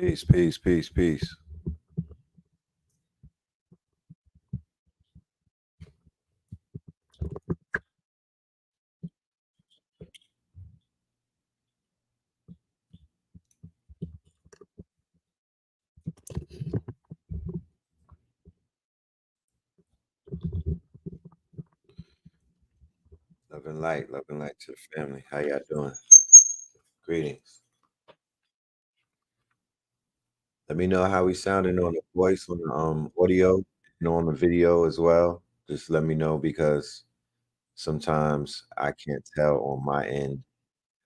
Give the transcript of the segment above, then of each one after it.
Peace, peace, peace, peace. Love and light to the family. How y'all doing? Greetings. Let me know how we sounding on the voice, on the audio, and on the video as well. Just let me know because sometimes I can't tell on my end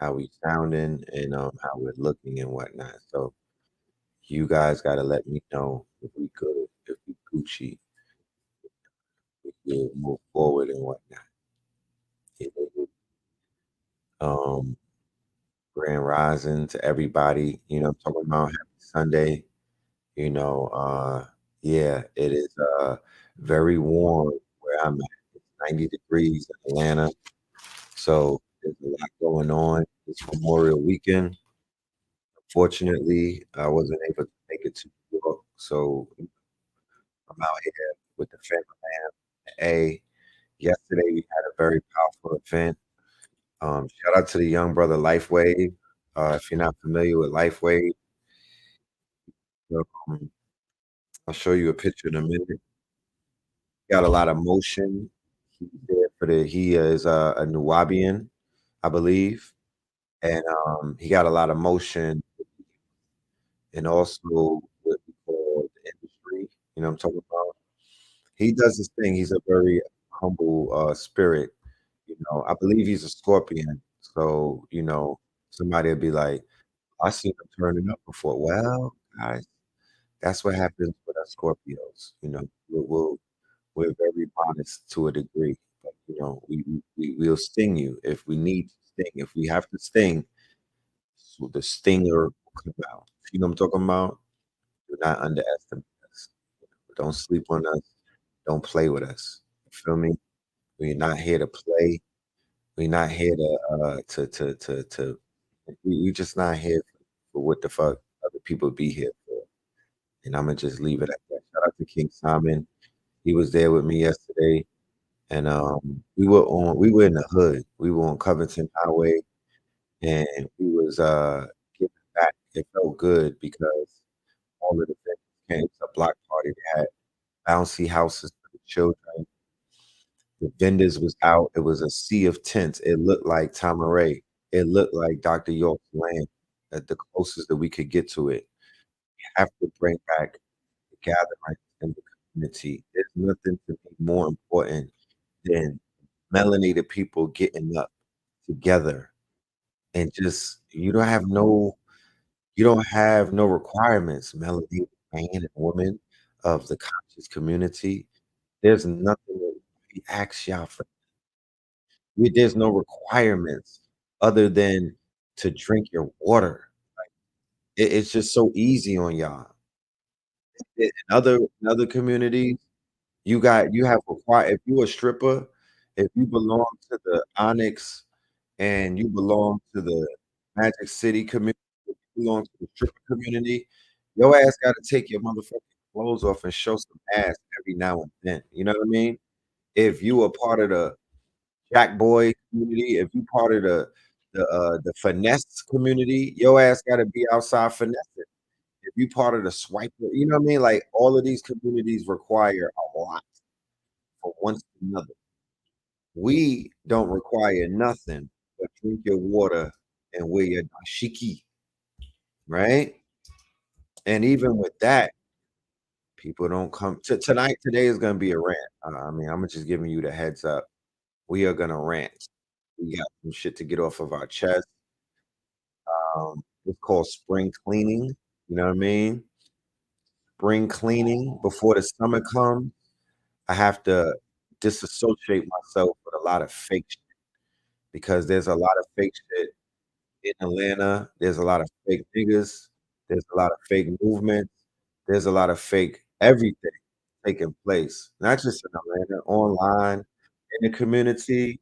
how we sounding and how we're looking and whatnot. So you guys gotta let me know if we good, if we Gucci, if we move forward and whatnot. You know, Um, Grand Rising to everybody. I'm talking about happy Sunday. You know, uh, yeah, it is very warm where I'm at. It's 90 degrees in Atlanta. So there's a lot going on. It's Memorial Weekend. Fortunately, I wasn't able to make it to New York. So I'm out here with the family. Yesterday we had a very powerful event. Shout out to the young brother LifeWave. If you're not familiar with LifeWave, um, I'll show you a picture in a minute. Got a lot of motion. He's there for he is a Nubian, I believe, and he got a lot of motion and also what we call the industry. You know what I'm talking about? He does his thing. He's a very humble spirit. I believe he's a Scorpion. So, somebody will be like, I seen him turning up before. Well, guys, that's what happens with us Scorpios. We're very honest to a degree, but we'll sting you if we need to sting. If we have to sting, so the stinger will come out. You know what I'm talking about? Do not underestimate us. Don't sleep on us. Don't play with us. You feel me? We're not here to play. We're not here to. We just not here for what the fuck other people be here for. And I'm gonna just leave it at that. Shout out to King Simon. He was there with me yesterday. And we were in the hood. We were on Covington Highway and we was giving back. It felt good because all of the vendors came to a block party. They had bouncy houses for the children. The vendors was out. It was a sea of tents. It looked like Tamaray. It looked like Dr. York's land, at the closest that we could get to it. You have to bring back the gathering in the community. There's nothing to be more important than melanated people getting up together and just you don't have no requirements, melanated man and woman of the conscious community. There's nothing that we ask y'all for. There's no requirements other than to drink your water. It's just so easy on y'all. In other communities, you have required if you a stripper, if you belong to the Onyx and you belong to the Magic City community, if you belong to the stripper community, your ass gotta take your motherfucking clothes off and show some ass every now and then. You know what I mean? If you are part of the Jack Boy community, if you part of the finesse community, your ass gotta be outside finessing. If you part of the swiper, you know what I mean? Like all of these communities require a lot for one to another. We don't require nothing but drink your water and wear your dashiki, right? And even with that, people don't come to tonight. Today is gonna be a rant. I mean, I'm just giving you the heads up. We are gonna rant. We got some shit to get off of our chest. It's called spring cleaning. You know what I mean? Spring cleaning before the summer comes. I have to disassociate myself with a lot of fake shit because there's a lot of fake shit in Atlanta. There's a lot of fake niggas. There's a lot of fake movements. There's a lot of fake everything taking place, not just in Atlanta, online, in the community,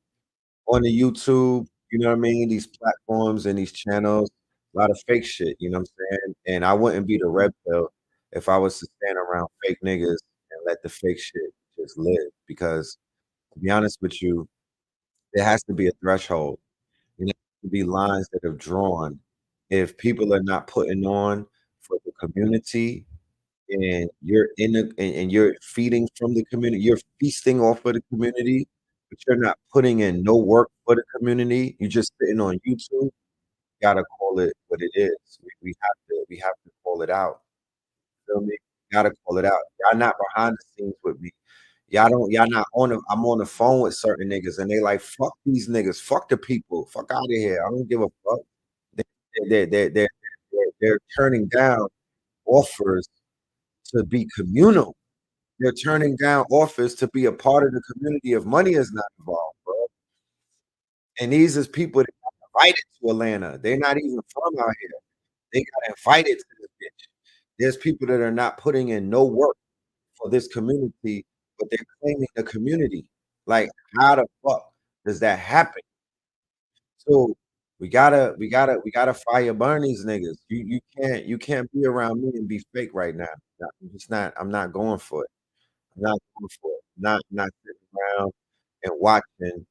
on the YouTube. You know what I mean? These platforms and these channels. A lot of fake shit, you know what I'm saying? And I wouldn't be the red pill if I was to stand around fake niggas and let the fake shit just live, because to be honest with you, there has to be a threshold. You know, there has to be lines that are drawn. If people are not putting on for the community and you're in the and you're feeding from the community, you're feasting off of the community, but you're not putting in no work for the community, you're just sitting on YouTube, gotta call it what it is. We have to call it out. Feel me? Gotta call it out. Y'all not behind the scenes with me. Y'all not on the I'm on the phone with certain niggas and they like, "Fuck these niggas, fuck the people, fuck out of here. I don't give a fuck." They they're turning down offers to be communal. They're turning down offers to be a part of the community if money is not involved, bro. And these is people that got invited to Atlanta. They're not even from out here. They got invited to this bitch. There's people that are not putting in no work for this community, but they're claiming the community. Like, how the fuck does that happen? So we gotta fire burn these niggas. You can't be around me and be fake right now. I'm not going for it. I'm not going for it. Not sitting around and watching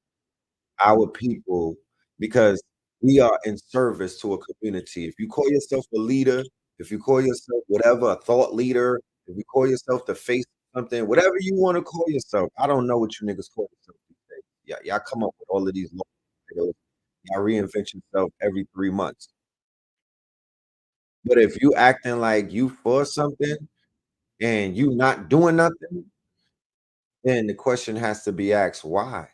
our people because we are in service to a community. If you call yourself a leader, if you call yourself whatever, a thought leader, if you call yourself the face of something, whatever you want to call yourself, I don't know what you niggas call yourself these days. Yeah, y'all come up with all of these titles. Y'all reinvent yourself every 3 months. But if you acting like you for something and you not doing nothing, then the question has to be asked, why?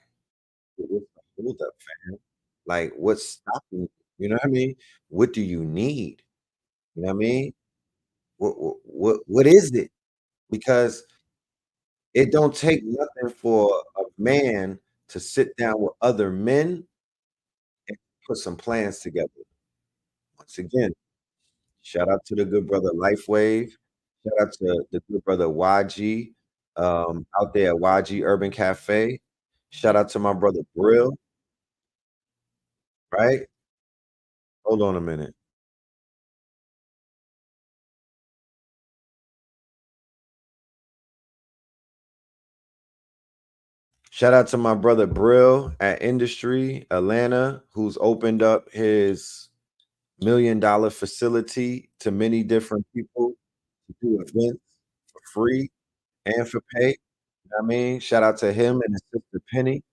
What's the hold up, fam? Like, what's stopping you? You know what I mean? What do you need? You know what I mean? What is it? Because it don't take nothing for a man to sit down with other men and put some plans together. Once again, shout out to the good brother Lifewave. Shout out to the good brother YG out there at YG Urban Cafe. Shout out to my brother Brill, right? Hold on a minute. Shout out to my brother Brill at Industry Atlanta, who's opened up his $1 million facility to many different people to do events for free and for pay. You know what I mean? Shout out to him and his sister Penny.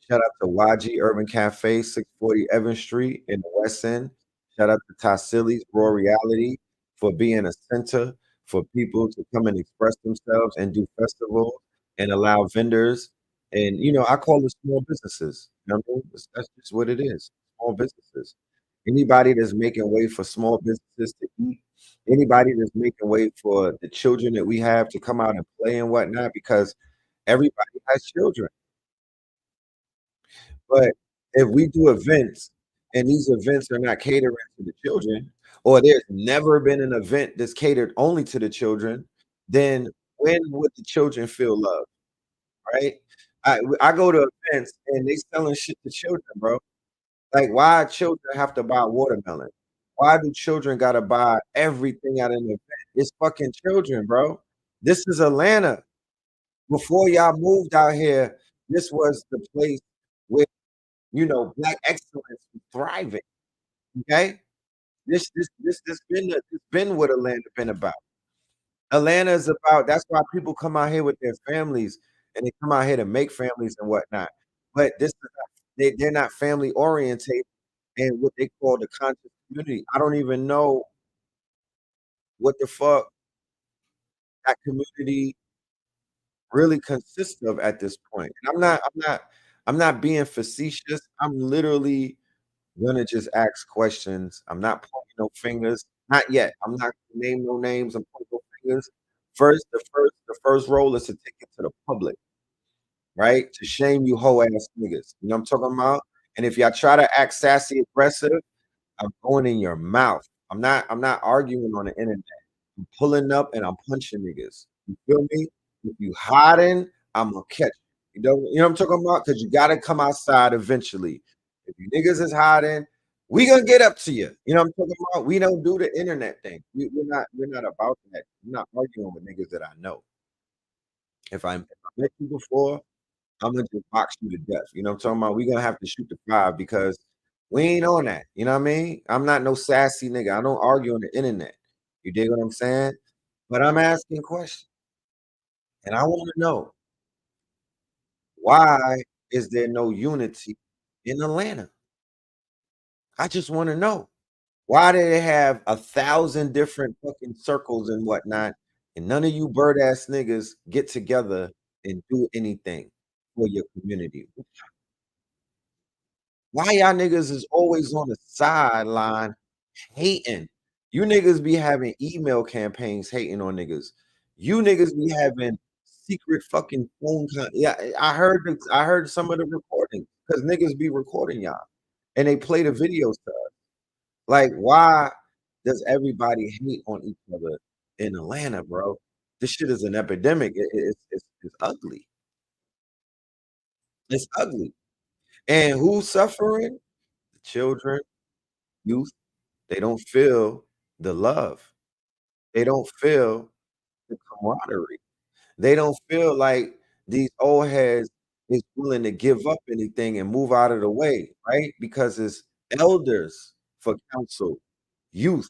Shout out to YG Urban Cafe, 640 Evans Street in the West End. Shout out to Tassili's Raw Reality for being a center for people to come and express themselves and do festivals and allow vendors. And I call it small businesses. You know what I mean? That's just what it is. Small businesses. Anybody that's making way for small businesses to eat, anybody that's making way for the children that we have to come out and play and whatnot, because everybody has children. But if we do events and these events are not catering to the children, or there's never been an event that's catered only to the children, then when would the children feel love, right? I go to events and they selling shit to children, bro. Like, why children have to buy watermelon? Why do children gotta buy everything at an event? It's fucking children, bro. This is Atlanta. Before y'all moved out here, this was the place where Black excellence was thriving, okay? This been what Atlanta been about. Atlanta is about that's why people come out here with their families, and they come out here to make families and whatnot. But this is not they're not family oriented and what they call the conscious community. I don't even know what the fuck that community really consists of at this point. And I'm not being facetious. I'm literally gonna just ask questions. I'm not pointing no fingers. Not yet. I'm not gonna name no names. I'm pointing no fingers. The first role is to take it to the public, right? To shame you hoe ass niggas. You know what I'm talking about? And if y'all try to act sassy aggressive, I'm going in your mouth. I'm not arguing on the internet. I'm pulling up and I'm punching niggas. You feel me? If you hiding, I'm gonna catch you. You know what I'm talking about? Because you gotta come outside eventually. If you niggas is hiding, We gonna get up to you. You know what I'm talking about? We don't do the internet thing. We're not about that. I'm not arguing with niggas that I know. If I met you before, Imma just box you to death. You know what I'm talking about? We gonna have to shoot the 5 because we ain't on that. You know what I mean? I'm not no sassy nigga. I don't argue on the internet. You dig what I'm saying? But I'm asking questions, and I wanna know, why is there no unity in Atlanta? I just wanna know. Why do they have 1,000 different fucking circles and whatnot, and none of you bird ass niggas get together and do anything for your community? Why y'all niggas is always on the sideline hating? You niggas be having email campaigns hating on niggas. You niggas be having secret fucking yeah, I heard some of the recordings because niggas be recording y'all, and they play the videos to us. Like, why does everybody hate on each other in Atlanta, bro? This shit is an epidemic. It's ugly. It's ugly. And who's suffering? The children, youth. They don't feel the love. They don't feel the camaraderie. They don't feel like these old heads is willing to give up anything and move out of the way, right? Because it's elders for counsel, youth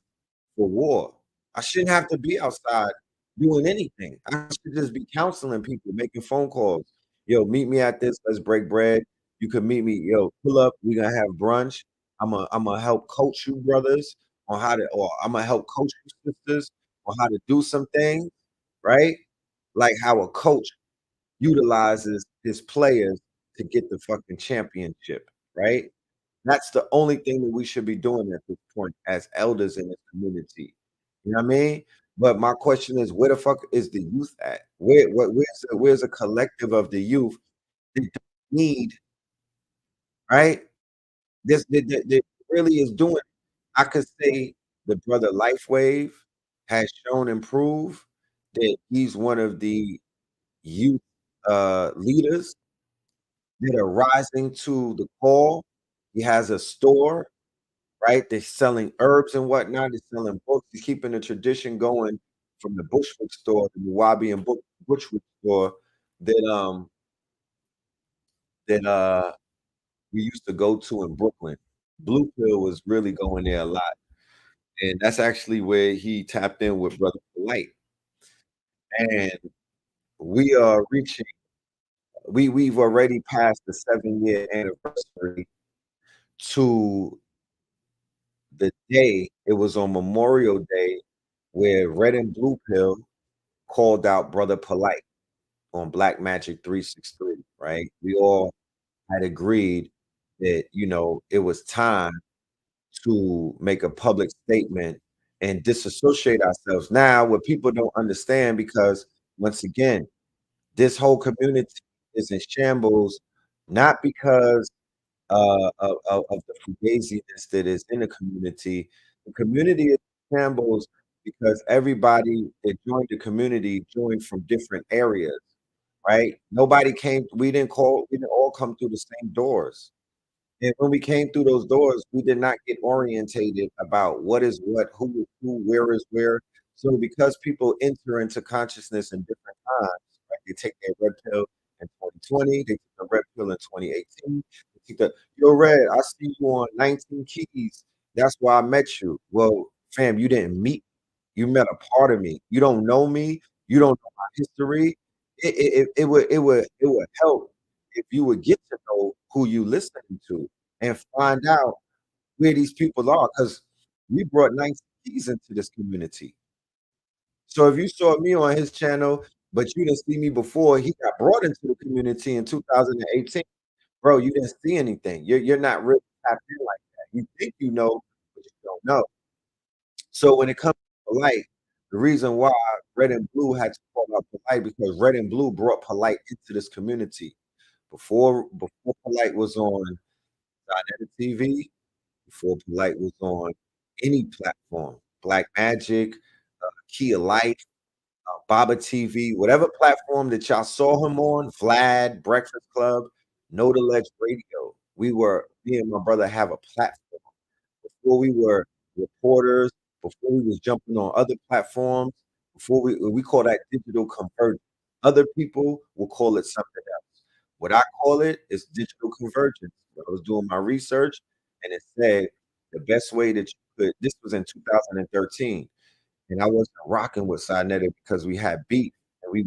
for war. I shouldn't have to be outside doing anything. I should just be counseling people, making phone calls. "Yo, meet me at this, let's break bread. You can meet me, yo, pull up, we gonna have brunch. Imma help coach you brothers on how to or Imma help coach you sisters on how to do some things," right? Like how a coach utilizes his players to get the fucking championship, right? That's the only thing that we should be doing at this point as elders in this community. You know what I mean? But my question is, where the fuck is the youth at? Where's a collective of the youth that don't need, right? This that really is doing. I could say the brother Lifewave has shown and proved that he's one of the youth leaders that are rising to the call. He has a store, right? They're selling herbs and whatnot. They're selling books. They're keeping the tradition going from the Bushwick store, the Muwabi and Bushwick store that we used to go to in Brooklyn. Blue Pill was really going there a lot, and that's actually where he tapped in with Brother Light. And we are reaching. We've already passed the 7-year anniversary to the day. It was on Memorial Day where Red and Blue Pill called out Brother Polite on Black Magic 363, right? We all had agreed that, it was time to make a public statement and disassociate ourselves. Now, what people don't understand, because once again, this whole community is in shambles, not because of the fugaziness that is in the community. The community is in shambles because everybody that joined the community joined from different areas, right? Nobody came, we didn't all come through the same doors. And when we came through those doors, we did not get orientated about what is what, who is who, where is where. So because people enter into consciousness in different times, right? They take their red pill in 2020, they took the red pill in 2018. They took the, yo, Red, I see you on 19 Keys. That's why I met you. Well, fam, you didn't meet me. You met a part of me. You don't know me. You don't know my history. It would help if you would get to know who you listening to and find out where these people are, because we brought 19 keys into this community. So if you saw me on his channel, but you didn't see me before he got brought into the community in 2018, bro, you didn't see anything. You're not really tapped in like that. You think you know, but you don't know. So when it comes to Polite, the reason why Red and Blue had to call out Polite, because Red and Blue brought Polite into this community. Before Polite was on Dinetta TV, before Polite was on any platform, Black Magic, Key of Life, Baba TV, whatever platform that y'all saw him on, Vlad, Breakfast Club, Know the Ledge Radio. Me and my brother have a platform. before we were reporters, before we was jumping on other platforms, before we call that digital convergence. Other people will call it something else. What I call it is digital convergence. I was doing my research and it said the best way that you could, this was in 2013, and I wasn't rocking with Sinetta because we had beef and we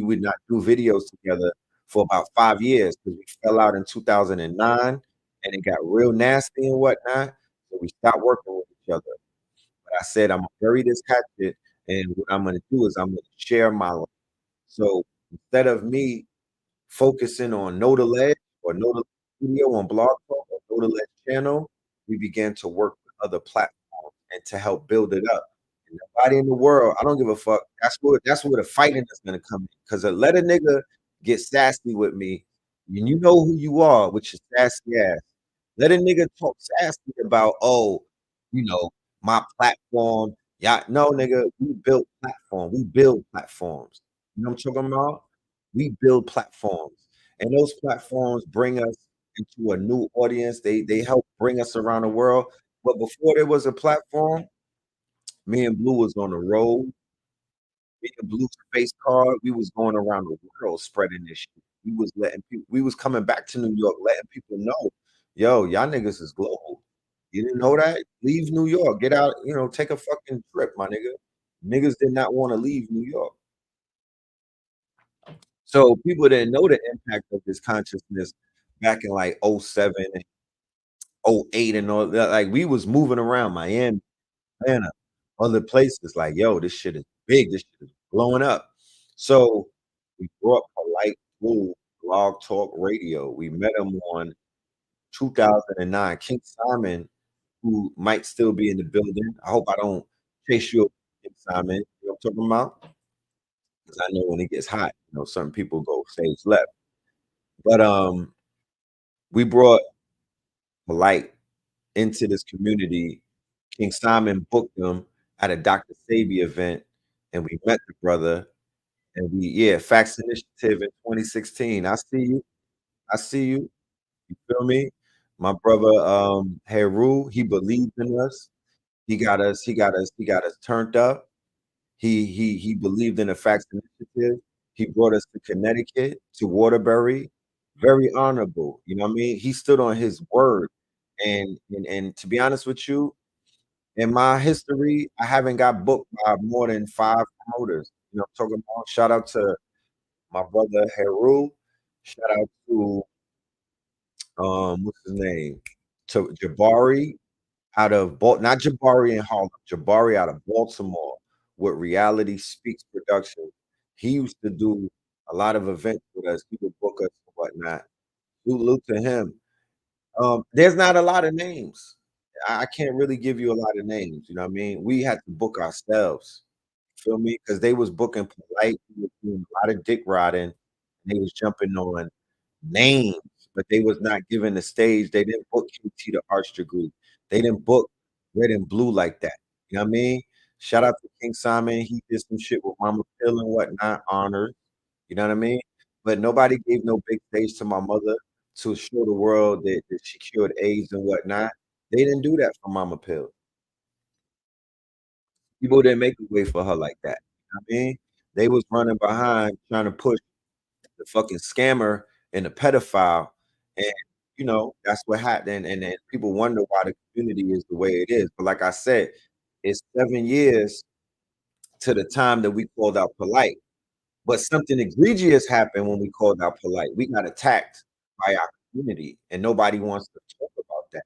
would not do videos together for about 5 years because we fell out in 2009 and it got real nasty and whatnot. So we stopped working with each other. But I said I'm gonna bury this hatchet, and what I'm gonna do is I'm gonna share my life. So instead of me focusing on Know the Ledge or Know the Studio on Blog Talk or Know the Ledge channel, we began to work with other platforms and to help build it up. And nobody in the world, I don't give a fuck. That's where the fighting is gonna come in. Because let a nigga get sassy with me, and you know who you are with your sassy ass. Let a nigga talk sassy about, oh, my platform. Yeah, no, nigga, we build platforms. You know what I'm talking about? We build platforms, and those platforms bring us into a new audience. They help bring us around the world. But before there was a platform, me and Blue was on the road. Me and Blue Space Card, we was going around the world spreading this shit. We was coming back to New York, letting people know, yo, y'all niggas is global. You didn't know that? Leave New York. Get out, take a fucking trip, my nigga. Niggas did not want to leave New York. So people didn't know the impact of this consciousness back in like '07 and '08 and all that. Like we was moving around Miami, Atlanta, other places like, yo, this shit is big. This shit is blowing up. So we brought Polite through Blog Talk Radio. We met him on 2009. King Simon, who might still be in the building. I hope I don't chase you up, King Simon. You know what I'm talking about? Because I know when it gets hot, certain people go stage left. But we brought Polite into this community. King Simon booked him at a Dr. Sabi event, and we met the brother. And Facts Initiative in 2016. I see you. I see you. You feel me? My brother, Heru, he believed in us. He got us turned up. He believed in the Facts Initiative. He brought us to Connecticut, to Waterbury. Very honorable. You know what I mean? He stood on his word. And to be honest with you, in my history, I haven't got booked by more than 5 promoters. You know what I'm talking about? Shout out to my brother Heru. Shout out to what's his name? To Jabari out of not Jabari in Harlem, Jabari out of Baltimore with Reality Speaks Production. He used to do a lot of events with us. He would book us and whatnot. Salute to him. There's not a lot of names. I can't really give you a lot of names. You know what I mean? We had to book ourselves. Feel me? Because they was booking Polite. He was doing a lot of dick riding. And they was jumping on names, but they was not given the stage. They didn't book QT the Arts Degree. They didn't book Red and Blue like that. You know what I mean? Shout out to King Simon. He did some shit with Mama Pill and whatnot, honored. You know what I mean? But nobody gave no big stage to my mother to show the world that she cured AIDS and whatnot. They didn't do that for Mama Pill. People didn't make a way for her like that. You know what I mean? They was running behind trying to push the fucking scammer and the pedophile, and that's what happened. And then people wonder why the community is the way it is. But like I said, it's 7 years to the time that we called out Polite. But something egregious happened when we called out Polite. We got attacked by our community, and nobody wants to talk about that.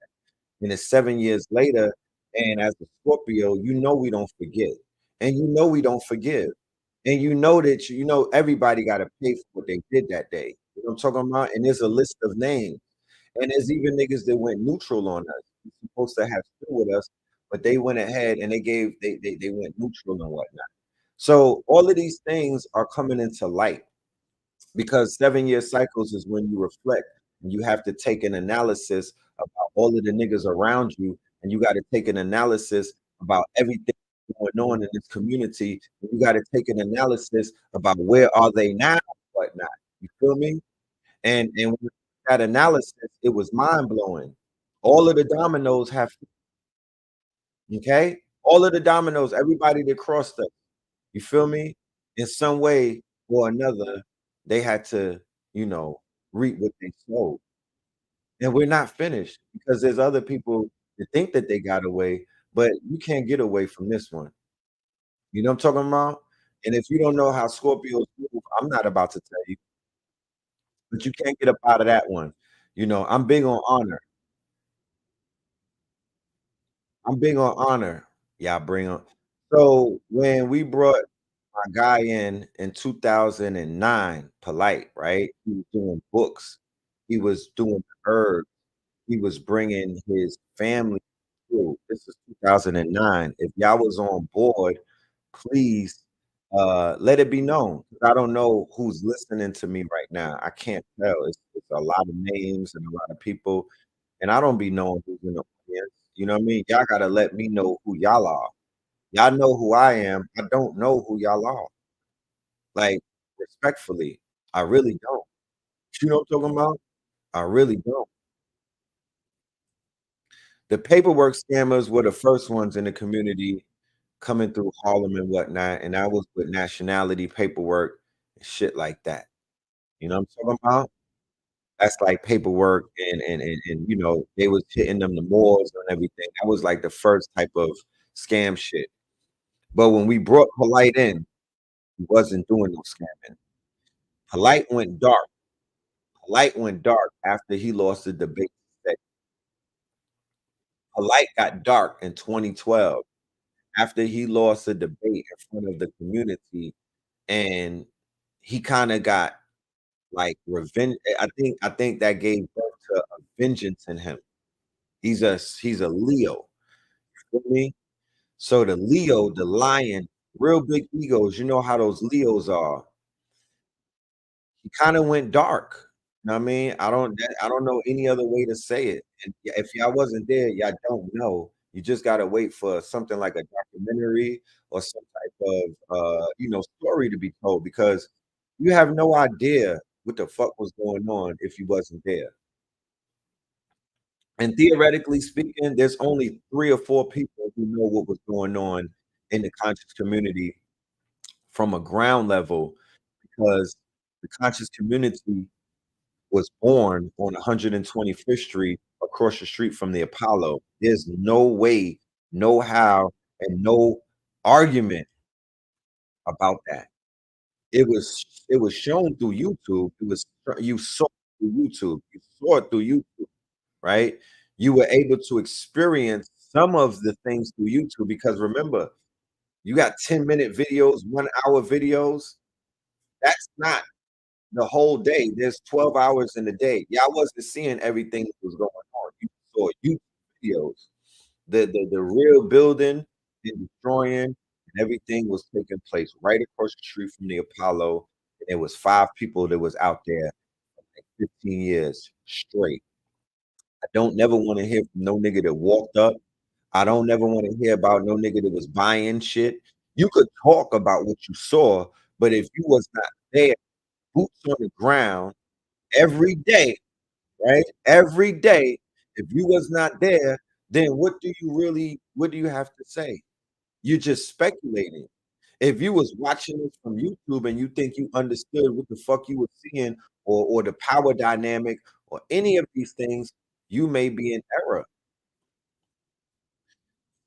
And it's 7 years later, and as a Scorpio, we don't forget, and we don't forgive. And that everybody got to pay for what they did that day. You know what I'm talking about? And there's a list of names. And there's even niggas that went neutral on us. You're supposed to have still with us, but they went ahead and they went neutral and whatnot. So all of these things are coming into light because 7 year cycles is when you reflect and you have to take an analysis about all of the niggas around you, and you got to take an analysis about everything going on in this community. You got to take an analysis about where are they now, whatnot. You feel me? And with that analysis, it was mind blowing. All of the dominoes have. Okay? All of the dominoes, everybody that crossed us, you feel me? In some way or another, they had to, you know, reap what they sowed. And we're not finished because there's other people that think that they got away, but you can't get away from this one. You know what I'm talking about? And if you don't know how Scorpios move, I'm not about to tell you, but you can't get up out of that one. You know, I'm big on honor. I'm big on honor. Yeah, bring on. So when we brought my guy in 2009, Polite, right? He was doing books. He was doing herbs. He was bringing his family through. This is 2009. If y'all was on board, please, let it be known. I don't know who's listening to me right now. I can't tell. It's a lot of names and a lot of people, and I don't be knowing who's in the audience. You know what I mean? Y'all gotta let me know who y'all are. Y'all know who I am. I don't know who y'all are. Like, respectfully, I really don't. You know what I'm talking about? I really don't. The paperwork scammers were the first ones in the community coming through Harlem and whatnot, and that was with nationality paperwork and shit like that. You know what I'm talking about? That's like paperwork and you know, they was hitting them the malls and everything. That was like the first type of scam shit. But when we brought Polite in, he wasn't doing no scamming. Polite went dark. Polite went dark after he lost the debate. Polite got dark in 2012 after he lost a debate in front of the community, and he kinda got, like, revenge. I think that gave birth to a vengeance in him. He's a Leo, you feel me? So the Leo, the lion, real big egos, you know how those Leos are. He kinda went dark. Know what I mean? I don't know any other way to say it, and if y'all wasn't there, y'all don't know. You just gotta wait for something like a documentary or some type of, you know, story to be told because you have no idea what the fuck was going on if you wasn't there. And theoretically speaking, there's only 3 or 4 people who know what was going on in the conscious community from a ground level because the conscious community was born on 125th Street across the street from the Apollo. There's no way, no how, and no argument about that. It was shown through YouTube. You saw it through YouTube. You saw it through YouTube, right? You were able to experience some of the things through YouTube because remember, you got 10-minute videos, 1-hour videos. That's not the whole day. There's 12 hours in the day. Yeah, I wasn't seeing everything that was going on. You saw YouTube videos. The real building and destroying and everything was taking place right across the street from the Apollo. And there was 5 people that was out there for like 15 years straight. I don't never want to hear from no nigga that walked up. I don't never want to hear about no nigga that was buying shit. You could talk about what you saw, but if you was not there, boots on the ground every day, right? Every day, if you was not there, then what do you have to say? You're just speculating. If you was watching this from YouTube and you think you understood what the fuck you were seeing or the power dynamic or any of these things, you may be in error.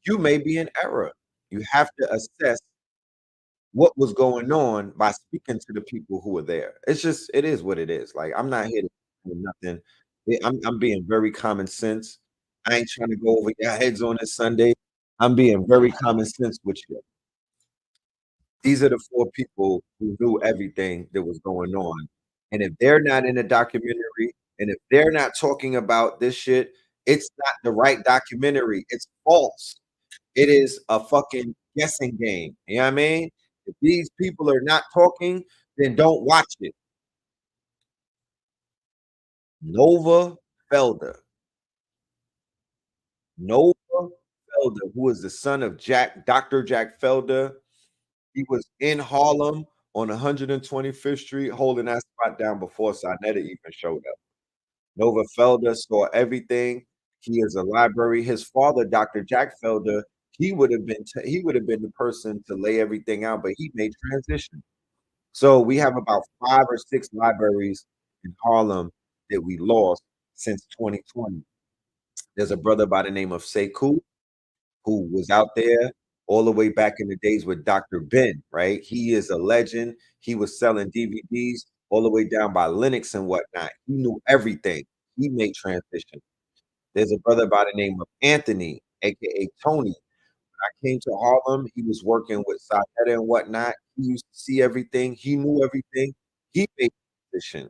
You may be in error. You have to assess what was going on by speaking to the people who were there. It is what it is. Like, I'm not here to do nothing. I'm being very common sense. I ain't trying to go over your heads on this Sunday. I'm being very common sense with you. These are the 4 people who knew everything that was going on, and if they're not in a documentary, and if they're not talking about this shit, it's not the right documentary. It's false. It is a fucking guessing game. You know what I mean? If these people are not talking, then don't watch it. Nova Felder. Nova Felder, who is the son of Dr. Jack Felder. He was in Harlem on 125th Street holding that spot down before Sarnetta even showed up. Nova Felder saw everything. He is a library. His father, Dr. Jack Felder, he would have been the person to lay everything out, but he made transition. So we have about 5 or 6 libraries in Harlem that we lost since 2020. There's a brother by the name of Sekou who was out there all the way back in the days with Dr. Ben, right? He is a legend. He was selling DVDs all the way down by Linux and whatnot. He knew everything. He made transition. There's a brother by the name of Anthony, aka Tony. I came to Harlem. He was working with Sayetta and whatnot. He used to see everything. He knew everything. He made transition.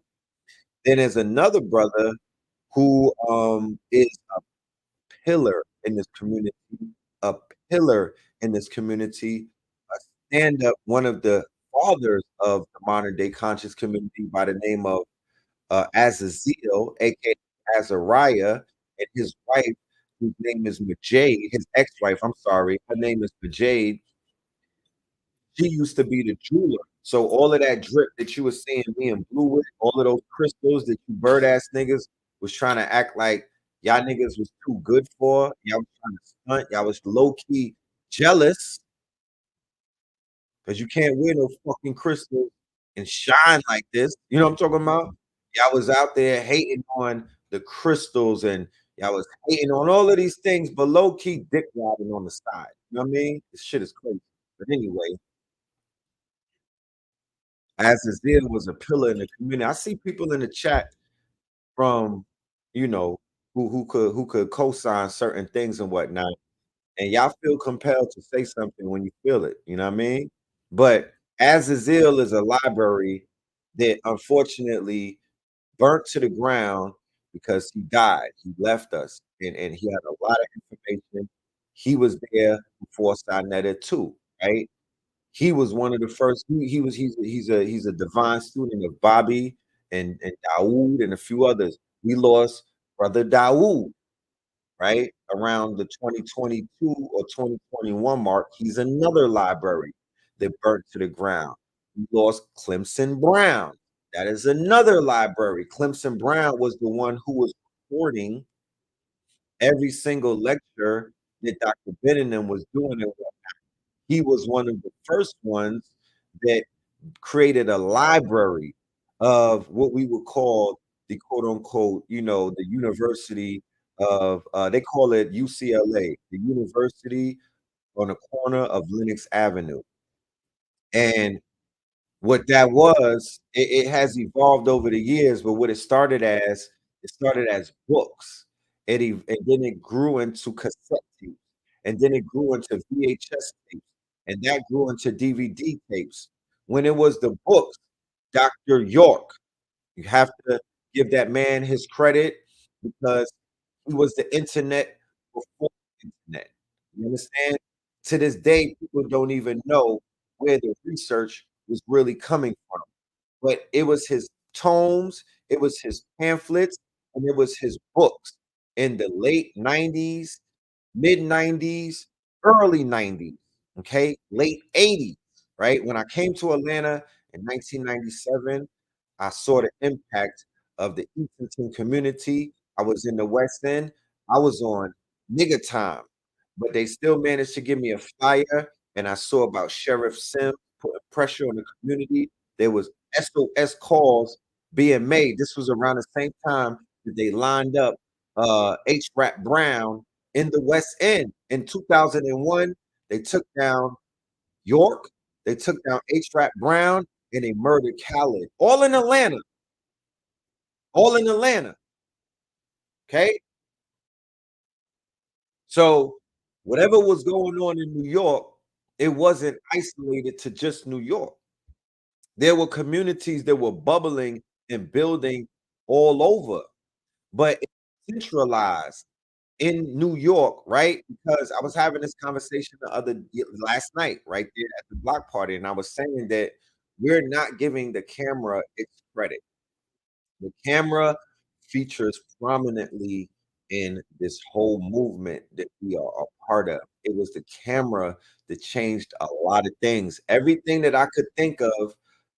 Then there's another brother who is pillar in this community, a pillar in this community, a stand up, one of the fathers of the modern day conscious community by the name of Azazel, aka Azariah, and his wife, whose name is Majade, his ex-wife, I'm sorry, her name is Majade. She used to be the jeweler. So all of that drip that you were seeing me and Blue with, all of those crystals that you bird ass niggas was trying to act like y'all niggas was too good for. Y'all was trying to stunt. Y'all was low key jealous because you can't wear no fucking crystals and shine like this. You know what I'm talking about? Y'all was out there hating on the crystals and y'all was hating on all of these things, but low key dick riding on the side. You know what I mean? This shit is crazy. But anyway, Azazel was a pillar in the community. I see people in the chat from, you know, who could co-sign certain things and whatnot, and y'all feel compelled to say something when you feel it. You know what I mean? But Azazel is a library that unfortunately burnt to the ground because he died. He left us, and he had a lot of information. He was there before Sinetta too, right? He was one of the first. He's a divine student of Bobby and Dawood and a few others. We lost brother Dawood, right? Around the 2022 or 2021 mark. He's another library that burnt to the ground. We lost Clemson Brown. That is another library. Clemson Brown was the one who was recording every single lecture that Dr. Benningham was doing. And he was one of the first ones that created a library of what we would call the quote unquote, the university of, they call it UCLA, the University on the corner of Lenox Avenue. And what that was, it has evolved over the years, but what it started as books. And then it grew into cassette tapes, and then it grew into VHS tapes, and that grew into DVD tapes. When it was the books, Dr. York, you have to give that man his credit because he was the internet before the internet. You understand? To this day, people don't even know where the research was really coming from. But it was his tomes, it was his pamphlets, and it was his books in the late 90s, mid 90s, early 90s, okay, late 80s, right? When I came to Atlanta in 1997, I saw the impact of the Eastonton community. I was in the West End. I was on nigga time, but they still managed to give me a flyer. And I saw about Sheriff Sim putting pressure on the community. There was SOS calls being made. This was around the same time that they lined up H. Rap Brown in the West End. In 2001, they took down York, they took down H. Rap Brown, and they murdered Khaled. All in Atlanta. All in Atlanta. Okay. So whatever was going on in New York, it wasn't isolated to just New York. There were communities that were bubbling and building all over, but it centralized in New York, right? Because I was having this conversation last night, right there at the block party, and I was saying that we're not giving the camera its credit. The camera features prominently in this whole movement that we are a part of. It was the camera that changed a lot of things. Everything that I could think of,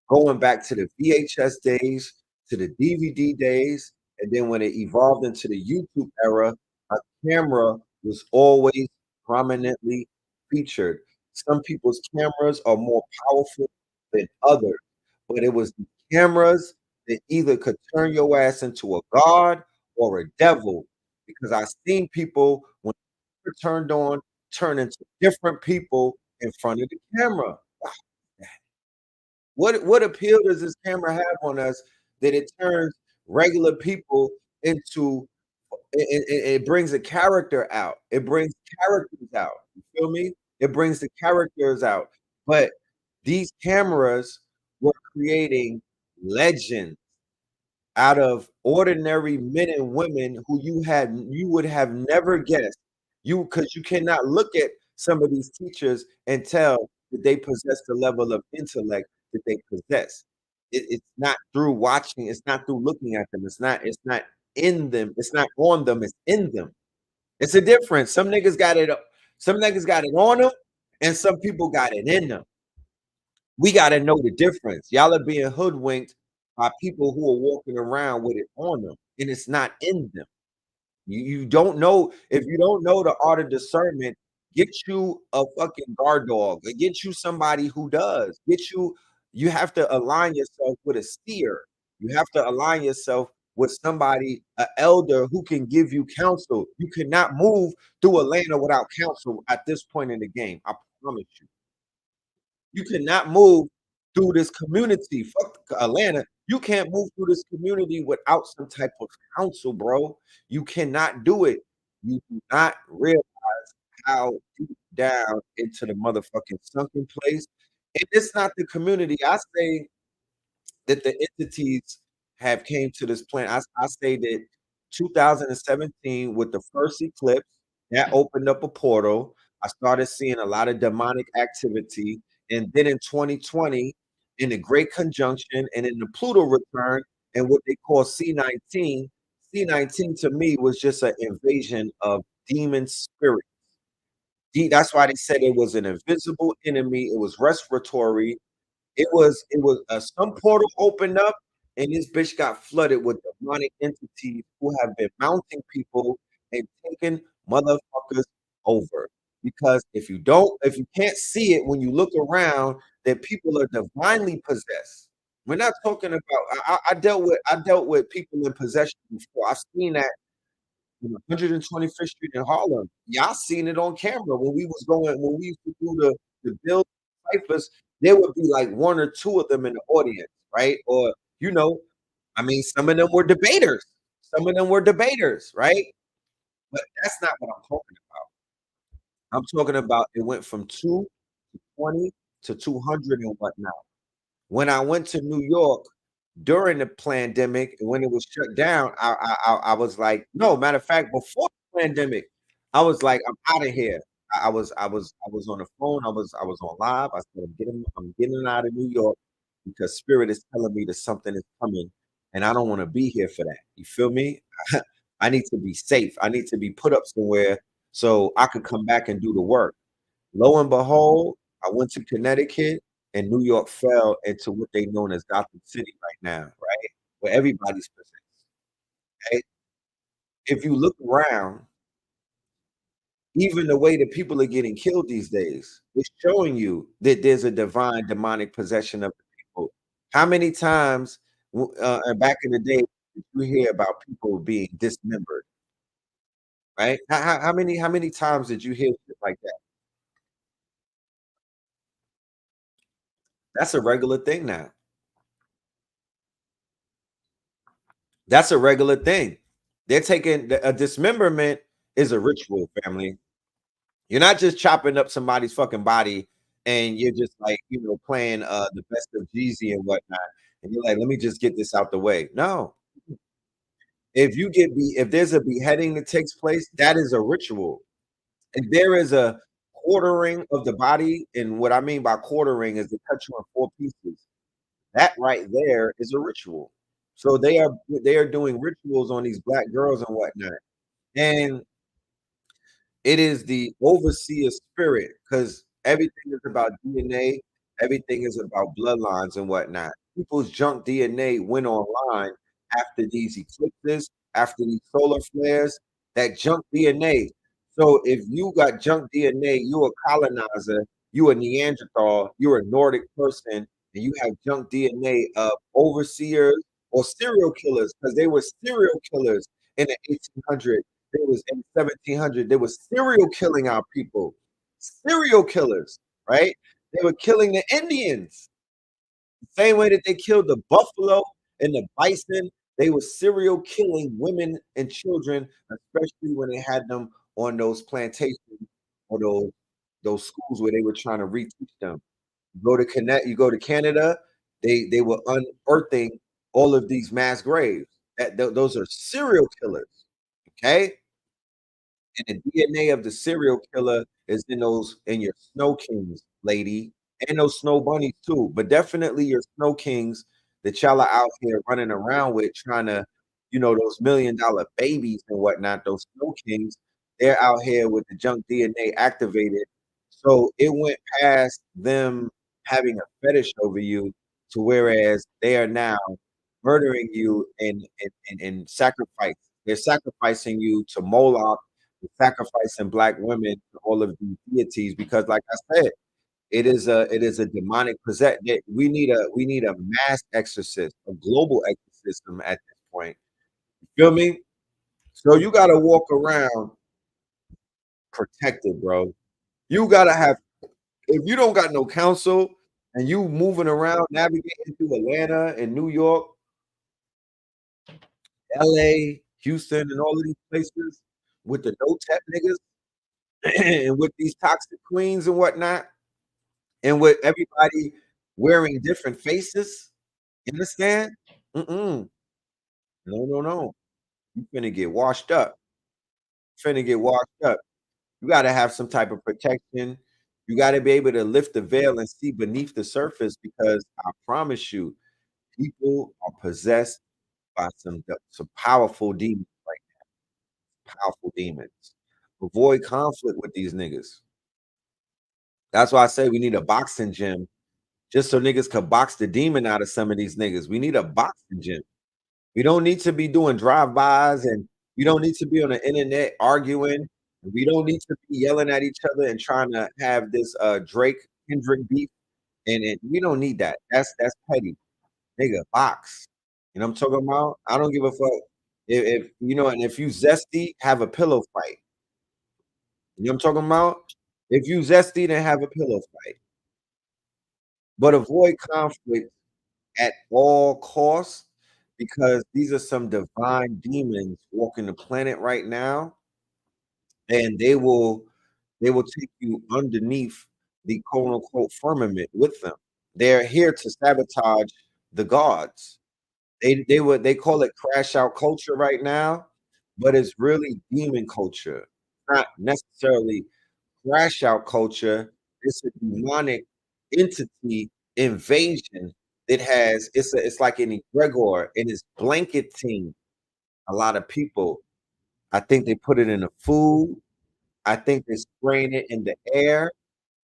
going back to the VHS days, to the DVD days, and then when it evolved into the YouTube era, a camera was always prominently featured. Some people's cameras are more powerful than others, but it was the cameras that either could turn your ass into a god or a devil. Because I've seen people when they're turned on turn into different people in front of the camera. What appeal does this camera have on us that it turns regular people into it brings a character out. It brings characters out. You feel me? It brings the characters out. But these cameras were creating legends out of ordinary men and women who you would have never guessed. Because you cannot look at some of these teachers and tell that they possess the level of intellect that they possess. It's not through watching, it's not through looking at them, it's not in them, it's not on them, it's in them. It's a difference. Some niggas got it on them, and some people got it in them. We gotta know the difference. Y'all are being hoodwinked by people who are walking around with it on them, and it's not in them. You don't know if you don't know the art of discernment, get you a fucking guard dog, or get you somebody who does. You have to align yourself with a seer. You have to align yourself with somebody, an elder who can give you counsel. You cannot move through Atlanta without counsel at this point in the game. I promise you. You cannot move through this community. Fuck Atlanta. You can't move through this community without some type of counsel, bro. You cannot do it. You do not realize how deep down into the motherfucking sunken place. And it's not the community. I say that the entities have came to this planet. I say that 2017 with the first eclipse that opened up a portal. I started seeing a lot of demonic activity, and then in 2020, in the Great Conjunction, and in the Pluto return, and what they call C19. C19 to me was just an invasion of demon spirits. That's why they said it was an invisible enemy. It was respiratory. It was some portal opened up, and this bitch got flooded with demonic entities who have been mounting people and taking motherfuckers over. Because if you can't see it when you look around, that people are divinely possessed. We're not talking about. I dealt with people in possession before. I've seen that 125th Street in Harlem. Y'all seen it on camera when we used to do the build ciphers, there would be like one or two of them in the audience, right? Or I mean, some of them were debaters. Some of them were debaters, right? But that's not what I'm talking about. I'm talking about it went from 2 to 20 to 200 and whatnot. When I went to New York during the pandemic, when it was shut down, I was like, no, matter of fact, before the pandemic, I was like, I'm out of here. I was on the phone, I was on live. I said, I'm getting out of New York because spirit is telling me that something is coming, and I don't want to be here for that. You feel me? I need to be safe. I need to be put up somewhere so I could come back and do the work. Lo and behold, I went to Connecticut, and New York fell into what they known as Gotham City right now, right? Where everybody's possessed. Okay? If you look around, even the way that people are getting killed these days, it's showing you that there's a divine demonic possession of the people. How many times back in the day did you hear about people being dismembered, right? How many times did you hear shit like that? That's a regular thing now. That's a regular thing. They're taking a dismemberment is a ritual, family. You're not just chopping up somebody's fucking body and you're just like, playing the best of Jeezy and whatnot. And you're like, let me just get this out the way. No. If there's a beheading that takes place, that is a ritual. If there is a quartering of the body, and what I mean by quartering is to cut you in four pieces. That right there is a ritual. So they are doing rituals on these black girls and whatnot. And it is the overseer spirit because everything is about DNA, everything is about bloodlines and whatnot. People's junk DNA went online after these eclipses, after these solar flares. That junk DNA So if you got junk DNA, you a colonizer, you a Neanderthal, you're a Nordic person, and you have junk DNA of overseers or serial killers, because they were serial killers in the 1800s. They was in 1700. They were serial killing our people. Serial killers, right? They were killing the Indians. Same way that they killed the buffalo and the bison, they were serial killing women and children, especially when they had them on those plantations or those schools where they were trying to reteach them. You go to Canada, they were unearthing all of these mass graves. Those are serial killers. Okay, and the DNA of the serial killer is in those in your snow kings, lady, and those snow bunnies too. But definitely your snow kings that y'all are out here running around with trying to, those $1 million babies and whatnot, those snow kings, they're out here with the junk DNA activated. So it went past them having a fetish over you to whereas they are now murdering you and sacrifice. They're sacrificing you to Moloch, sacrificing black women to all of these deities because, like I said, it is a demonic possession. We need a mass exorcist, a global exorcism at this point. You feel me? So you got to walk around protected, bro. You got to have. If you don't got no counsel and you moving around navigating through Atlanta and New York, LA, Houston, and all of these places with the no tech niggas and with these toxic queens and whatnot, and with everybody wearing different faces. You understand? Mm-mm. No, no, no. You finna get washed up. Finna get washed up. You gotta have some type of protection. You gotta be able to lift the veil and see beneath the surface because I promise you, people are possessed by some powerful demons, like powerful demons. Avoid conflict with these niggas. That's why I say we need a boxing gym just so niggas could box the demon out of some of these niggas. We need a boxing gym. We don't need to be doing drive-bys, and we don't need to be on the internet arguing. We don't need to be yelling at each other and trying to have this Drake Kendrick beef. And we don't need that. That's petty. Nigga, box. You know what I'm talking about? I don't give a fuck. If and if you zesty, have a pillow fight. You know what I'm talking about? If you zesty, then have a pillow fight. But avoid conflict at all costs because these are some divine demons walking the planet right now, and they will take you underneath the quote unquote firmament with them. They're here to sabotage the gods. They call it crash out culture right now, but it's really demon culture, not necessarily crash out culture. It's a demonic entity invasion that has it's like an egregor and it's blanketing a lot of people. I think they put it in the food. I think they're spraying it in the air.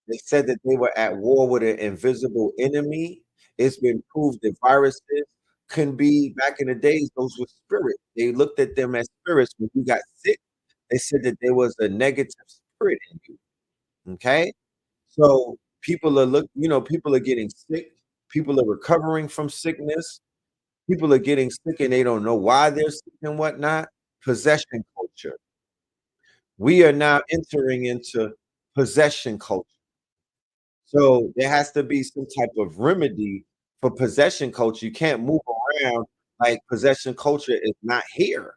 They said that they were at war with an invisible enemy. It's been proved that viruses can be back in the days, those were spirits. They looked at them as spirits. When you got sick, they said that there was a negative spirit in you. Okay. So people are getting sick. People are recovering from sickness. People are getting sick and they don't know why they're sick and whatnot. Possession culture. We are now entering into possession culture. So there has to be some type of remedy for possession culture. You can't move around like possession culture is not here.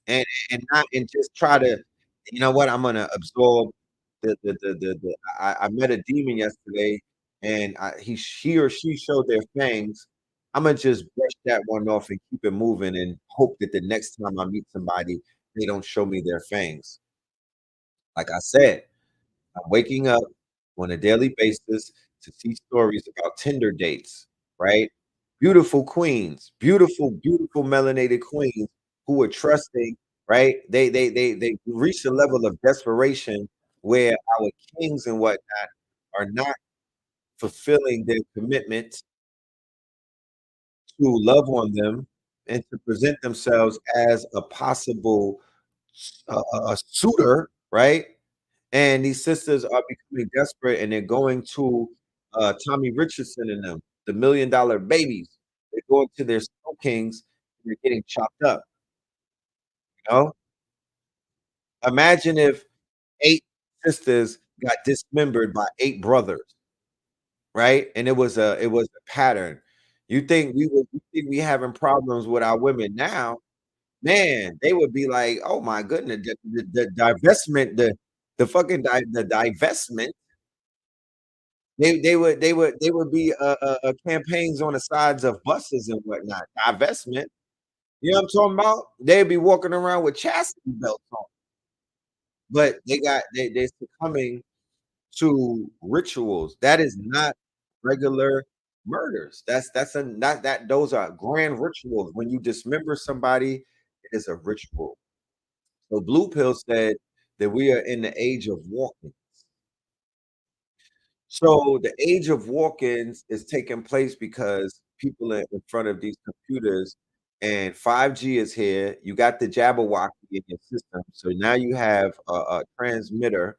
And just try to, you know what, I'm gonna absorb I met a demon yesterday and he or she showed their fangs. I'm gonna just brush that one off and keep it moving and hope that the next time I meet somebody, they don't show me their fangs. Like I said, I'm waking up on a daily basis to see stories about Tinder dates, right? Beautiful queens, beautiful, beautiful melanated queens who are trusting, right? They reach a level of desperation where our kings and whatnot are not fulfilling their commitment to love on them and to present themselves as a possible a suitor, right? And these sisters are becoming desperate, and they're going to Tommy Richardson and them, the $1 Million Babies. They're going to their Snow Kings, and they're getting chopped up. You know, imagine if 8 sisters got dismembered by 8 brothers, right? And it was a pattern. You think we having problems with our women now? Man, they would be like, "Oh my goodness, the divestment, the fucking the divestment." They would be, campaigns on the sides of buses and whatnot. Divestment, you know what I'm talking about? They'd be walking around with chastity belts on, but they're succumbing to rituals. That is not regular murders. That's a not that those are grand rituals. When you dismember somebody, it is a ritual. So Blue Pill said that we are in the age of walking. So the age of walk-ins is taking place because people are in front of these computers and 5G is here. You got the Jabberwocky in your system. So now you have a transmitter.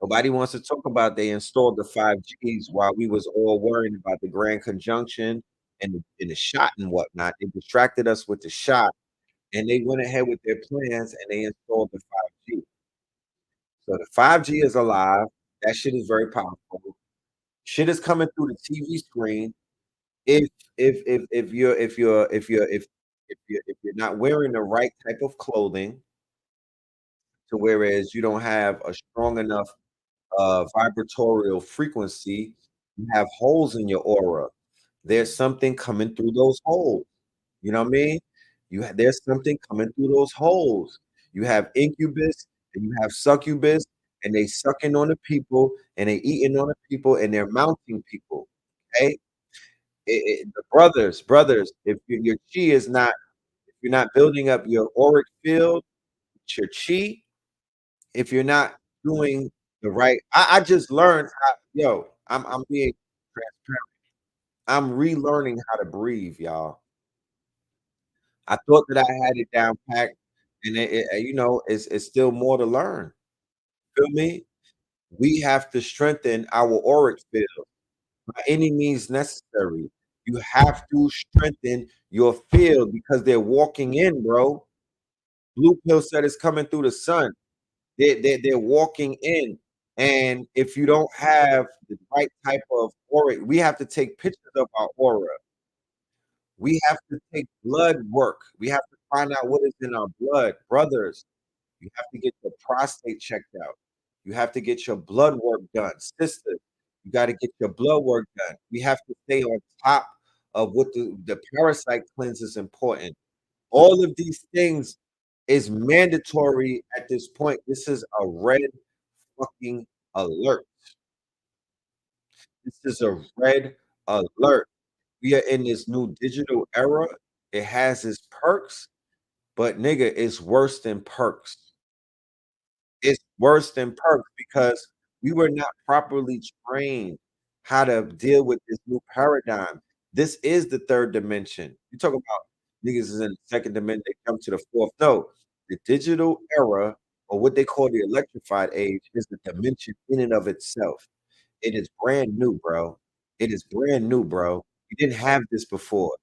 Nobody wants to talk about they installed the 5Gs while we was all worrying about the Grand Conjunction and the shot and whatnot. They distracted us with the shot and they went ahead with their plans and they installed the 5G. So the 5G is alive. That shit is very powerful. Shit is coming through the TV screen. If if you're not wearing the right type of clothing to whereas you don't have a strong enough vibratorial frequency, you have holes in your aura. There's something coming through those holes. You know what I mean? There's something coming through those holes. You have incubus and you have succubus, and they sucking on the people and they eating on the people and they're mounting people. Okay, the brothers, if your chi is not, if you're not building up your auric field, your chi, if you're not doing the right, I just learned how, yo, I'm being transparent. I'm relearning how to breathe, y'all. I thought that I had it down packed, and it's still more to learn. Feel me? We have to strengthen our auric field by any means necessary. You have to strengthen your field because they're walking in, bro. Blue pill said it's coming through the sun. They're walking in. And if you don't have the right type of aura, we have to take pictures of our aura. We have to take blood work. We have to find out what is in our blood. Brothers, you have to get your prostate checked out. You have to get your blood work done. Sisters, you got to get your blood work done. We have to stay on top of what the parasite cleanse is important. All of these things is mandatory at this point. This is a red fucking alert. This is a red alert. We are in this new digital era. It has its perks, but nigga, it's worse than perks. It's worse than perks because we were not properly trained how to deal with this new paradigm. This is the third dimension. You talk about niggas is in the second dimension, they come to the fourth. No, the digital era, or what they call the electrified age, is the dimension in and of itself. It is brand new, bro. It is brand new, bro. You didn't have this before.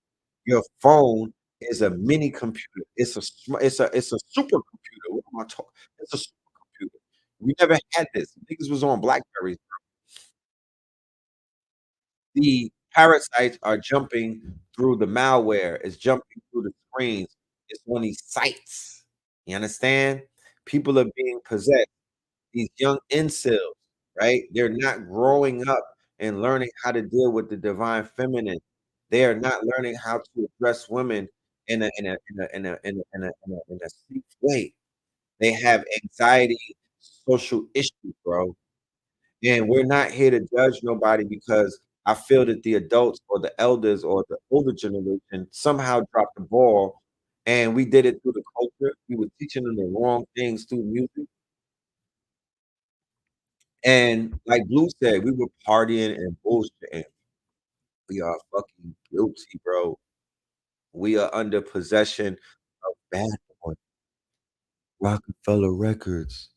Your phone is a mini computer. It's a supercomputer. What am I talking? It's a supercomputer. We never had this. Niggas was on Blackberries. The parasites are jumping through the malware. It's jumping through the screens. It's on these sites. You understand? People are being possessed. These young incels, right? They're not growing up and learning how to deal with the divine feminine. They are not learning how to address women in a safe way. They have anxiety, social issues, bro. And we're not here to judge nobody because I feel that the adults or the elders or the older generation somehow dropped the ball and we did it through the culture. We were teaching them the wrong things through music. And like Blue said, we were partying and bullshitting. We are fucking guilty, bro. We are under possession of bad boy Rockefeller Records.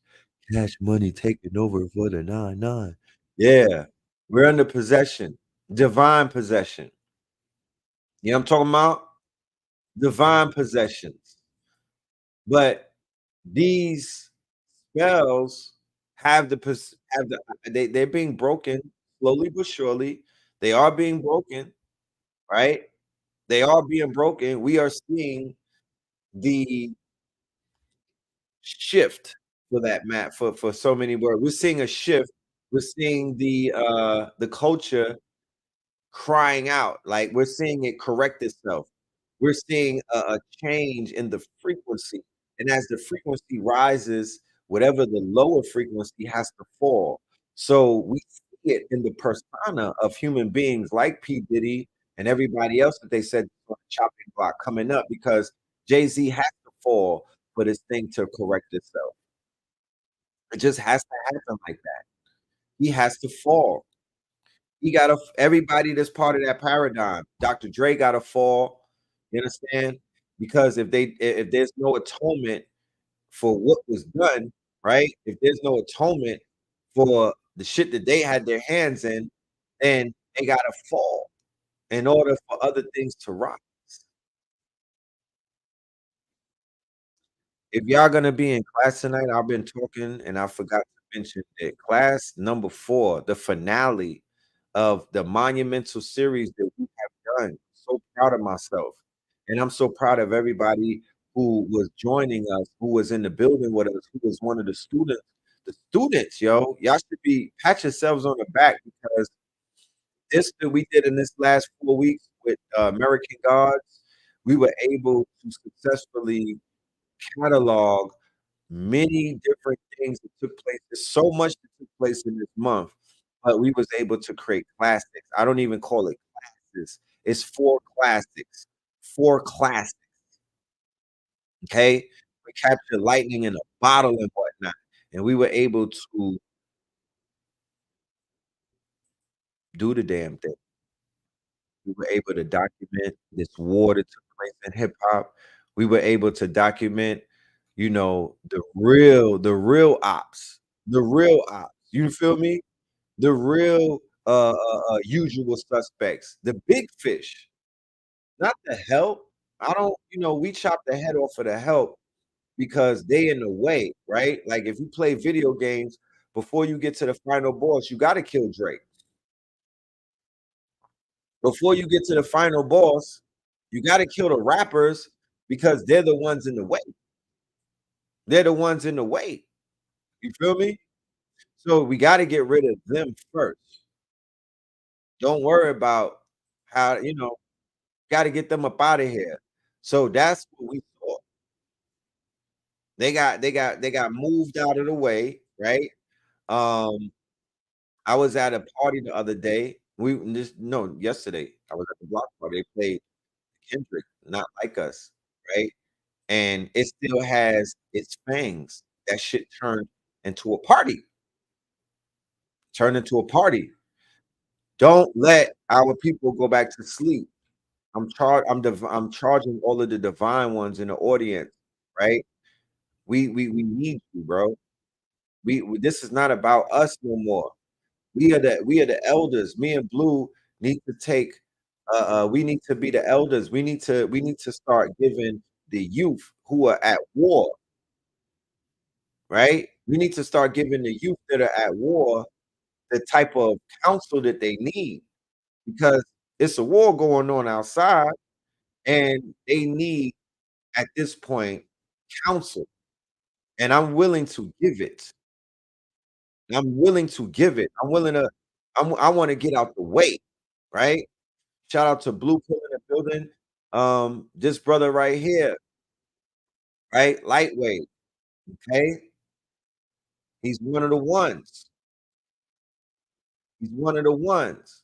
Cash money taking over for the 9-9. Yeah. We're under possession, divine possession. You know what I'm talking about? Divine possessions. But these spells have they're being broken slowly but surely. They are being broken, right? They are being broken. We are seeing the shift for that map for so many words. We're seeing a shift. We're seeing the culture crying out, like, we're seeing it correct itself. We're seeing a change in the frequency, and as the frequency rises, whatever the lower frequency has to fall. So, we see it in the persona of human beings like P. Diddy and everybody else that they said on the chopping block coming up because Jay-Z has to fall for this thing to correct itself. It just has to happen like that. He has to fall. He gotta everybody that's part of that paradigm. Dr. Dre gotta fall, you understand? Because if there's no atonement for what was done, right? If there's no atonement for the shit that they had their hands in, then they gotta fall in order for other things to rise. If y'all gonna be in class tonight, I've been talking and I forgot to mention that class number 4, the finale of the monumental series that we have done. So proud of myself. And I'm so proud of everybody who was joining us, who was in the building with us, who was one of the students. The students, yo, y'all should be pat yourselves on the back because this that we did in this last 4 weeks with American Gods, we were able to successfully catalog many different things that took place. There's so much that took place in this month, but we was able to create classics. I don't even call it classes. It's 4 classics. 4 classics, okay? We captured lightning in a bottle and whatnot, and we were able to do the damn thing. We were able to document this war that took place in hip hop. We were able to document, the real ops, the real ops. You feel me? The real usual suspects, the big fish, not the help. I don't, we chop the head off of the help because they in the way, right? Like if you play video games, before you get to the final boss, you got to kill Drake. Before you get to the final boss, you got to kill the rappers because they're the ones in the way. They're the ones in the way. You feel me? So we got to get rid of them first. Don't worry about how, got to get them up out of here. So that's what we saw. They got moved out of the way, right? Um, I was at a party the other day. We just no, yesterday. I was at the block party. They played Kendrick, Not Like Us, right? And it still has its fangs. That shit turned into a party. Turned into a party. Don't let our people go back to sleep. I'm charging all of the divine ones in the audience, right? We need you, bro. This is not about us no more. We are the elders. Me and Blue need to take we need to be the elders. We need to start giving the youth who are at war, right? We need to start giving the youth that are at war the type of counsel that they need because it's a war going on outside and they need at this point counsel. And I'm willing to give it. I'm willing to give it. I'm willing to I want to get out the way, right? Shout out to Blue Pill in the building. This brother right here, right? Lightweight, okay? He's one of the ones. He's one of the ones.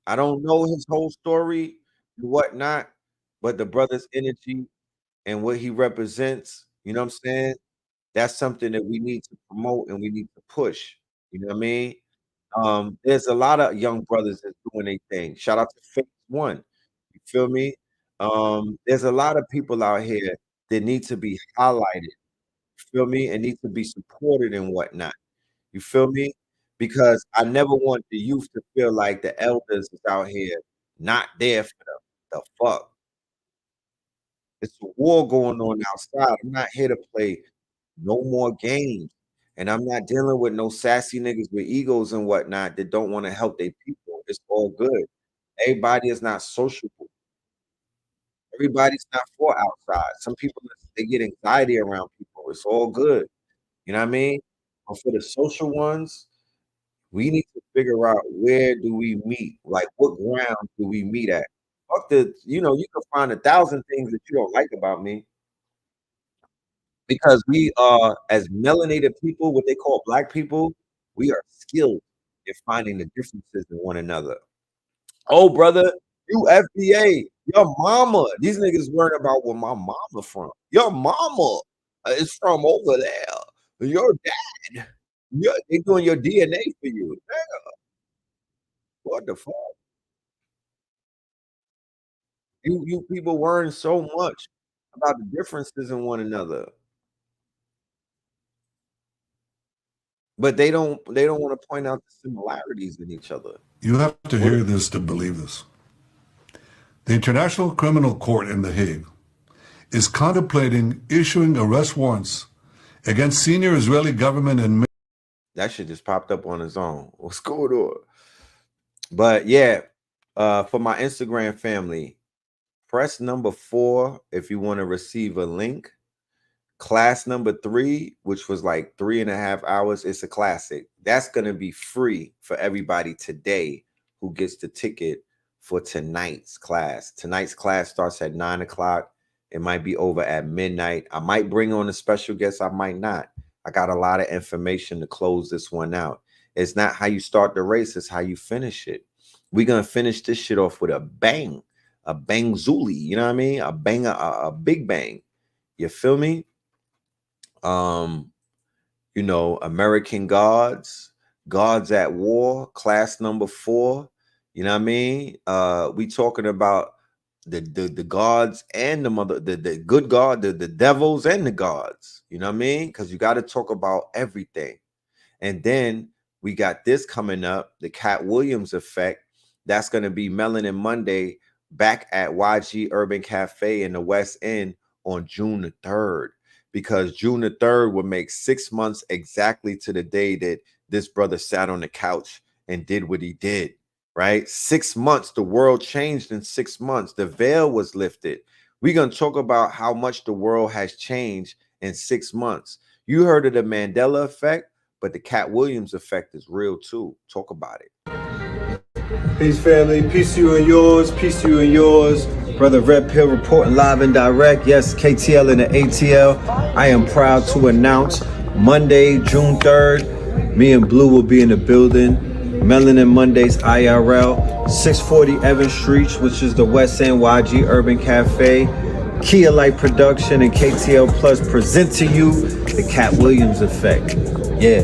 I don't know his whole story and whatnot, but the brother's energy and what he represents, you know what I'm saying? That's something that we need to promote and we need to push. You know what I mean? There's a lot of young brothers that's doing their thing. Shout out to feaT One. You feel me? There's a lot of people out here that need to be highlighted feel me? And need to be supported and whatnot. You feel me? Because I never want the youth to feel like the elders is out here not there for them. The fuck? It's a war going on outside. I'm not here to play no more games. And I'm not dealing with no sassy niggas with egos and whatnot that don't want to help their people. It's all good. Everybody is not sociable. Everybody's not for outside. Some people they get anxiety around people. It's all good. You know what I mean? But for the social ones, we need to figure out where do we meet? Like what ground do we meet at? Fuck the, you can find 1,000 things that you don't like about me because we are as melanated people, what they call black people, we are skilled in finding the differences in one another. Oh, brother, you FBA, your mama. These niggas worrying about where my mama from. Your mama is from over there. Your dad. They doing your DNA for you. Nigga, what the fuck? You people worrying so much about the differences in one another, but they don't want to point out the similarities in each other. You have to What? hear this to believe this. The International Criminal Court in The Hague is contemplating issuing arrest warrants against senior Israeli government and That shit just popped up on its own. What's going on? But yeah, for my Instagram family, press number 4 if you want to receive a link. Class number 3, which was like 3.5 hours, it's a classic. That's gonna be free for everybody today who gets the ticket for tonight's class. Tonight's class starts at 9 o'clock. It might be over at midnight. I might bring on a special guest, I might not. I got a lot of information to close this one out. It's not how you start the race, it's how you finish it. We're gonna finish this shit off with a bang, a bang zuli, you know what I mean? A bang, a big bang. You feel me? American Gods, Gods at War, class number 4. You know what I mean? We talking about the gods and the good God, the devils and the gods. You know what I mean? Because you got to talk about everything. And then we got this coming up, the Cat Williams effect. That's going to be Melanin Monday back at YG Urban Cafe in the West End on June the 3rd. Because June the 3rd would make 6 months exactly to the day that this brother sat on the couch and did what he did, right? 6 months, the world changed in 6 months. The veil was lifted. We're going to talk about how much the world has changed in 6 months. You heard of the Mandela effect, but the Cat Williams effect is real too. Talk about it. Peace, family. Peace to you and yours. Peace to you and yours. Brother Red Pill reporting live and direct. Yes, KTL and the ATL. I am proud to announce Monday, June 3rd, me and Blue will be in the building. Melanin Mondays IRL, 640 Evans Street, which is the West End YG Urban Cafe. Kia Light Production and KTL Plus present to you the Cat Williams effect. Yeah.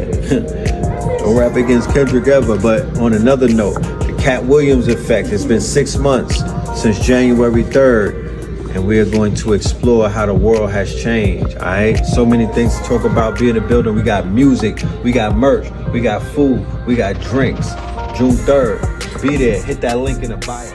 Don't rap against Kendrick ever, but on another note, the Cat Williams effect. It's been 6 months since January 3rd, and we are going to explore how the world has changed, all right? So many things to talk about. Be in the building. We got music, we got merch, we got food, we got drinks. June 3rd, be there. Hit that link in the bio.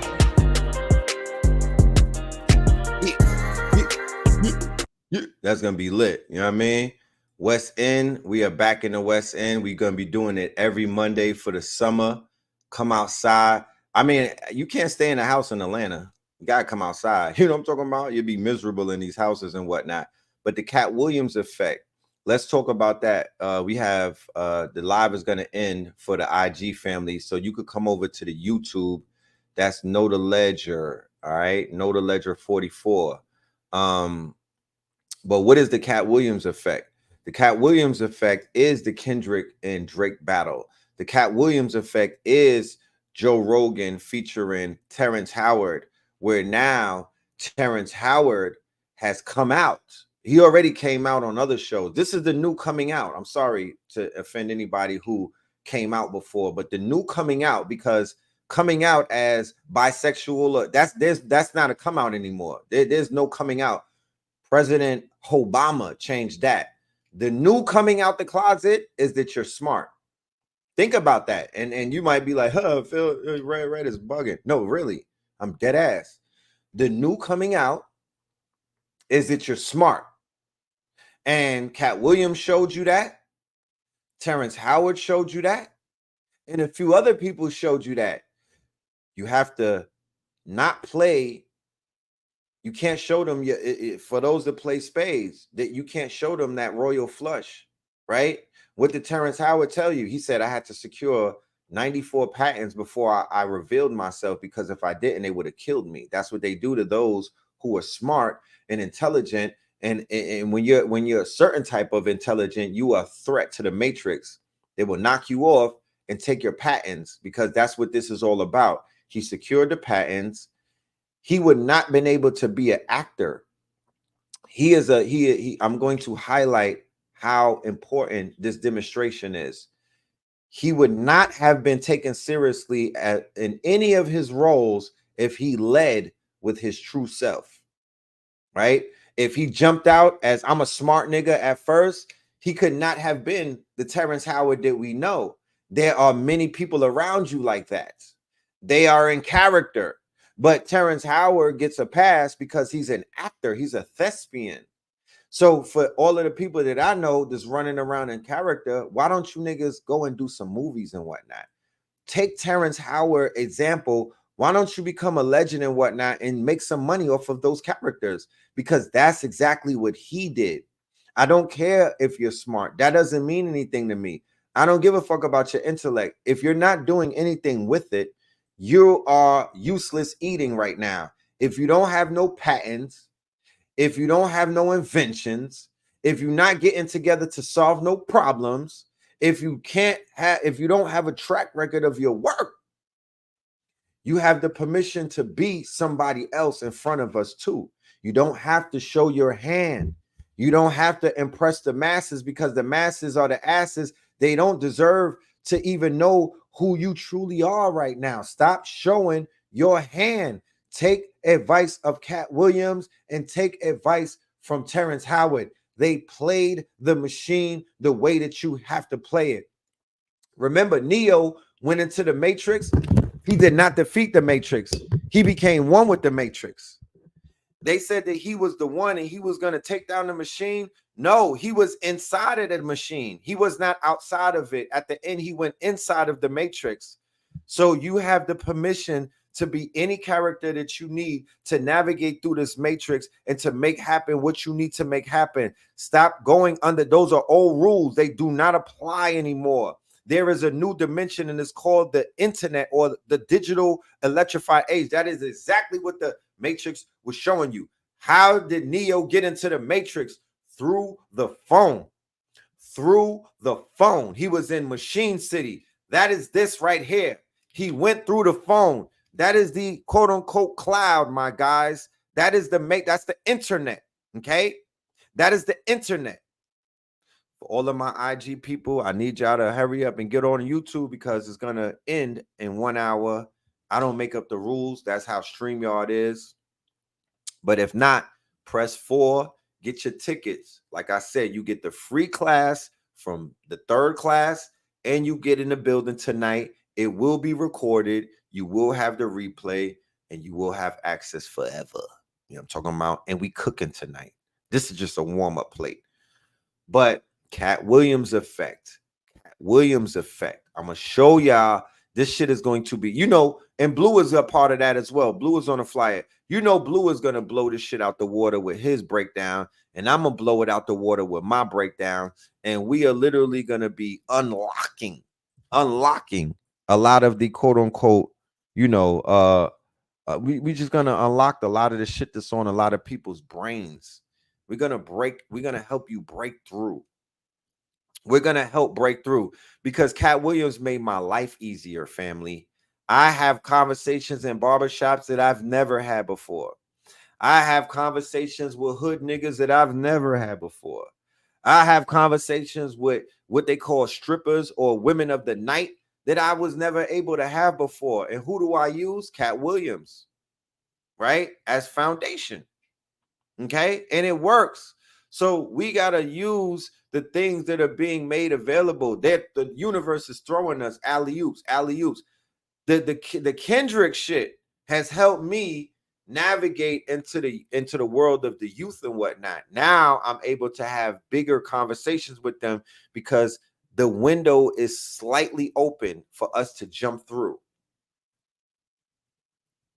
That's going to be lit. You know what I mean? West End, we are back in the West End. We're going to be doing it every Monday for the summer. Come outside. I mean, you can't stay in a house in Atlanta. You got to come outside. You know what I'm talking about? You'll be miserable in these houses and whatnot. But the Cat Williams effect, let's talk about that. We have the live is going to end for the IG family. So you could come over to the YouTube. That's Know the Ledger. All right. Know the Ledger 44. But what is the Cat Williams effect? The Cat Williams effect is the Kendrick and Drake battle. The Cat Williams effect is Joe Rogan featuring Terrence Howard, where now Terrence Howard has come out. He already came out on other shows. This is the new coming out. I'm sorry to offend anybody who came out before, but the new coming out, because coming out as bisexual, that's not a come out anymore. There's no coming out. President Obama changed that. The new coming out the closet is that you're smart. Think about that. And you might be like, huh, Phil, red is bugging. No, really, I'm dead ass. The new coming out is that you're smart. And Cat Williams showed you that. Terrence Howard showed you that. And a few other people showed you that. You have to not play. You can't show them, for those that play spades, that you can't show them that royal flush, right? What did Terrence Howard tell you? He said, I had to secure 94 patents before I revealed myself, because if I didn't, they would have killed me. That's what they do to those who are smart and intelligent. And when you're a certain type of intelligent, you are a threat to the matrix. They will knock you off and take your patents, because that's what this is all about. He secured the patents. He would not been able to be an actor. I'm going to highlight how important this demonstration is. He would not have been taken seriously in any of his roles if he led with his true self, right? If he jumped out as, I'm a smart nigga at first, he could not have been the Terrence Howard that we know. There are many people around you like that. They are in character. But Terrence Howard gets a pass because he's an actor. He's a thespian. So for all of the people that I know that's running around in character, why don't you niggas go and do some movies and whatnot? Take Terrence Howard example. Why don't you become a legend and whatnot and make some money off of those characters? Because that's exactly what he did. I don't care if you're smart. That doesn't mean anything to me. I don't give a fuck about your intellect. If you're not doing anything with it, you are useless eating right now. If you don't have no patents, if you don't have no inventions, if you're not getting together to solve no problems, if you don't have a track record of your work, you have the permission to be somebody else in front of us too. You don't have to show your hand. You don't have to impress the masses, because the masses are the asses. They don't deserve to even know who you truly are right now. Stop showing your hand. Take advice of Cat Williams and take advice from Terrence Howard. They played the machine the way that you have to play it. Remember, Neo went into the Matrix. He did not defeat the Matrix. He became one with the Matrix. They said that he was the one and he was going to take down the machine. No, he was inside of the machine. He was not outside of it. At the end, he went inside of the Matrix. So you have the permission to be any character that you need to navigate through this Matrix and to make happen what you need to make happen. Stop going under. Those are old rules. They do not apply anymore. There is a new dimension, and it's called the internet, or the digital electrified age. That is exactly what the Matrix was showing you. How did Neo get into the Matrix? Through the phone. Through the phone. He was in Machine City. That is this right here. He went through the phone. That is the quote unquote cloud, my guys. That's the internet. Okay. That is the internet. For all of my IG people, I need y'all to hurry up and get on YouTube, because it's going to end in 1 hour. I don't make up the rules. That's how StreamYard is. But if not, press 4, get your tickets. Like I said, you get the free class from the 3rd class, and you get in the building tonight. It will be recorded. You will have the replay, and you will have access forever. You know what I'm talking about? And we cooking tonight. This is just a warm-up plate. But Cat Williams effect. Williams effect. I'm going to show y'all. This shit is going to be, and Blue is a part of that as well. Blue is on the flyer. Blue is going to blow this shit out the water with his breakdown, and I'm going to blow it out the water with my breakdown. And we are literally going to be unlocking a lot of the quote unquote, we just going to unlock a lot of the shit that's on a lot of people's brains. We're going to help you break through. We're going to help break through, because Cat Williams made my life easier, family. I have conversations in barbershops that I've never had before. I have conversations with hood niggas that I've never had before. I have conversations with what they call strippers or women of the night that I was never able to have before. And who do I use? Cat Williams, right? As foundation. Okay. And it works. So we got to use the things that are being made available. That the universe is throwing us alley-oops, alley-oops. The Kendrick shit has helped me navigate into the world of the youth and whatnot. Now I'm able to have bigger conversations with them because the window is slightly open for us to jump through.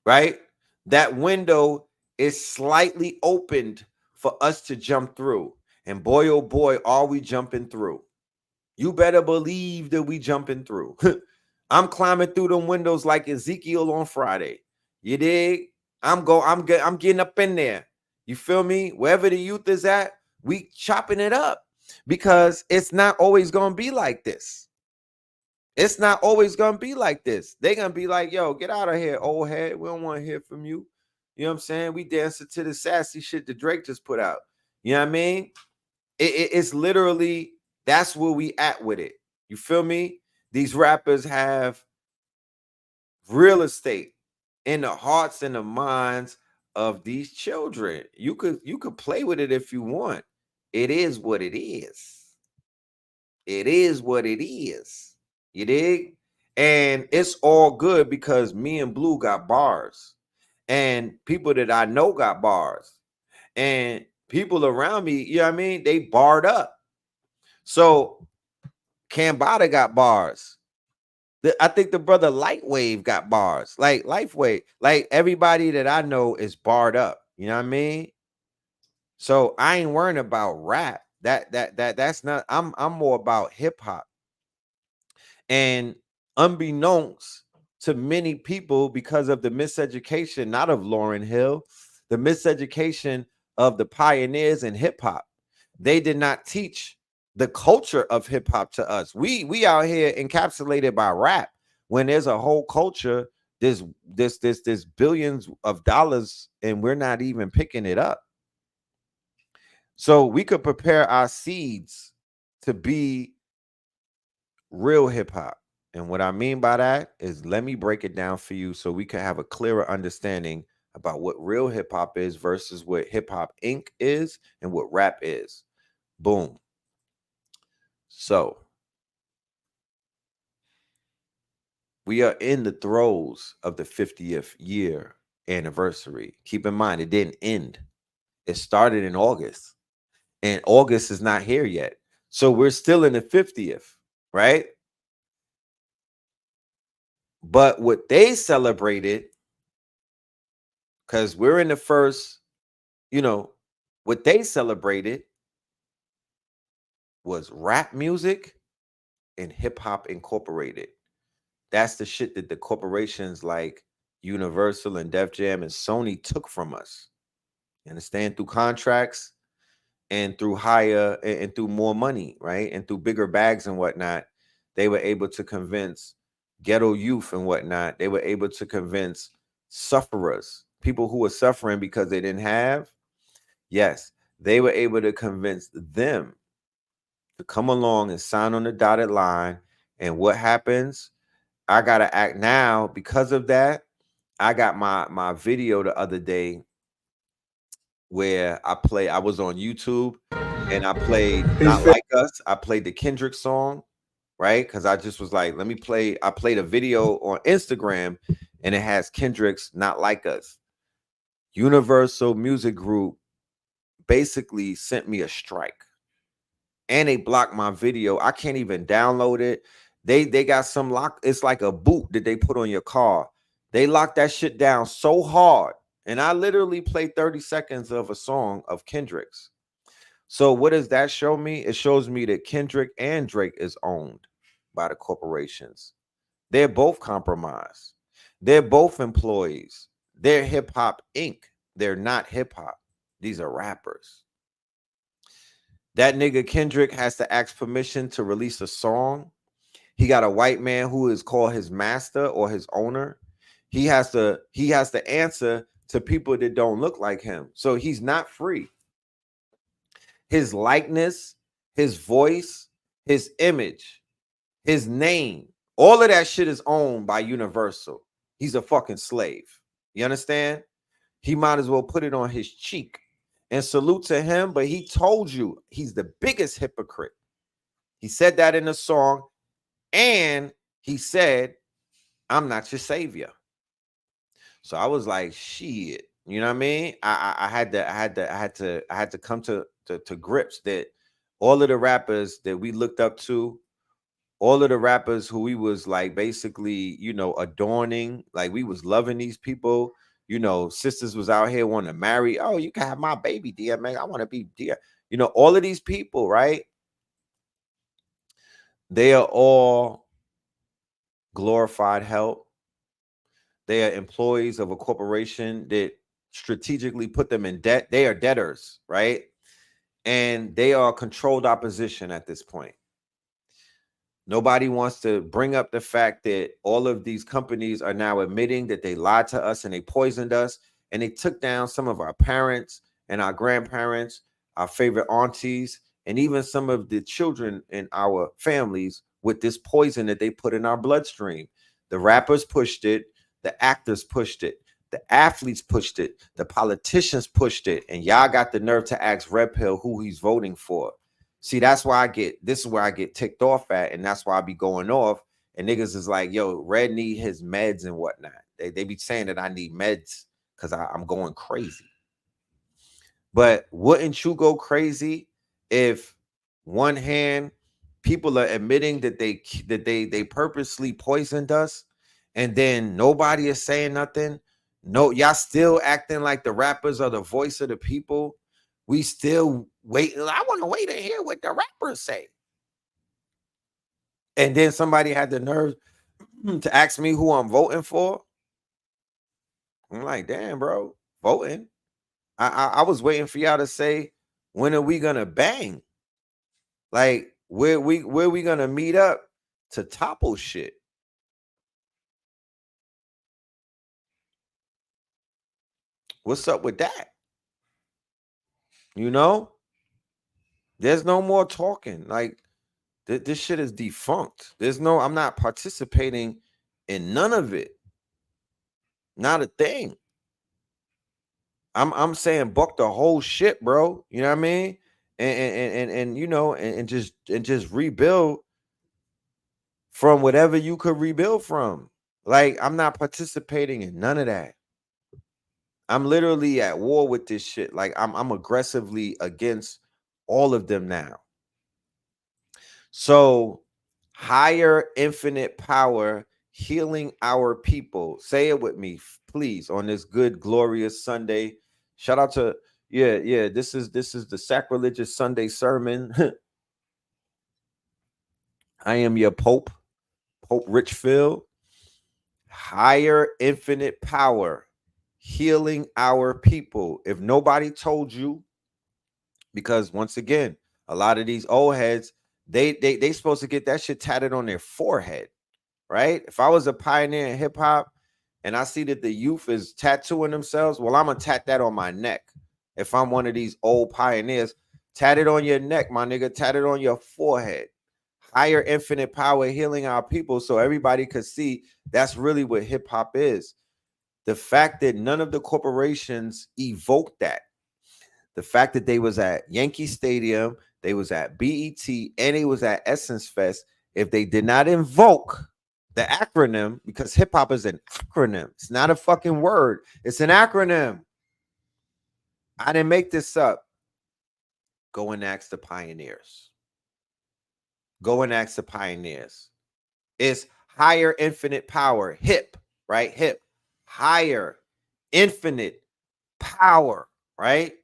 Right? That window is slightly opened for us to jump through. And boy, oh boy, are we jumping through. You better believe that we jumping through. I'm climbing through them windows like Ezekiel on Friday. You dig? I'm getting up in there. You feel me? Wherever the youth is at, we chopping it up because it's not always gonna be like this. It's not always gonna be like this. They're gonna be like, yo, get out of here, old head. We don't want to hear from you. You know what I'm saying? We dancing to the sassy shit that Drake just put out. You know what I mean? It's literally, that's where we at with it. You feel me? These rappers have real estate in the hearts and the minds of these children. You could play with it if you want. It is what it is. It is what it is. You dig? And it's all good because me and Blue got bars. And people that I know got bars. And people around me, you know what I mean? They barred up. So Cambada got bars. I think the brother Lightwave got bars. Like Lifewave. Like everybody that I know is barred up. You know what I mean? So I ain't worrying about rap. That's not, I'm more about hip hop. And unbeknownst to many people, because of the miseducation, not of Lauryn Hill, the miseducation of the pioneers in hip hop, they did not teach the culture of hip hop to us. We out here encapsulated by rap when there's a whole culture, there's billions of dollars, and we're not even picking it up. So we could prepare our seeds to be real hip hop. And what I mean by that is, let me break it down for you so we can have a clearer understanding about what real hip hop is versus what Hip Hop Inc. is and what rap is. Boom. So we are in the throes of the 50th year anniversary. Keep in mind, it didn't end. It started in August, and August is not here yet. So we're still in the 50th, right? But what they celebrated, because we're in the first, what they celebrated was rap music and hip hop incorporated. That's the shit that the corporations like Universal and Def Jam and Sony took from us. You understand? Through contracts and through higher and through more money, right? And through bigger bags and whatnot, they were able to convince ghetto youth and whatnot. They were able to convince sufferers, people who were suffering because they didn't have. Yes, they were able to convince them to come along and sign on the dotted line. And what happens? I gotta act now because of that. I got my video the other day where I was on YouTube and I played Not Like Us. I played the Kendrick song, right? Because I just was like, I played a video on Instagram and it has Kendrick's Not Like Us. Universal Music Group basically sent me a strike. And they blocked my video. I can't even download it. They got some lock. It's like a boot that they put on your car. They locked that shit down so hard. And I literally played 30 seconds of a song of Kendrick's. So what does that show me? It shows me that Kendrick and Drake is owned by the corporations. They're both compromised. They're both employees. They're Hip Hop Inc. They're not hip hop. These are rappers. That nigga Kendrick has to ask permission to release a song. He got a white man who is called his master or his owner. He has to answer to people that don't look like him. So he's not free. His likeness, his voice, his image, his name, all of that shit is owned by Universal. He's a fucking slave. You understand? He might as well put it on his cheek And salute to him, but he told you he's the biggest hypocrite. He said that in the song, and he said, I'm not your savior. So I was like, shit, you know what I mean? I had to come to grips that all of the rappers that we looked up to, all of the rappers who we was like basically, you know, adorning, like we was loving these people, you know, sisters was out here wanting to marry. Oh, you can have my baby, DMX. I want to be dear. You know, all of these people, right? They are all glorified help. They are employees of a corporation that strategically put them in debt. They are debtors, right? And they are controlled opposition at this point. Nobody wants to bring up the fact that all of these companies are now admitting that they lied to us and they poisoned us, and they took down some of our parents and our grandparents, our favorite aunties, and even some of the children in our families with this poison that they put in our bloodstream. The rappers pushed it, the actors pushed it, the athletes pushed it, the politicians pushed it, and y'all got the nerve to ask Red Pill who he's voting for. See, that's why this is where I get ticked off at, and that's why I be going off. And niggas is like, yo, Red need his meds and whatnot. They be saying that I need meds because I'm going crazy. But wouldn't you go crazy if one hand people are admitting that they purposely poisoned us, and then nobody is saying nothing? No, y'all still acting like the rappers are the voice of the people. We still wait. I want to wait and hear what the rappers say. And then somebody had the nerve to ask me who I'm voting for. I'm like, damn, bro, voting. I was waiting for y'all to say, when are we gonna bang? Like, where we gonna meet up to topple shit? What's up with that? You know, there's no more talking. Like, this shit is defunct. I'm not participating in none of it. Not a thing. I'm saying buck the whole shit, bro. You know what I mean? And you know, and just rebuild from whatever you could rebuild from. Like, I'm not participating in none of that. I'm literally at war with this shit. Like, I'm aggressively against all of them now. So, higher infinite power healing our people. Say it with me, please, on this good, glorious Sunday. Shout out to This is the Sacrilegious Sunday sermon. I am your Pope Richfield. Higher infinite power healing our people. If nobody told you, because once again, a lot of these old heads, they supposed to get that shit tatted on their forehead, right? If I was a pioneer in hip hop and I see that the youth is tattooing themselves, well, I'm gonna tat that on my neck. If I'm one of these old pioneers, tat it on your neck, my nigga, tat it on your forehead. Higher infinite power healing our people, so everybody could see that's really what hip hop is. The fact that none of the corporations evoked that, the fact that they was at Yankee Stadium, they was at BET, and they was at Essence Fest, if they did not invoke the acronym, because hip hop is an acronym. It's not a fucking word. It's an acronym. I didn't make this up. Go and ask the pioneers. Go and ask the pioneers. It's higher infinite power. HIP, right? HIP. Higher infinite power, right?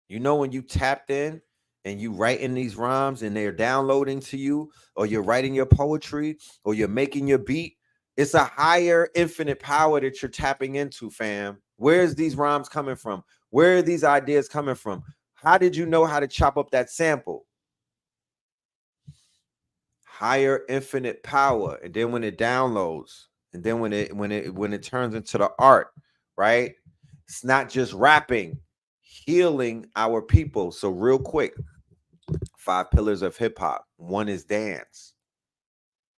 You know, when you tapped in and you writing these rhymes and they're downloading to you, or you're writing your poetry, or you're making your beat, it's a higher infinite power that you're tapping into, fam. Where's these rhymes coming from? Where are these ideas coming from? How did you know how to chop up that sample? Higher infinite power. And then when it downloads, and then when it turns into the art, right? It's not just rapping, healing our people. So real quick, 5 pillars of hip hop. 1 is dance.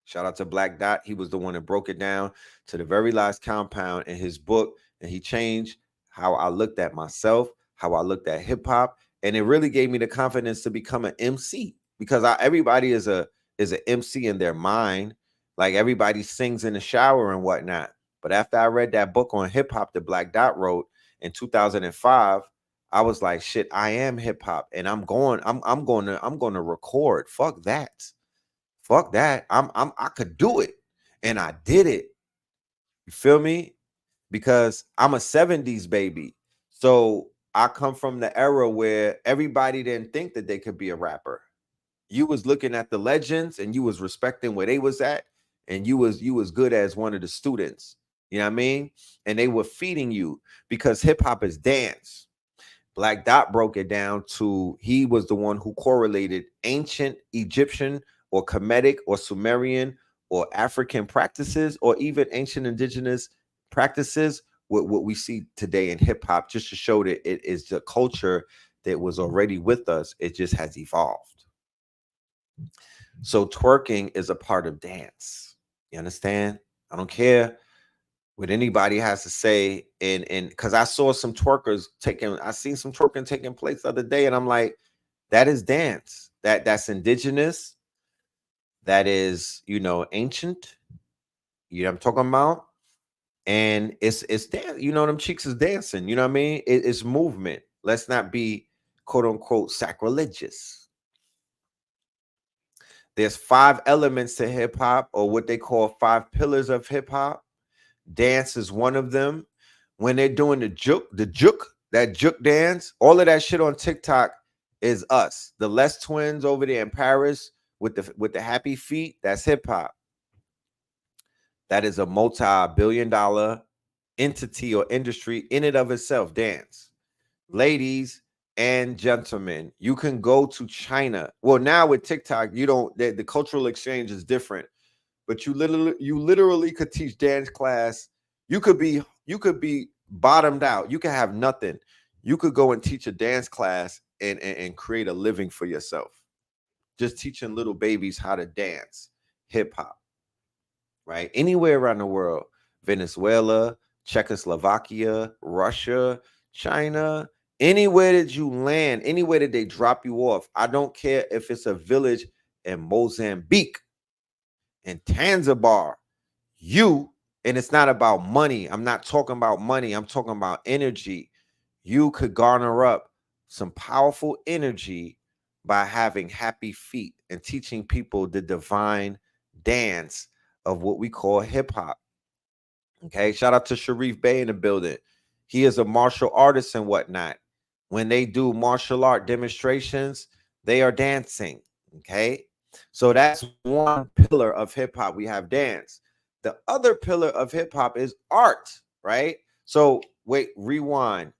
Shout out to Black Dot. He was the one that broke it down to the very last compound in his book, and he changed how I looked at myself, how I looked at hip hop, And it really gave me the confidence to become an MC, because everybody is an MC in their mind. Like everybody sings in the shower and whatnot. But after I read that book on hip hop that Black Dot wrote in 2005, I was like, shit, I am hip hop, and I'm going to record. Fuck that. Fuck that. I could do it. And I did it. You feel me? Because I'm a 70s baby. So I come from the era where everybody didn't think that they could be a rapper. You was looking at the legends and you was respecting where they was at, and you was good as one of the students. You know what I mean? And they were feeding you, because hip hop is dance. Black Dot broke it down to, he was the one who correlated ancient Egyptian or Kemetic or Sumerian or African practices, or even ancient indigenous practices, with what we see today in hip hop, just to show that it is the culture that was already with us. It just has evolved. So twerking is a part of dance. You understand? I don't care what anybody has to say. And because I saw some twerkers I seen some twerking taking place the other day, and I'm like, that is dance. That's indigenous. That is, ancient. You know what I'm talking about? And it's dance. Them cheeks is dancing. You know what I mean? It's movement. Let's not be quote unquote sacrilegious. There's 5 elements to hip hop, or what they call 5 pillars of hip hop. Dance is one of them. When they're doing that juke dance, all of that shit on TikTok is us. The Les Twins over there in Paris with the happy feet, that's hip hop. That is a multi-billion-dollar entity or industry in and of itself, dance. Ladies and gentlemen, you can go to China. Well, now with TikTok, the cultural exchange is different. But you literally could teach dance class. You could be bottomed out. You could have nothing. You could go and teach a dance class and create a living for yourself. Just teaching little babies how to dance hip hop. Right? Anywhere around the world, Venezuela, Czechoslovakia, Russia, China, anywhere that you land, anywhere that they drop you off. I don't care if it's a village in Mozambique, in Tanzania, and it's not about money. I'm not talking about money. I'm talking about energy. You could garner up some powerful energy by having happy feet and teaching people the divine dance of what we call hip hop. Okay, shout out to Sharif Bey in the building. He is a martial artist and whatnot. When they do martial art demonstrations, they are dancing. Okay, so that's one pillar of hip hop. We have dance. The other pillar of hip hop is art, right? So wait, rewind.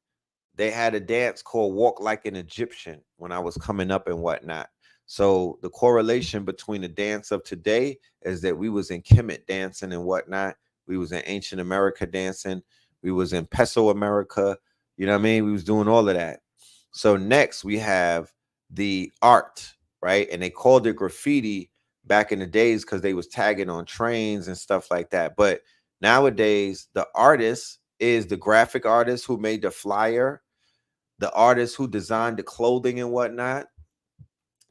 They had a dance called Walk Like an Egyptian when I was coming up and whatnot. So the correlation between the dance of today is that we was in Kemet dancing and whatnot. We was in ancient America dancing. We was in Peso America. You know what I mean? We was doing all of that. So next we have the art, right? And they called it graffiti back in the days because they was tagging on trains and stuff like that. But nowadays, the artist is the graphic artist who made the flyer, the artist who designed the clothing and whatnot.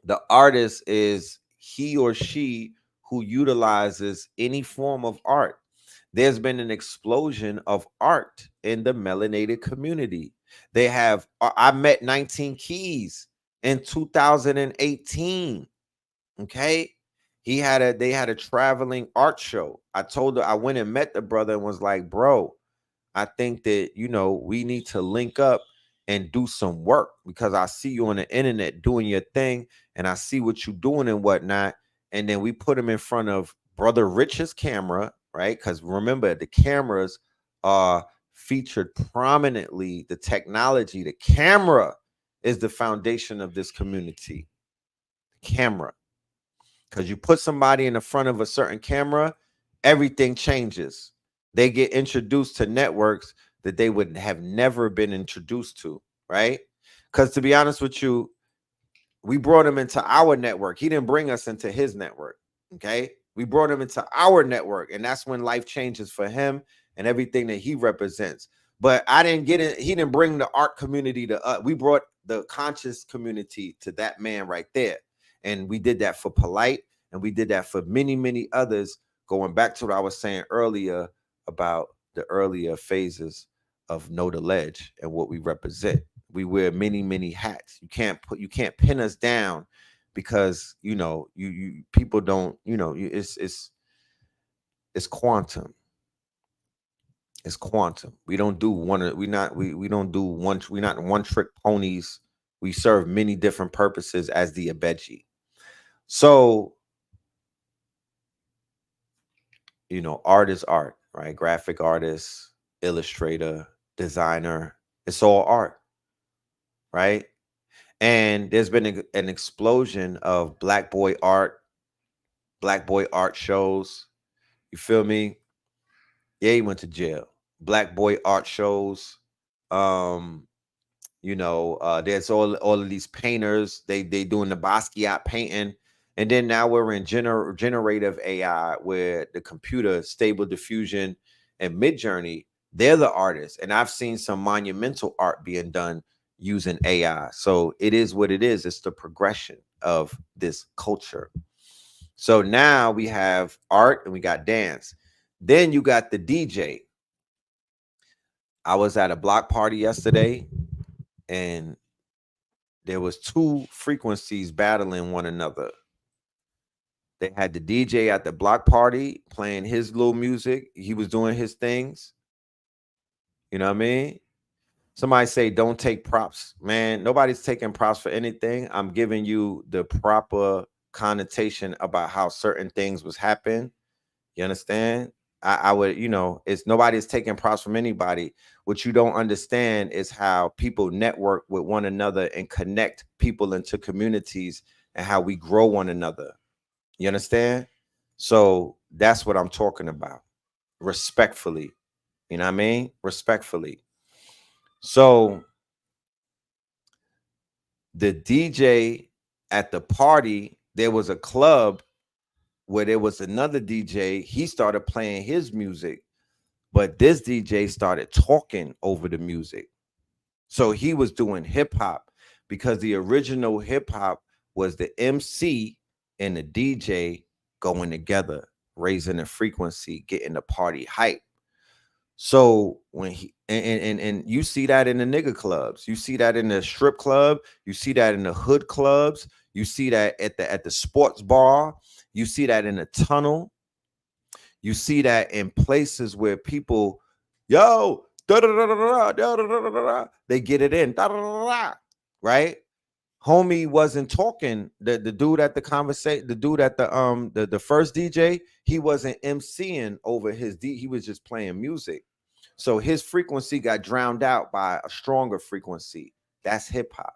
The artist is he or she who utilizes any form of art. There's been an explosion of art in the melanated community. I met 19 Keys in 2018. Okay. They had a traveling art show. I went and met the brother and was like, bro, I think that, we need to link up and do some work, because I see you on the internet doing your thing and I see what you're doing and whatnot. And then we put him in front of Brother Rich's camera, right? Because remember, the cameras are featured prominently. The technology, the camera is the foundation of this community. Camera. Because you put somebody in the front of a certain camera, everything changes. They get introduced to networks that they would have never been introduced to, right? Because to be honest with you, we brought him into our network. He didn't bring us into his network, okay? We brought him into our network, and that's when life changes for him and everything that he represents. But I didn't get it. He didn't bring the art community to us. We brought the conscious community to that man right there. And we did that for Polite, and we did that for many, many others, going back to what I was saying earlier about the earlier phases of Know the Ledge and what we represent. We wear many, many hats. You can't pin us down because you people don't, it's quantum. It's quantum. We don't do one. We don't do one. We're not one trick ponies. We serve many different purposes as the Abeji. So, art is art, right? Graphic artist, illustrator, designer. It's all art, right? And there's been an explosion of black boy art shows. You feel me? Yeah, he went to jail. Black boy art shows. There's all of these painters. They doing the Basquiat painting, and then now we're in generative AI, where the computer, Stable Diffusion, and Midjourney, they're the artists. And I've seen some monumental art being done using AI. So it is what it is. It's the progression of this culture. So now we have art and we got dance. Then you got the DJ. I was at a block party yesterday, and there was two frequencies battling one another. They had the DJ at the block party playing his little music. He was doing his things. You know what I mean? Somebody say, don't take props. Man, nobody's taking props for anything. I'm giving you the proper connotation about how certain things was happening. You understand? I would, it's nobody's taking props from anybody. What you don't understand is how people network with one another and connect people into communities, and how we grow one another. You understand? So that's what I'm talking about. Respectfully. You know what I mean? Respectfully. So the DJ at the party, there was a club where there was another DJ. He started playing his music, but this DJ started talking over the music. So he was doing hip hop, because the original hip hop was the MC and the DJ going together, raising the frequency, getting the party hype. So when he and you see that in the nigga clubs, you see that in the strip club, you see that in the hood clubs, you see that at the sports bar, you see that in the tunnel, you see that in places where people, yo, they get it in, right? Homie wasn't talking. The dude at the conversation, the dude at the first DJ, he wasn't MCing over he was just playing music. So his frequency got drowned out by a stronger frequency. That's hip hop.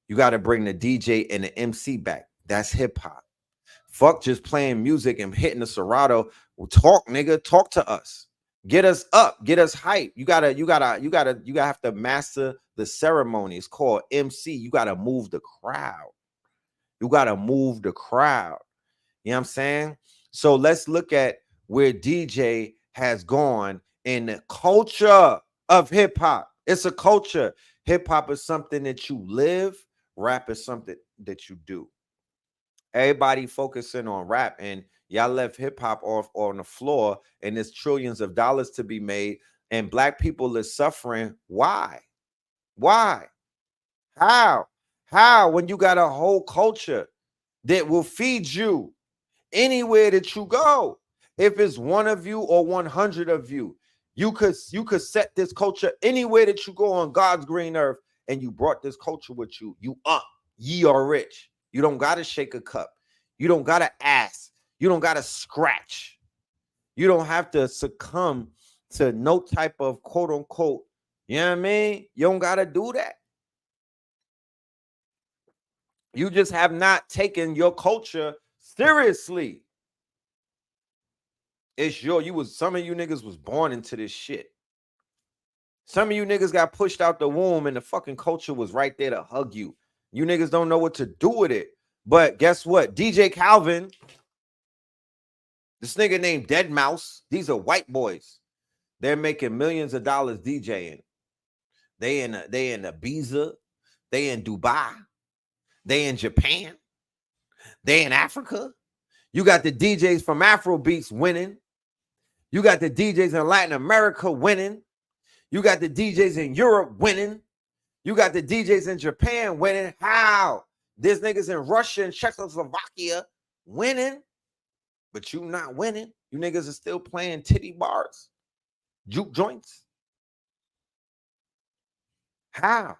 You got to bring the DJ and the MC back. That's hip hop. Fuck just playing music and hitting the Serato. Well, talk, nigga. Talk to us. Get us up. Get us hype. You gotta have to master the ceremony. It's called MC. You gotta move the crowd. You gotta move the crowd. You know what I'm saying? So let's look at where DJ has gone in the culture of hip hop. It's a culture. Hip hop is something that you live. Rap is something that you do. Everybody focusing on rap, and y'all left hip hop off on the floor, and there's trillions of dollars to be made, and black people is suffering. Why? How when you got a whole culture that will feed you anywhere that you go? If it's one of you or 100 of you, you could set this culture anywhere that you go on God's green earth, and you brought this culture with you. You up, ye are rich. You don't gotta shake a cup. You don't gotta ask. You don't gotta scratch. You don't have to succumb to no type of quote unquote. You know what I mean? You don't gotta do that. You just have not taken your culture seriously. It's some of you niggas was born into this shit. Some of you niggas got pushed out the womb, and the fucking culture was right there to hug you. You niggas don't know what to do with it. But guess what? DJ Calvin, this nigga named Dead Mouse, these are white boys. They're making millions of dollars DJing. They in Ibiza, they in Dubai, they in Japan, they in Africa. You got the DJs from Afro beats winning. You got the DJs in Latin America winning. You got the DJs in Europe winning. You got the DJs in Japan winning. How? There's niggas in Russia and Czechoslovakia winning, but you not winning. You niggas are still playing titty bars, juke joints. How?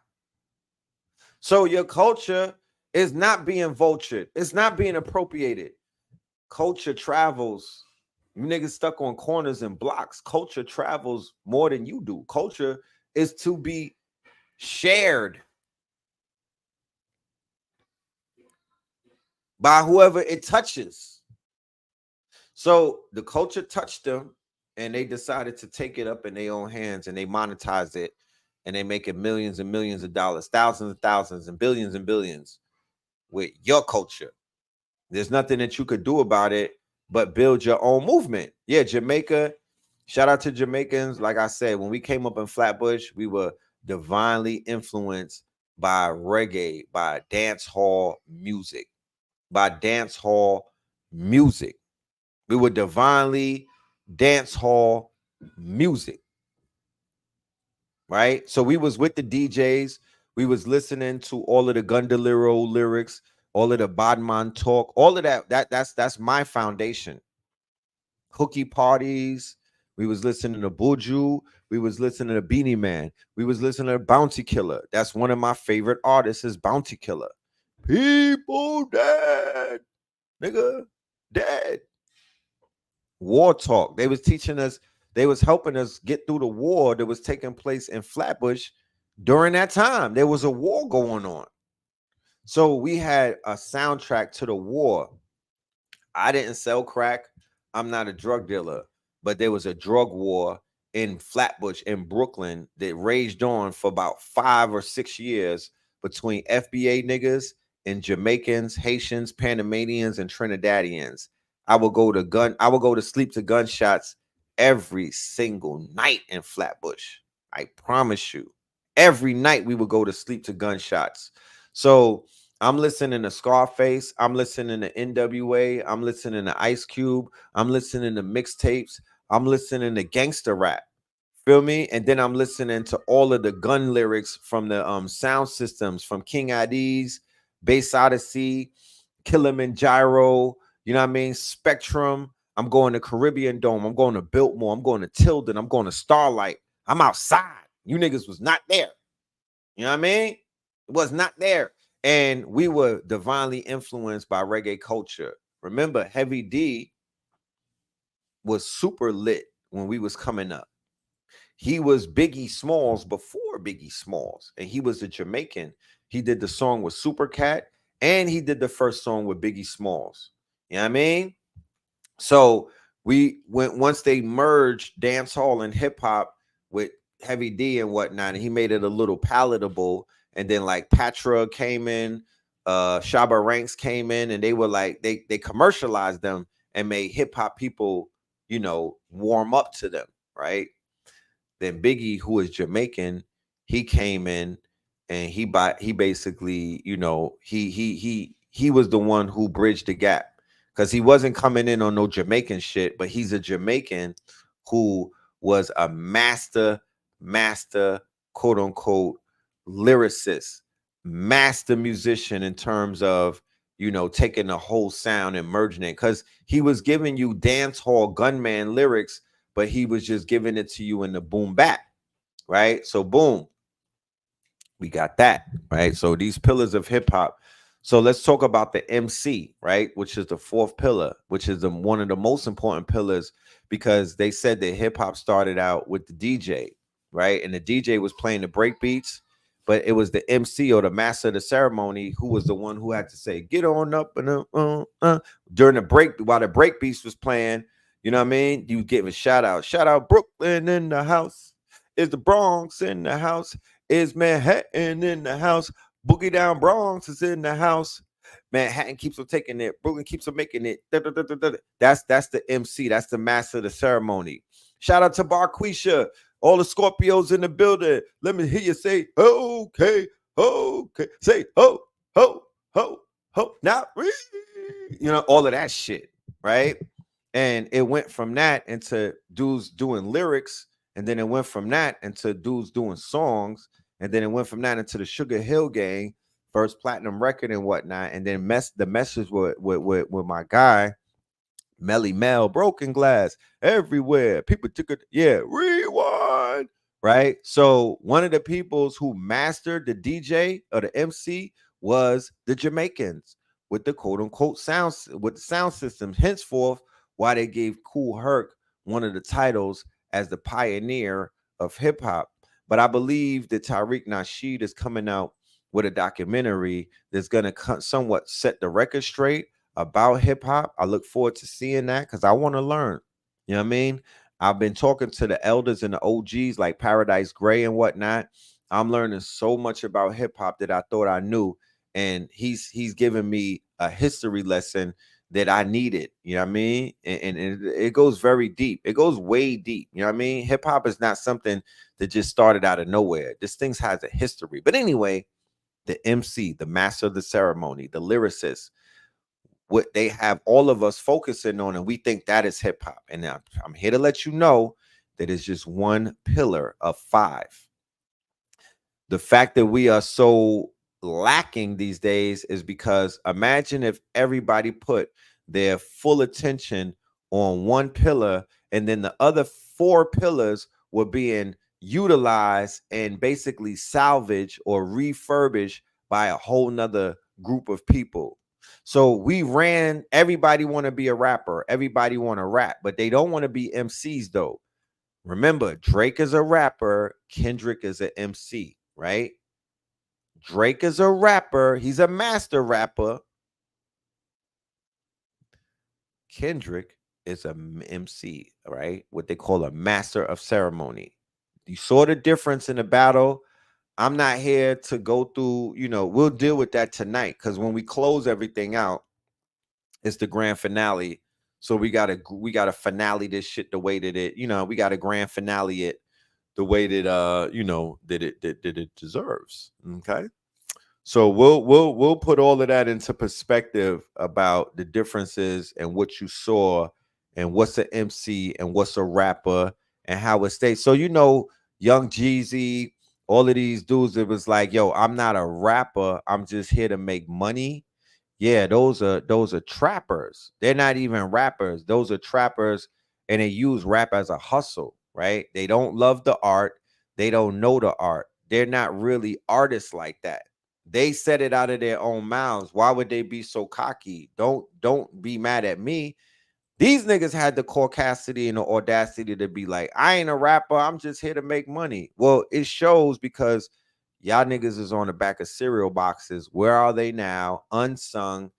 So your culture is not being vultured. It's not being appropriated. Culture travels. You niggas stuck on corners and blocks. Culture travels more than you do. Culture is to be shared by whoever it touches. So the culture touched them and they decided to take it up in their own hands and they monetize it and they make it millions and millions of dollars, thousands and billions with your culture. There's nothing that you could do about it but build your own movement. Yeah, Jamaica, shout out to Jamaicans. Like I said, when we came up in Flatbush, we were divinely influenced by reggae, by dance hall music, We were divinely dance hall music, right? So we was with the DJs. We was listening to all of the Gundalero lyrics, all of the Badman talk, all of that. That's my foundation. Hookie parties. We was listening to Buju. We was listening to Beanie Man. We was listening to Bounty Killer. That's one of my favorite artists is Bounty Killer. People dead. Nigga, dead. War talk. They was teaching us, they was helping us get through the war that was taking place in Flatbush during that time. There was a war going on. So we had a soundtrack to the war. I didn't sell crack. I'm not a drug dealer, but there was a drug war in Flatbush in Brooklyn that raged on for about 5 or 6 years between FBA niggas and Jamaicans, Haitians, Panamanians, and Trinidadians. I would go to sleep to gunshots every single night in Flatbush. I promise you. Every night we would go to sleep to gunshots. So I'm listening to Scarface. I'm listening to NWA. I'm listening to Ice Cube. I'm listening to mixtapes. I'm listening to gangster rap. Feel me? And then I'm listening to all of the gun lyrics from the sound systems from King ID's, Bass Odyssey, Kilimanjaro, you know what I mean? Spectrum. I'm going to Caribbean Dome. I'm going to Biltmore. I'm going to Tilden. I'm going to Starlight. I'm outside. You niggas was not there. You know what I mean? It was not there. And we were divinely influenced by reggae culture. Remember, Heavy D was super lit when we was coming up. He was Biggie Smalls before Biggie Smalls, and he was a Jamaican. He did the song with Super Cat, and he did the first song with Biggie Smalls. You know what I mean? So we went once they merged dance hall and hip hop with Heavy D and whatnot, and he made it a little palatable. And then like Patra came in, Shabba Ranks came in, and they were like they commercialized them and made hip hop people, you know, warm up to them, right? Then Biggie, who is Jamaican, he came in and he basically, you know, he was the one who bridged the gap because he wasn't coming in on no Jamaican shit, but he's a Jamaican who was a master, quote unquote, lyricist, master musician in terms of, you know, taking the whole sound and merging it, because he was giving you dance hall gunman lyrics, but he was just giving it to you in the boom bap, right? So boom, we got that, right? So these pillars of hip hop. So let's talk about the MC, right? Which is the fourth pillar, which is one of the most important pillars, because they said that hip hop started out with the DJ, right? And the DJ was playing the break beats, but it was the MC or the master of the ceremony who was the one who had to say, get on up and during the break, while the break beats was playing, you know what I mean? You give a shout out Brooklyn in the house. Is the Bronx in the house? Is Manhattan in the house? Boogie Down Bronx is in the house. Manhattan keeps on taking it. Brooklyn keeps on making it. That's the MC. That's the master of the ceremony. Shout out to Barquisha, all the Scorpios in the building. Let me hear you say, okay, okay. Say, ho, ho, ho, ho. Now, you know, all of that shit, right? And it went from that into dudes doing lyrics, and then it went from that into dudes doing songs, and then it went from that into the Sugar Hill Gang, first platinum record and whatnot, and then the message with my guy Melly Mel, Broken Glass everywhere. People took it, yeah, rewind, right? So one of the peoples who mastered the DJ or the MC was the Jamaicans with the quote unquote sounds with the sound system. Henceforth, why they gave Kool Herc one of the titles as the pioneer of hip hop. But I believe that Tariq Nasheed is coming out with a documentary that's going to somewhat set the record straight about hip hop. I look forward to seeing that because I want to learn. You know what I mean? I've been talking to the elders and the OGs like Paradise Gray and whatnot. I'm learning so much about hip hop that I thought I knew, and he's giving me a history lesson that I needed. You know what I mean? And it goes very deep. It goes way deep. You know what I mean? Hip hop is not something that just started out of nowhere. This thing has a history. But anyway, the MC, the master of the ceremony, the lyricist, what they have all of us focusing on, and we think that is hip hop. And I'm here to let you know that it's just one pillar of five. The fact that we are so lacking these days is because imagine if everybody put their full attention on one pillar, and then the other four pillars were being utilized and basically salvaged or refurbished by a whole nother group of people. So we ran, everybody want to be a rapper, everybody want to rap, but they don't want to be MCs though. Remember, Drake is a rapper, Kendrick is an MC, right? Drake is a rapper, he's a master rapper. Kendrick is an MC, right? What they call a master of ceremony. You saw the difference in the battle. I'm not here to go through, you know, we'll deal with that tonight because when we close everything out, it's the grand finale. So we gotta finale this shit the way that it, you know, we gotta grand finale it the way that you know that it deserves. Okay. So we'll put all of that into perspective about the differences and what you saw and what's an MC and what's a rapper and how it stays. So you know, Young Jeezy, all of these dudes, it was like, yo, I'm not a rapper, I'm just here to make money. Yeah, those are trappers. They're not even rappers. Those are trappers, and they use rap as a hustle, right? They don't love the art. They don't know the art. They're not really artists like that. They said it out of their own mouths. Why would they be so cocky? Don't be mad at me. These niggas had the caucasity and the audacity to be like, I ain't a rapper, I'm just here to make money. Well, it shows because y'all niggas is on the back of cereal boxes. Where are they now? Unsung.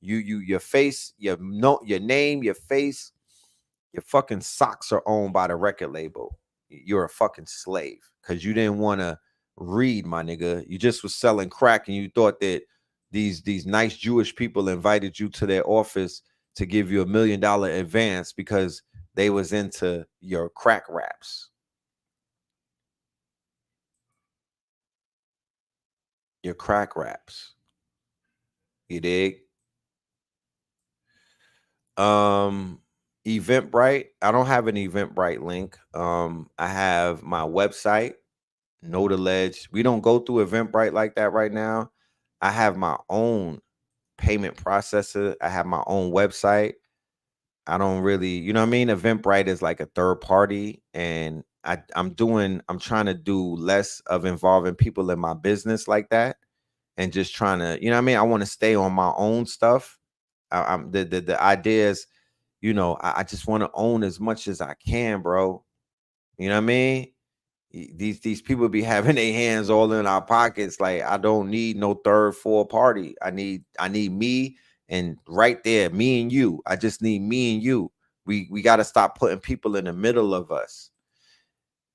Your face, your name, your face, your fucking socks are owned by the record label. You're a fucking slave because you didn't want to read, my nigga. You just was selling crack and you thought that these nice Jewish people invited you to their office to give you $1 million advance because they was into your crack raps. Your crack raps. You dig? Eventbrite. I don't have an Eventbrite link. I have my website, Know the Ledge. We don't go through Eventbrite like that right now. I have my own payment processor. I have my own website. I don't really, you know what I mean? Eventbrite is like a third party, and I'm trying to do less of involving people in my business like that, and just trying to, you know what I mean? I want to stay on my own stuff. I'm the idea is, you know, I just want to own as much as I can, bro. You know what I mean? These people be having their hands all in our pockets. Like, I don't need no third, fourth party. I need me, and right there, me and you. I just need me and you. We got to stop putting people in the middle of us.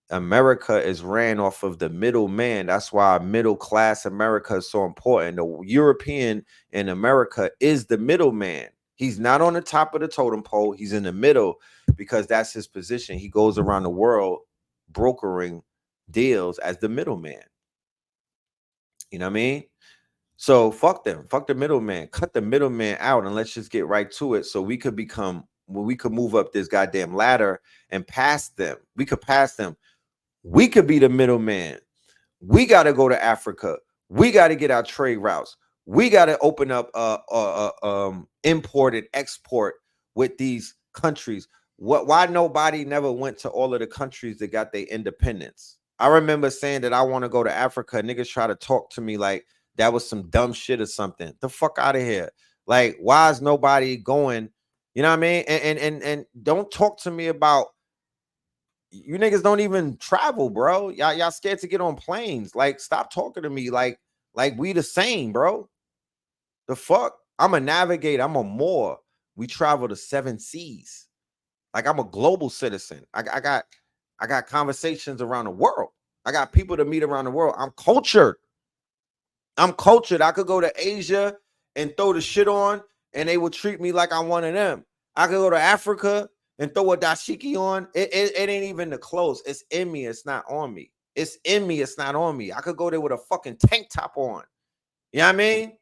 America is ran off of the middleman. That's why middle class America is so important. The European in America is the middleman. He's not on the top of the totem pole. He's in the middle. because that's his position. He goes around the world brokering deals as the middleman. You know what I mean? So fuck them. Fuck the middleman. Cut the middleman out and let's just get right to it so we could become, well, we could move up this goddamn ladder and pass them. We could pass them. We could be the middleman. We got to go to Africa. We got to get our trade routes. We got to open up import and export with these countries. Why nobody never went to all of the countries that got their independence? I remember saying that I want to go to Africa. Niggas try to talk to me like that was some dumb shit or something. The fuck out of here. Like, why is nobody going? You know what I mean? And don't talk to me about, you niggas don't even travel, bro. Y'all scared to get on planes. Like, stop talking to me like we the same, bro. The fuck? I'm a navigator. I'm a Moor. We travel the 7 seas. Like, I'm a global citizen. I got conversations around the world. I got people to meet around the world. I'm cultured. I'm cultured. I could go to Asia and throw the shit on, and they would treat me like I'm one of them. I could go to Africa and throw a dashiki on. It ain't even the clothes. It's in me. It's not on me. It's in me. It's not on me. I could go there with a fucking tank top on. You know what I mean?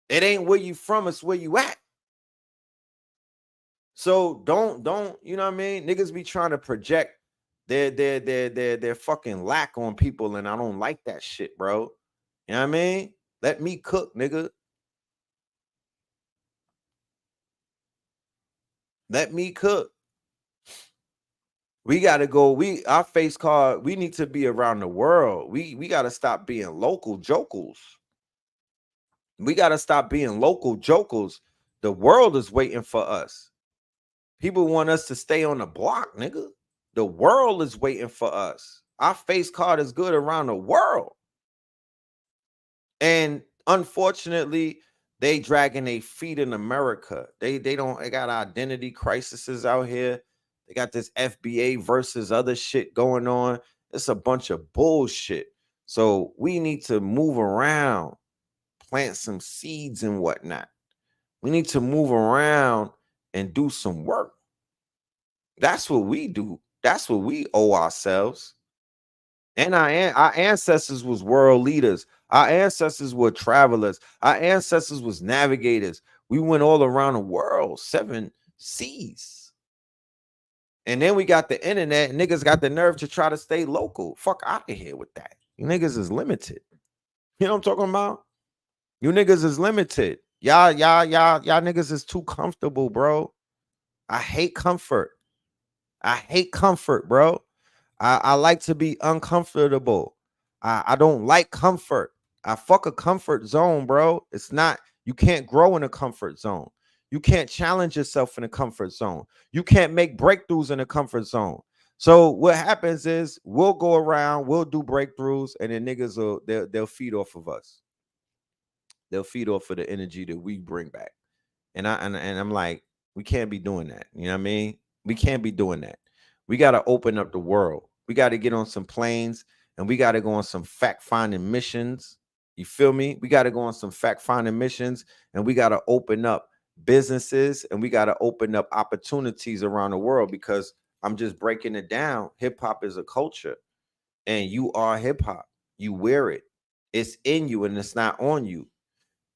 It ain't where you from. It's where you at. So don't, you know what I mean? Niggas be trying to project their fucking lack on people, and I don't like that shit, bro. You know what I mean? Let me cook, nigga. Let me cook. We gotta go. Our face card, we need to be around the world. We gotta stop being local jokers. We gotta stop being local jokers. The world is waiting for us. People want us to stay on the block, nigga. The world is waiting for us. Our face card is good around the world. And unfortunately, they dragging their feet in America. They got identity crises out here. They got this FBA versus other shit going on. It's a bunch of bullshit. So we need to move around, plant some seeds and whatnot. We need to move around and do some work. That's what we do. That's what we owe ourselves. And our ancestors was world leaders. Our ancestors were travelers. Our ancestors was navigators. We went all around the world, 7 seas. And then we got the internet, and niggas got the nerve to try to stay local. Fuck out of here with that. You niggas is limited. You know what I'm talking about? You niggas is limited. Y'all niggas is too comfortable, bro. I hate comfort. I hate comfort, bro. I like to be uncomfortable. I don't like comfort. I fuck a comfort zone, bro. It's not, you can't grow in a comfort zone. You can't challenge yourself in a comfort zone. You can't make breakthroughs in a comfort zone. So what happens is we'll go around, we'll do breakthroughs, and then niggas they'll feed off of us. They'll feed off of the energy that we bring back. And I'm like, we can't be doing that. You know what I mean? We can't be doing that. We got to open up the world. We got to get on some planes, and we got to go on some fact-finding missions. You feel me? We got to go on some fact-finding missions, and we got to open up businesses, and we got to open up opportunities around the world, because I'm just breaking it down. Hip-hop is a culture, and you are hip-hop. You wear it. It's in you, and it's not on you.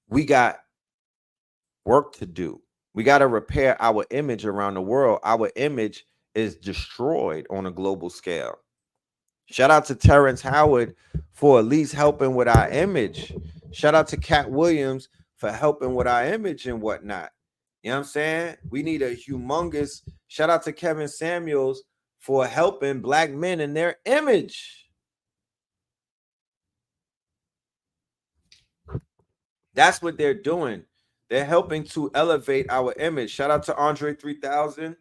We got work to do. We got to repair our image around the world. Our image is destroyed on a global scale. Shout out to Terrence Howard for at least helping with our image. Shout out to Cat Williams for helping with our image and whatnot. You know what I'm saying? We need a humongous shout out to Kevin Samuels for helping Black men in their image. That's what they're doing. They're helping to elevate our image. Shout out to Andre 3000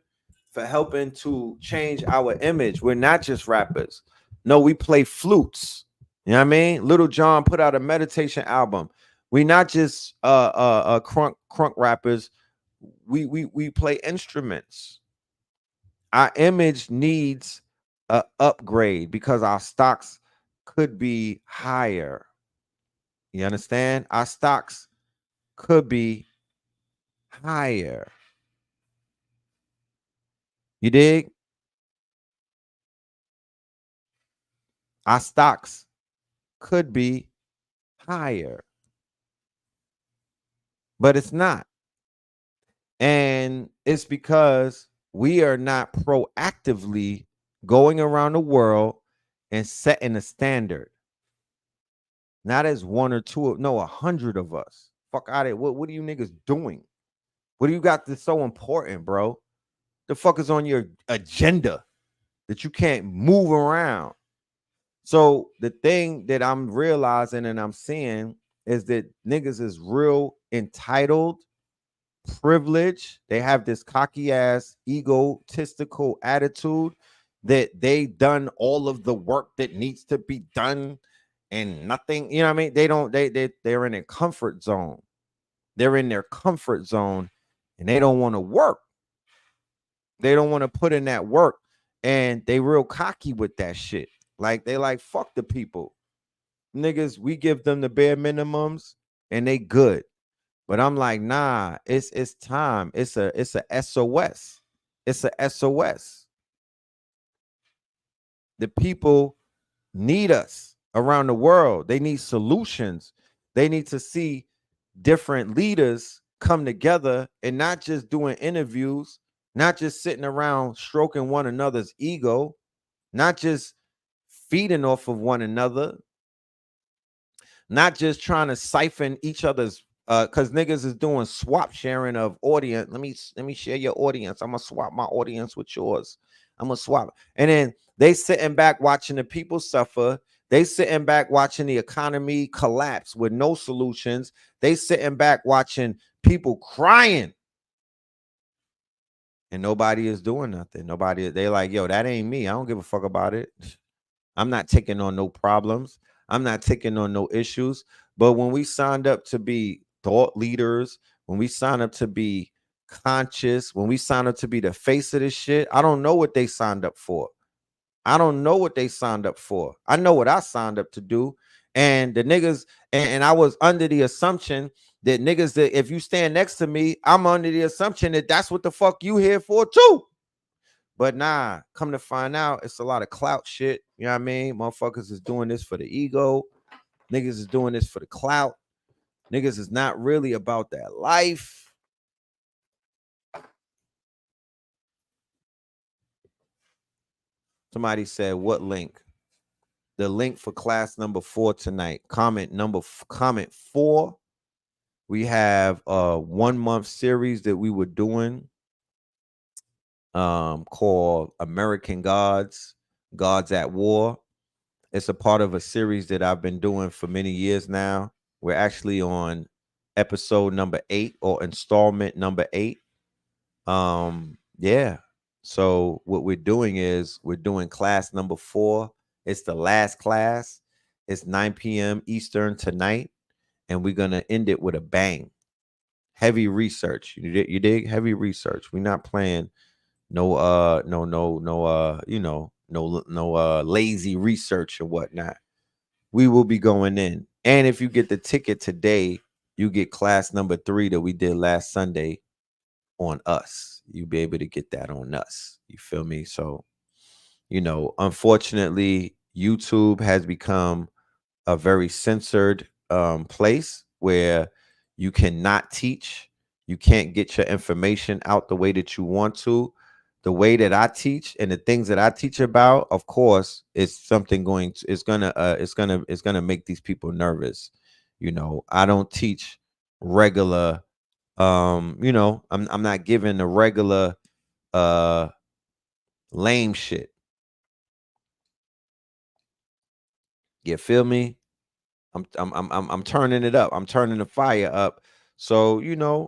for helping to change our image. We're not just rappers. No, we play flutes. You know what I mean? Little John put out a meditation album. We're not just crunk rappers. We play instruments. Our image needs an upgrade because our stocks could be higher. You understand? Our stocks could be higher. You dig? Our stocks could be higher, but it's not. And it's because we are not proactively going around the world and setting a standard. Not as one or two, no, 100 of us. Fuck out of it. What are you niggas doing? What do you got that's so important, bro? The fuck is on your agenda that you can't move around? So the thing that I'm realizing and I'm seeing is that niggas is real entitled, privileged. They have this cocky ass, egotistical attitude that they done all of the work that needs to be done and nothing. You know what I mean? They don't. They're in a comfort zone. They're in their comfort zone, and they don't want to work. They don't want to put in that work, and they real cocky with that shit. Like they like fuck the people, niggas. We give them the bare minimums, and they good. But I'm like, nah, it's time. It's a SOS. It's a SOS. The people need us around the world. They need solutions. They need to see different leaders come together and not just doing interviews, not just sitting around stroking one another's ego, not just feeding off of one another, not just trying to siphon each other's because niggas is doing swap sharing of audience. Let me share your audience. I'm gonna swap my audience with yours. I'm gonna swap. And then they sitting back watching the people suffer. They sitting back watching the economy collapse with no solutions. They sitting back watching people crying. And nobody is doing nothing. Nobody, they like, yo, that ain't me. I don't give a fuck about it. I'm not taking on no problems. I'm not taking on no issues. But when we signed up to be thought leaders, when we signed up to be conscious, when we signed up to be the face of this shit, I don't know what they signed up for. I don't know what they signed up for. I know what I signed up to do. And the niggas, and I was under the assumption that niggas, that if you stand next to me, I'm under the assumption that that's what the fuck you here for too. But nah, come to find out, it's a lot of clout shit. You know what I mean? Motherfuckers is doing this for the ego. Niggas is doing this for the clout. Niggas is not really about that life. Somebody said, what link? The link for class number 4 tonight. Comment 4. We have a 1-month series that we were doing called American Gods at War. It's a part of a series that I've been doing for many years now. We're actually on episode number 8 or installment number 8. Yeah. So what we're doing is we're doing class number 4. It's the last class. It's 9 p.m. Eastern tonight, and we're gonna end it with a bang. Heavy research. You dig? Heavy research. We're not playing no lazy research or whatnot. We will be going in. And if you get the ticket today, you get class number 3 that we did last Sunday on us. You'll be able to get that on us. You feel me? So, unfortunately, YouTube has become a very censored place where you cannot teach. You can't get your information out the way that you want to. The way that I teach and the things that I teach about, of course, is something it's gonna make these people nervous. I don't teach regular, I'm not giving the regular lame shit. You feel me? I'm turning it up. I'm turning the fire up. So,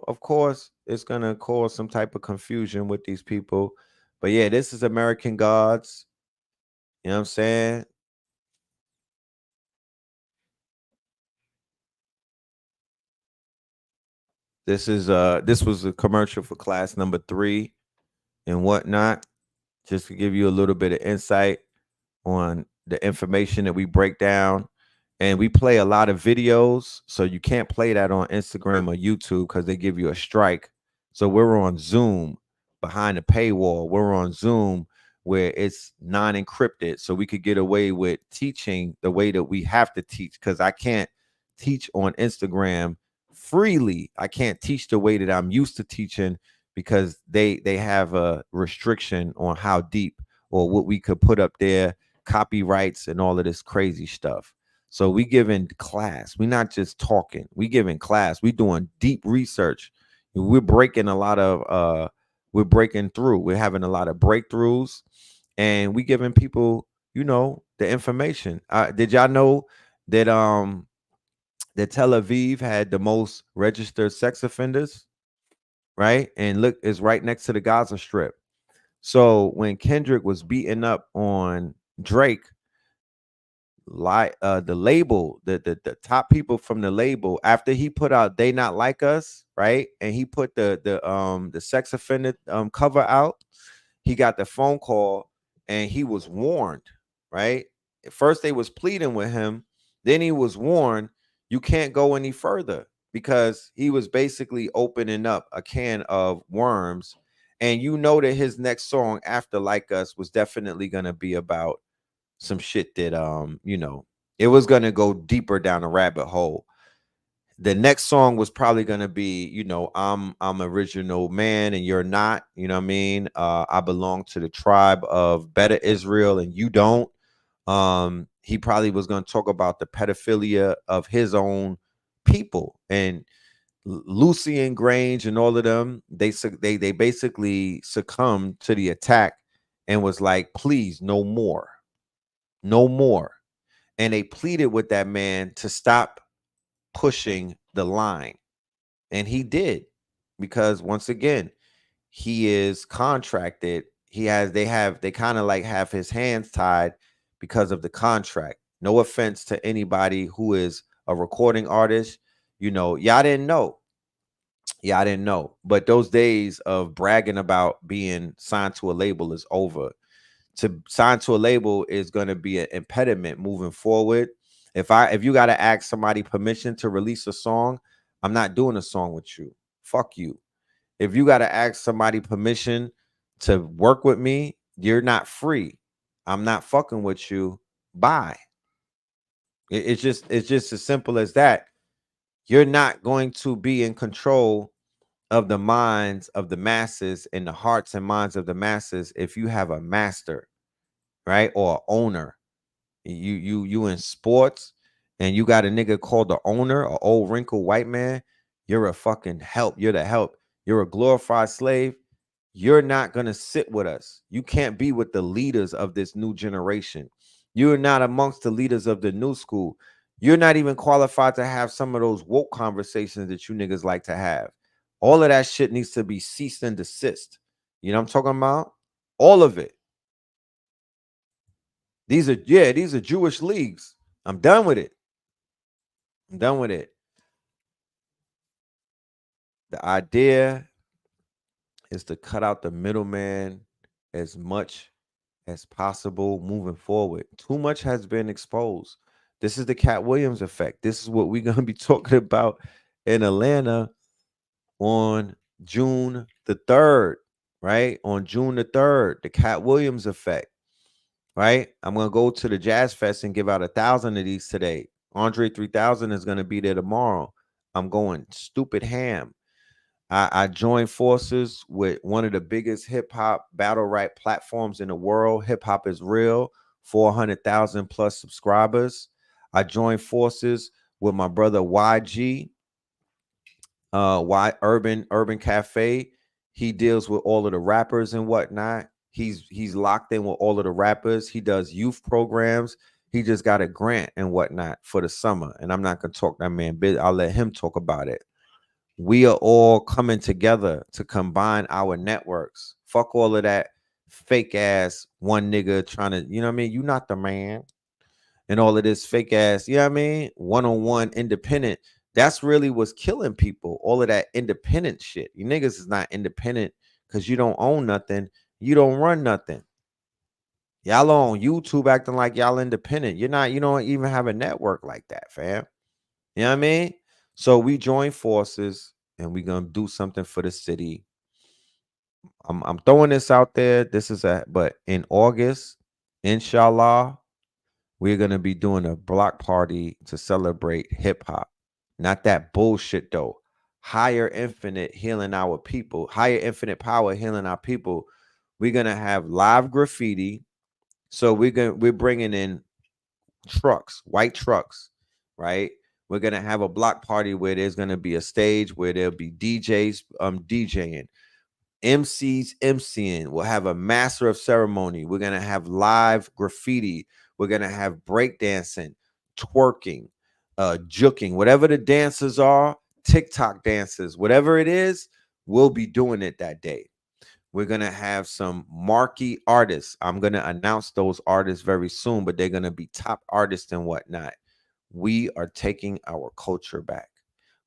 of course, it's gonna cause some type of confusion with these people. But yeah, this is American Gods. You know what I'm saying? This was a commercial for class number 3 and whatnot. Just to give you a little bit of insight on the information that we break down. And we play a lot of videos, so you can't play that on Instagram or YouTube because they give you a strike. So we're on Zoom. behind a paywall. We're on Zoom where it's non-encrypted, so we could get away with teaching the way that we have to teach, because I can't teach on Instagram freely. I can't teach the way that I'm used to teaching, because they have a restriction on how deep or what we could put up there, copyrights and all of this crazy stuff. So we giving class. We're not just talking. We giving class. We doing deep research. We're breaking a lot of we're breaking through. We're having a lot of breakthroughs, and we giving people, the information. Did y'all know that that Tel Aviv had the most registered sex offenders, right? And look, it's right next to the Gaza Strip. So when Kendrick was beating up on Drake, the label, the top people from the label, after he put out "They Not Like Us," right, and he put the sex offender cover out, he got the phone call and he was warned, right? At first they was pleading with him, then he was warned, you can't go any further, because he was basically opening up a can of worms. And that his next song after "Like Us" was definitely gonna be about some shit that it was gonna go deeper down a rabbit hole. The next song was probably gonna be, I'm original man and you're not, you know what I mean? I belong to the tribe of Better Israel and you don't. He probably was gonna talk about the pedophilia of his own people. And Lucy and Grange and all of them, they basically succumbed to the attack and was like, please, no more. No more. And they pleaded with that man to stop pushing the line. And he did, because once again, he is contracted. They kind of like have his hands tied because of the contract. No offense to anybody who is a recording artist. Y'all didn't know. Yeah, I didn't know. But those days of bragging about being signed to a label is over. To sign to a label is going to be an impediment moving forward. If you got to ask somebody permission to release a song, I'm not doing a song with you. Fuck you. If you got to ask somebody permission to work with me, you're not free. I'm not fucking with you. Bye. It's just as simple as that. You're not going to be in control of the minds of the masses and the hearts and minds of the masses if you have a master, right? Or owner. You in sports and you got a nigga called the owner, an old wrinkled white man. You're a fucking help. You're the help. You're a glorified slave. You're not gonna sit with us. You can't be with the leaders of this new generation. You're not amongst the leaders of the new school. You're not even qualified to have some of those woke conversations that you niggas like to have. All of that shit needs to be cease and desist. You know what I'm talking about? All of it. These are Jewish leagues. I'm done with it. I'm done with it. The idea is to cut out the middleman as much as possible moving forward. Too much has been exposed. This is the Cat Williams effect. This is what we're going to be talking about in Atlanta on June the 3rd, right? On June the 3rd, the Cat Williams effect, right? I'm going to go to the Jazz Fest and give out 1,000 of these today. Andre 3000 is going to be there tomorrow. I'm going stupid ham. I joined forces with one of the biggest hip hop battle rap platforms in the world. Hip Hop Is Real, 400,000 plus subscribers. I joined forces with my brother YG, Urban Cafe. He deals with all of the rappers and whatnot. He's locked in with all of the rappers. He does youth programs. He just got a grant and whatnot for the summer. And I'm not gonna talk that man bit. I'll let him talk about it. We are all coming together to combine our networks. Fuck all of that fake ass one nigga trying to, you know what I mean? You not the man. And all of this fake ass, you know what I mean? One-on-one independent. That's really what's killing people. All of that independent shit. You niggas is not independent because you don't own nothing. You don't run nothing. Y'all on YouTube acting like y'all independent. You don't even have a network like that, fam. You know what I mean? So we join forces and we're going to do something for the city. I'm throwing this out there. But in August, inshallah, we're gonna be doing a block party to celebrate hip hop. Not that bullshit though. Higher infinite healing our people, higher infinite power healing our people. We're gonna have live graffiti. So we're bringing in trucks, white trucks, right? We're gonna have a block party where there's gonna be a stage where there'll be DJs DJing, MCs MCing. We'll have a master of ceremony. We're gonna have live graffiti. We're gonna have breakdancing, twerking, juking, whatever the dances are, TikTok dances, whatever it is, we'll be doing it that day. We're gonna have some marquee artists. I'm gonna announce those artists very soon, but they're gonna be top artists and whatnot. We are taking our culture back.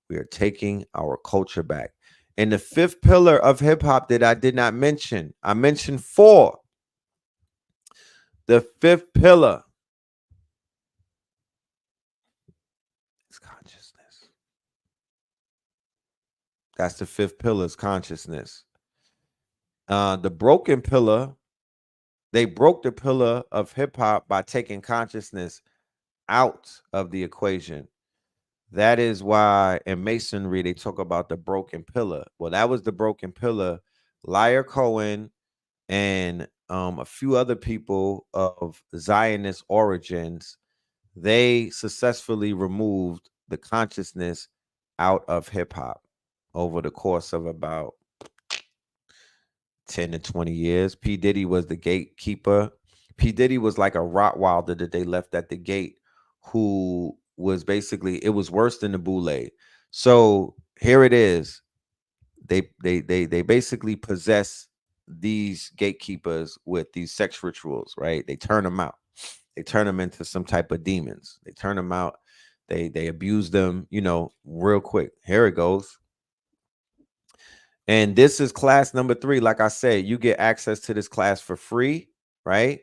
We are taking our culture back. And the fifth pillar of hip hop that I did not mention, I mentioned four. The fifth pillar is consciousness. That's the fifth pillar, is consciousness. The broken pillar, they broke the pillar of hip hop by taking consciousness out of the equation. That is why in Masonry they talk about the broken pillar. Well, that was the broken pillar. Liar Cohen and a few other people of Zionist origins, they successfully removed the consciousness out of hip hop over the course of about 10 to 20 years. P. Diddy was the gatekeeper. P. Diddy was like a Rottweiler that they left at the gate, who was basically, it was worse than the boule. So here it is. They basically possess these gatekeepers with these sex rituals, right? They turn them out. They turn them into some type of demons. They turn them out. They abuse them, real quick. Here it goes. And this is class number 3. Like I said, you get access to this class for free, right?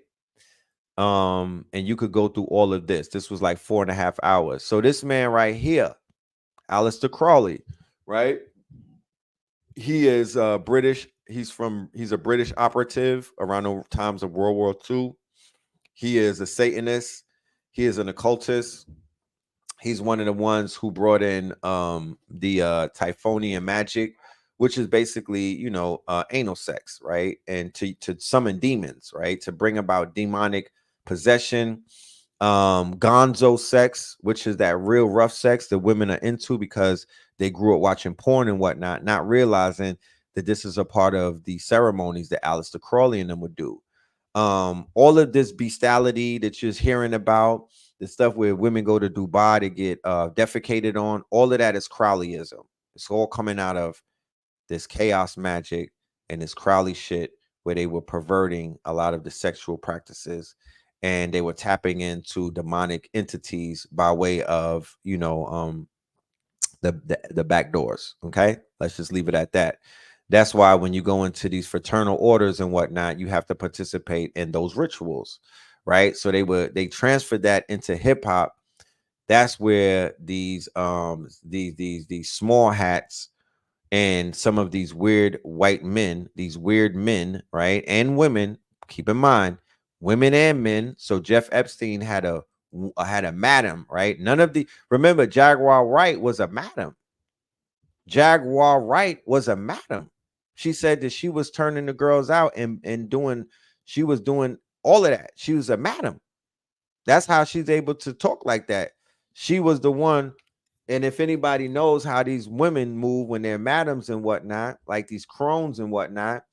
And you could go through all of this. This was like 4.5 hours. So this man right here, Aleister Crowley, right? He is British. He's a British operative around the times of World War II. He is a Satanist. He is an occultist. He's one of the ones who brought in the Typhonian magic, which is basically, anal sex, right? And to summon demons, right? To bring about demonic possession. Gonzo sex, which is that real rough sex that women are into because they grew up watching porn and whatnot, not realizing that this is a part of the ceremonies that Aleister Crowley and them would do. All of this bestiality that you're hearing about, the stuff where women go to Dubai to get defecated on, all of that is Crowleyism. It's all coming out of this chaos magic and this Crowley shit where they were perverting a lot of the sexual practices, and they were tapping into demonic entities by way of, the back doors. Okay, let's just leave it at that. That's why when you go into these fraternal orders and whatnot, you have to participate in those rituals, right? So they transferred that into hip hop. That's where these small hats and some of these weird white men, these weird men, right, and women. Keep in mind, women and men. So Jeff Epstein had a madam, right? Remember, Jaguar Wright was a madam. Jaguar Wright was a madam. She said that she was turning the girls out and she was doing all of that. She was a madam. That's how she's able to talk like that. She was the one. And if anybody knows how these women move when they're madams and whatnot, like these crones and whatnot,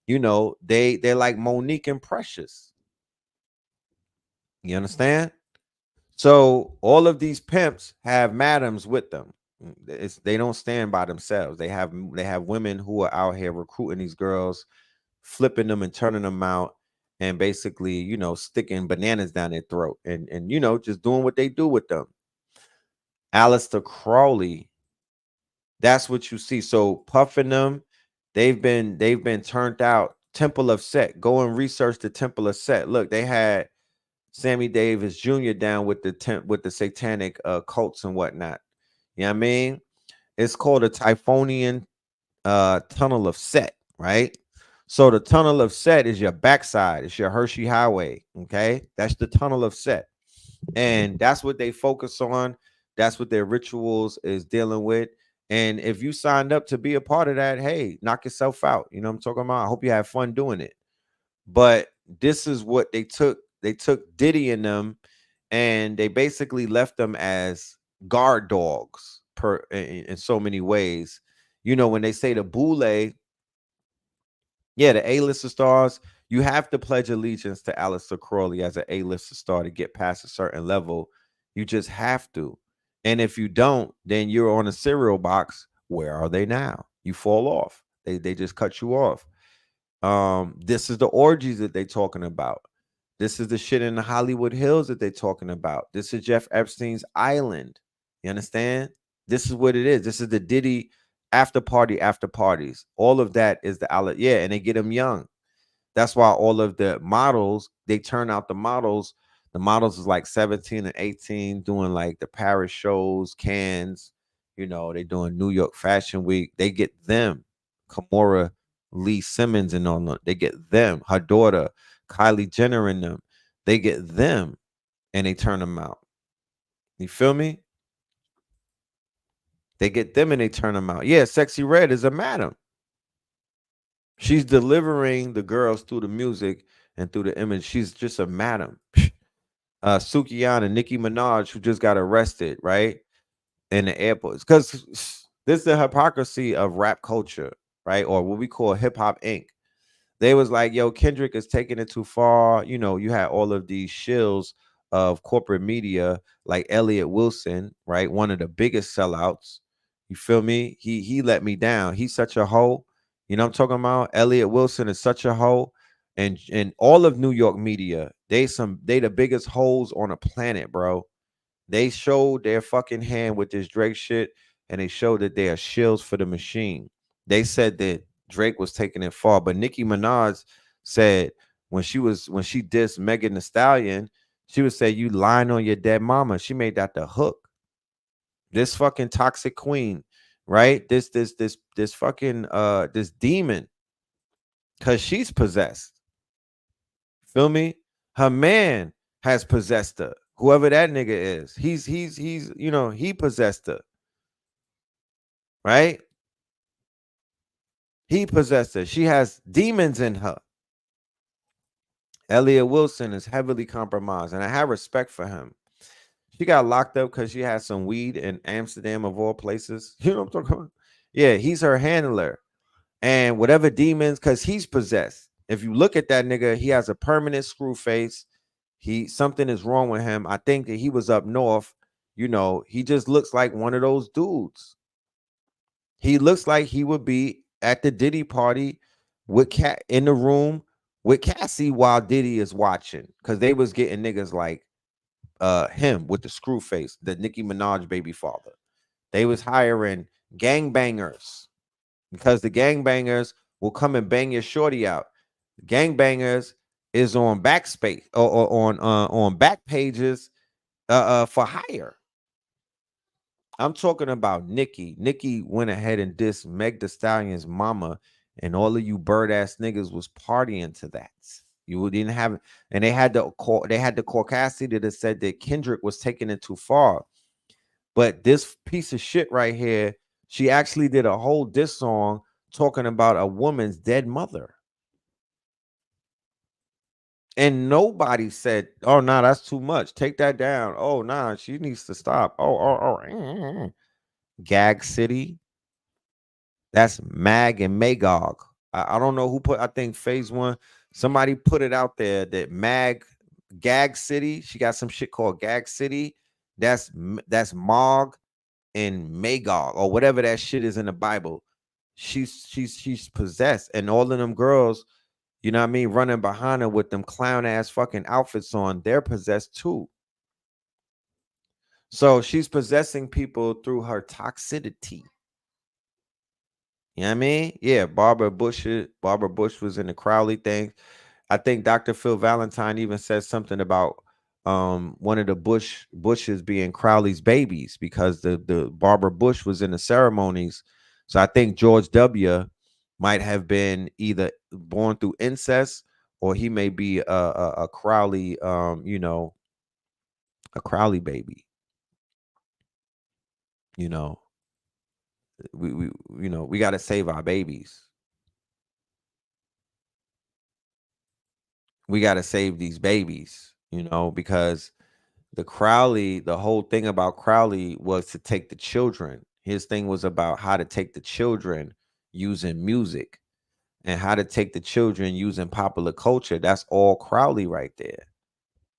they're like Monique and Precious. You understand? So all of these pimps have madams with them. They don't stand by themselves. They have women who are out here recruiting these girls, flipping them and turning them out, and basically, sticking bananas down their throat and just doing what they do with them. Aleister Crowley, that's what you see. So puffing them, they've been turned out. Temple of Set. Go and research the Temple of Set. Look, they had Sammy Davis Jr. down with the satanic cults and whatnot. You know what I mean? It's called a Typhonian tunnel of Set, right? So the tunnel of Set is your backside. It's your Hershey Highway. Okay, that's the tunnel of Set, and that's what they focus on. That's what their rituals is dealing with. And if you signed up to be a part of that, hey, knock yourself out. You know what I'm talking about? I hope you have fun doing it. But this is what they took. They took Diddy and them, and they basically left them as guard dogs in so many ways. You know, when they say the boule, yeah, the A-lister stars, you have to pledge allegiance to Aleister Crowley as an A-lister star to get past a certain level. You just have to. And if you don't, then you're on a cereal box. Where are they now? You fall off. They just cut you off. This is the orgies that they're talking about. This is the shit in the Hollywood Hills that they're talking about. This is Jeff Epstein's island. You understand? This is what it is. This is the Diddy after parties. All of that is the outlet. Yeah, and they get them young. That's why all of the models, they turn out the models. The models is like 17 and 18 doing like the Paris shows, Cannes. You know, they doing New York Fashion Week. They get them. Kimora Lee Simmons and all them. They get them. Her daughter, Kylie Jenner and them. They get them and they turn them out. You feel me? They get them and they turn them out. Yeah, Sexy Red is a madam. She's delivering the girls through the music and through the image. She's just a madam. Sukiana and Nicki Minaj, who just got arrested, right? In the airports. Because this is the hypocrisy of rap culture, right? Or what we call hip hop Inc. They was like, yo, Kendrick is taking it too far. You know, you had all of these shills of corporate media like Elliot Wilson, right? One of the biggest sellouts. You feel me? He let me down. He's such a hoe. You know what I'm talking about? Elliot Wilson is such a hoe. And all of New York media, they the biggest hoes on the planet, bro. They showed their fucking hand with this Drake shit, and they showed that they are shills for the machine. They said that Drake was taking it far, but Nicki Minaj said when she dissed Megan Thee Stallion, she would say, "You lying on your dead mama." She made that the hook. This fucking toxic queen, right? This fucking this demon, cause she's possessed. Feel me? Her man has possessed her. Whoever that nigga is, he's you know, he possessed her. Right? He possessed her. She has demons in her. Elliot Wilson is heavily compromised, and I have respect for him. She got locked up because she had some weed in Amsterdam, of all places. You know what I'm talking about? Yeah, he's her handler. And whatever demons, because he's possessed. If you look at that nigga, he has a permanent screw face. Something is wrong with him. I think that he was up north. You know, he just looks like one of those dudes. He looks like he would be at the Diddy party with Cat in the room with Cassie while Diddy is watching, because they was getting niggas like him with the screw face, the Nicki Minaj baby father. They was hiring gangbangers because the gangbangers will come and bang your shorty out. Gangbangers is on Backspace or on back pages for hire. I'm talking about Nicki. Nicki went ahead and dissed Meg Thee Stallion's mama, and all of you bird ass niggas was partying to that. You didn't have, and they had the caucasity that said that Kendrick was taking it too far. But this piece of shit right here, she actually did a whole diss song talking about a woman's dead mother. And nobody said, "Oh, nah, that's too much. Take that down. Oh, nah, she needs to stop." Oh. Gag City. That's Mag and Magog. I don't know who put. I think Phase One. Somebody put it out there that Gag City. She got some shit called Gag City. That's Mog and Magog or whatever that shit is in the Bible. She's possessed, and all of them girls, you know what I mean, running behind her with them clown ass fucking outfits on, they're possessed too. So she's possessing people through her toxicity. You know what I mean? Yeah, Barbara Bush was in the Crowley thing. I think Dr. Phil Valentine even said something about one of the Bushes being Crowley's babies, because the Barbara Bush was in the ceremonies. So I think George W. might have been either born through incest, or he may be a Crowley, you know, a Crowley baby. You know, we you know, we got to save our babies. We got to save these babies, you know, because the Crowley, the whole thing about Crowley was to take the children. His thing was about how to take the children using music, and how to take the children using popular culture. That's all Crowley right there.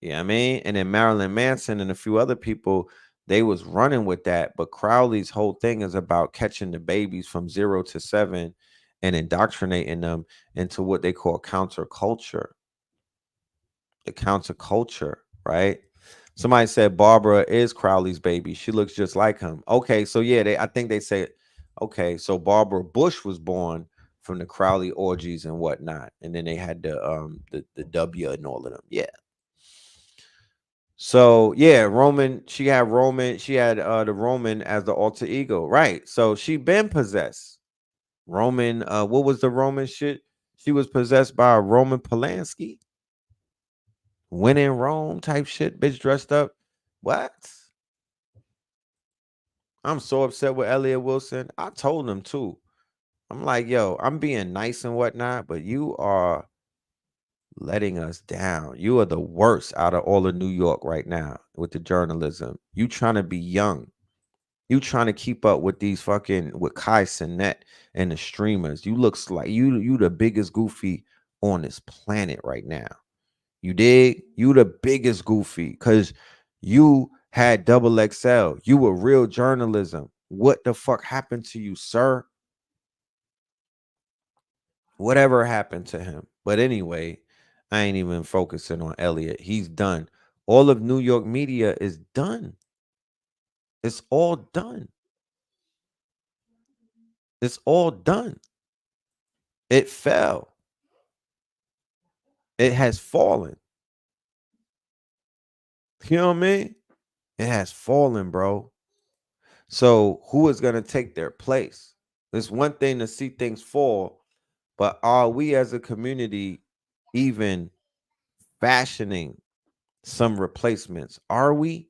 You know what I mean? And then Marilyn Manson and a few other people, they was running with that. But Crowley's whole thing is about catching the babies from 0 to 7 and indoctrinating them into what they call counterculture. The counterculture, right? Somebody said Barbara is Crowley's baby. She looks just like him. Okay, so yeah, I think they say, okay, so Barbara Bush was born from the Crowley orgies and whatnot, and then they had the W and all of them. Yeah. So yeah, she had the Roman as the alter ego, right? So she been possessed. Roman, what was the Roman shit? She was possessed by a Roman Polanski. When in Rome type shit, bitch dressed up. What? I'm so upset with Elliot Wilson. I told him too. I'm like, yo, I'm being nice and whatnot, but you are letting us down. You are the worst out of all of New York right now with the journalism. You trying to be young. You trying to keep up with these fucking with Kai Sinet and the streamers. You looks like you the biggest goofy on this planet right now. You dig? You the biggest goofy because you had double XL. You were real journalism. What the fuck happened to you, sir? Whatever happened to him. But anyway, I ain't even focusing on Elliot. He's done. All of New York media is done. It's all done. It's all done. It fell. It has fallen. You know what I mean? It has fallen, bro. So who is going to take their place? It's one thing to see things fall, but are we as a community even fashioning some replacements? Are we?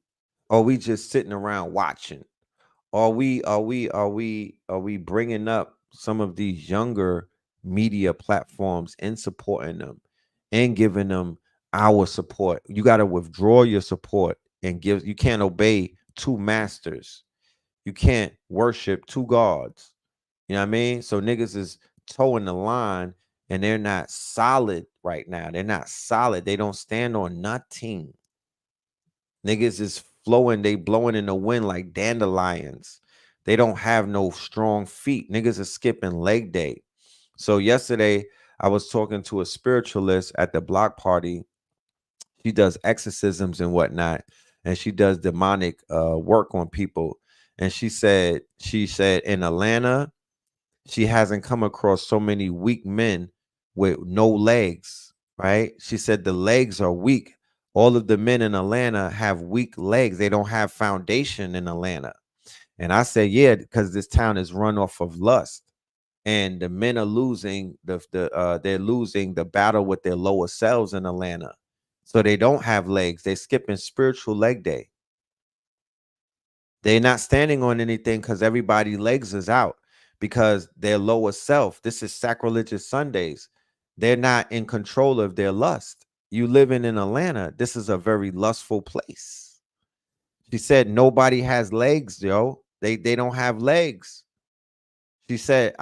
Or are we just sitting around watching? Are we bringing up some of these younger media platforms and supporting them and giving them our support? You got to withdraw your support and give. You can't obey two masters. You can't worship two gods. You know what I mean? So niggas is towing the line and they're not solid right now. They're not solid. They don't stand on nothing. Niggas is flowing, they blowing in the wind like dandelions. They don't have no strong feet. Niggas is skipping leg day. So yesterday, I was talking to a spiritualist at the block party. She does exorcisms and whatnot, and she does demonic work on people. And she said in Atlanta, she hasn't come across so many weak men with no legs, right? She said the legs are weak. All of the men in Atlanta have weak legs. They don't have foundation in Atlanta. And I said, yeah, because this town is run off of lust. And the men are losing they're losing the battle with their lower selves in Atlanta. So they don't have legs. They're skipping spiritual leg day. They're not standing on anything because everybody's legs is out because their lower self. This is sacrilegious Sundays. They're not in control of their lust. You living in Atlanta, this is a very lustful place. She said nobody has legs, yo. They don't have legs. She said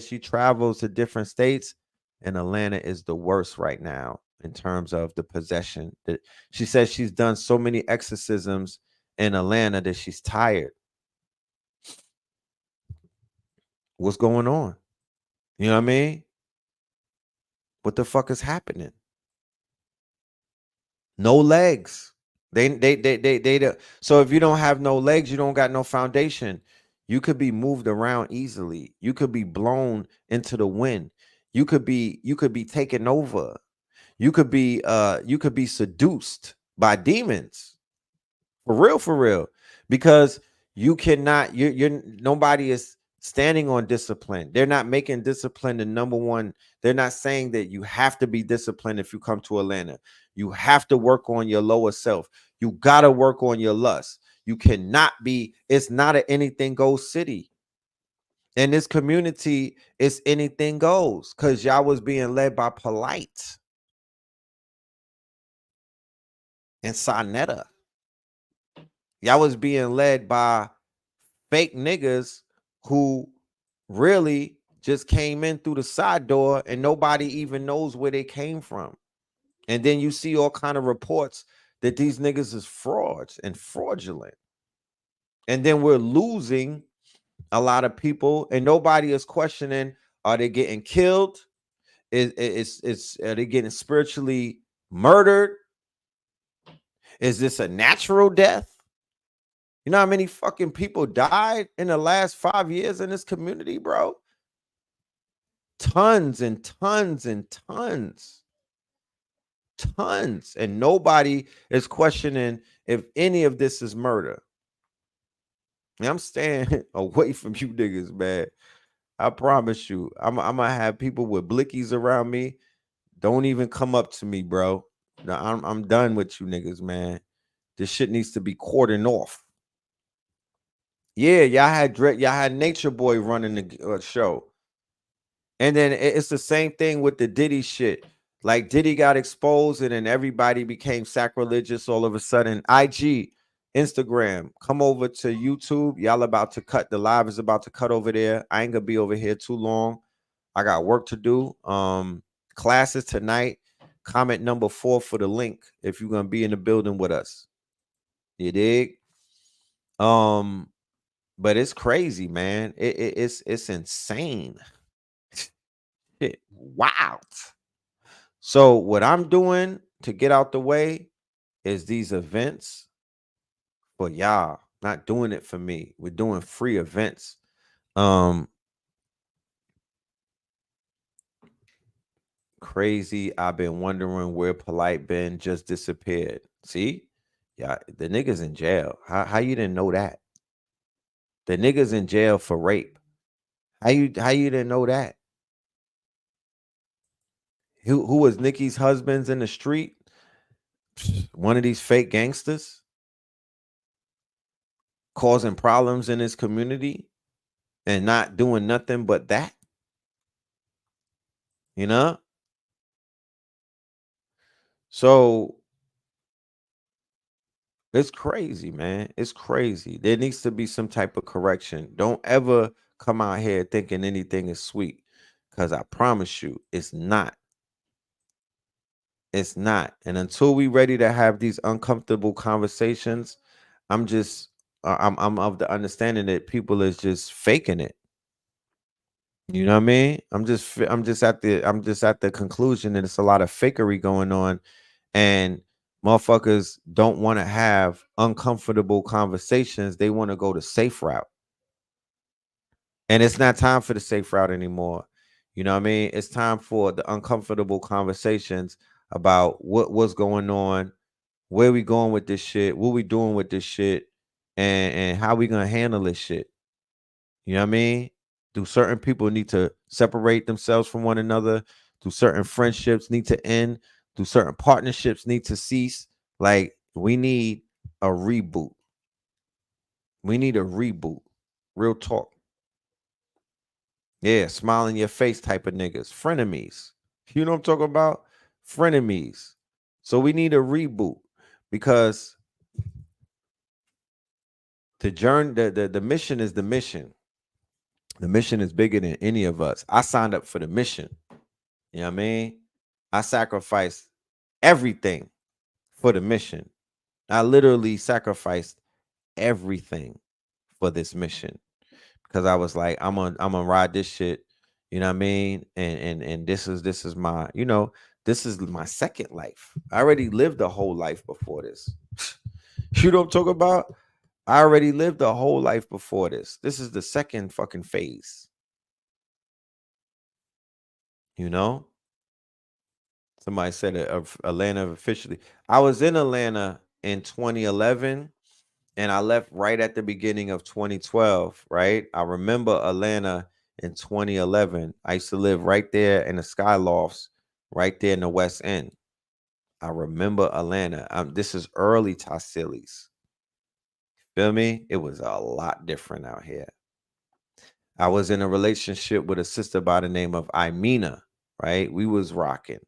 she travels to different states, and Atlanta is the worst right now in terms of the possession. She says she's done so many exorcisms in Atlanta that she's tired. What's going on? You know what I mean? What the fuck is happening? No legs. They so if you don't have no legs, you don't got no foundation. You could be moved around easily. You could be blown into the wind. You could be taken over. You could be seduced by demons. For real, because you cannot, you're nobody is standing on discipline. They're not making discipline the number one. They're not saying that you have to be disciplined if you come to Atlanta. You have to work on your lower self. You got to work on your lust. You cannot be, it's not an anything goes city. And this community is anything goes because y'all was being led by Polite and Sonetta. Y'all was being led by fake niggas who really just came in through the side door and nobody even knows where they came from. And then you see all kind of reports that these niggas is frauds and fraudulent. And then we're losing a lot of people and nobody is questioning, are they getting killed? Are they getting spiritually murdered? Is this a natural death? You know how many fucking people died in the last 5 years in this community, bro? Tons and tons and tons. Tons. And nobody is questioning if any of this is murder. And I'm staying away from you niggas, man. I promise you. I'm gonna have people with blickies around me. Don't even come up to me, bro. No, I'm done with you niggas, man. This shit needs to be cordoned off. Yeah, y'all had Nature Boy running the show. And then it's the same thing with the Diddy shit. Like Diddy got exposed and then everybody became sacrilegious all of a sudden. IG, Instagram, come over to YouTube. Y'all about to cut. The live is about to cut over there. I ain't gonna be over here too long. I got work to do. Classes tonight. Comment number 4 for the link if you're gonna be in the building with us. You dig? But it's crazy, man. It's insane. Shit, wild. So what I'm doing to get out the way is these events for y'all. Not doing it for me. We're doing free events. Crazy. I've been wondering where Polite been, just disappeared. See? Yeah, the nigga's in jail. How you didn't know that? The nigga's in jail for rape. How you didn't know that? Who was Nikki's husbands in the street? One of these fake gangsters causing problems in his community and not doing nothing but that. You know? So it's crazy, man. It's crazy. There needs to be some type of correction. Don't ever come out here thinking anything is sweet because I promise you it's not. It's not. And until we ready to have these uncomfortable conversations, I'm of the understanding that people is just faking it. You know what I mean? I'm just at the conclusion that it's a lot of fakery going on and motherfuckers don't want to have uncomfortable conversations. They want to go the safe route. And it's not time for the safe route anymore. You know what I mean? It's time for the uncomfortable conversations about what's going on, where we going with this shit, what we doing with this shit, and how we gonna handle this shit. You know what I mean? Do certain people need to separate themselves from one another? Do certain friendships need to end? Do certain partnerships need to cease? Like, we need a reboot. We need a reboot. Real talk. Yeah, smile in your face type of niggas. Frenemies. You know what I'm talking about? Frenemies. So we need a reboot because the journey, the mission is the mission. The mission is bigger than any of us. I signed up for the mission. You know what I mean? I sacrificed everything for the mission. I literally sacrificed everything for this mission because I was like, I'm gonna ride this shit. You know what I mean? And this is my, this is my second life. I already lived a whole life before this. You know what I'm talking about? I already lived a whole life before this. This is the second fucking phase. You know? Somebody said Atlanta officially. I was in Atlanta in 2011 and I left right at the beginning of 2012, right? I remember Atlanta in 2011. I used to live right there in the Skylofts, right there in the West End. I remember Atlanta. This is early Tassilis. Feel me? It was a lot different out here. I was in a relationship with a sister by the name of Imina, right? We was rocking.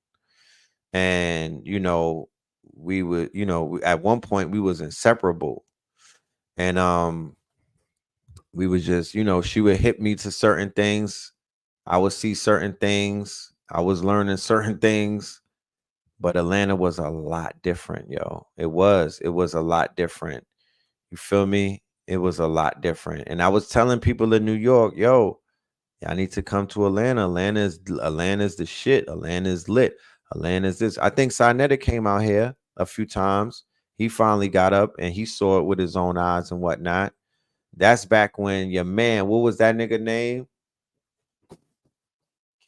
And, we would, at one point we was inseparable. And we would just, she would hit me to certain things. I would see certain things. I was learning certain things. But Atlanta was a lot different, yo. It was a lot different. You feel me? It was a lot different. And I was telling people in New York, yo, I need to come to Atlanta. Atlanta's the shit. Atlanta is lit. Atlanta is this. I think Sinetta came out here a few times. He finally got up and he saw it with his own eyes and whatnot. That's back when your man, what was that nigga name?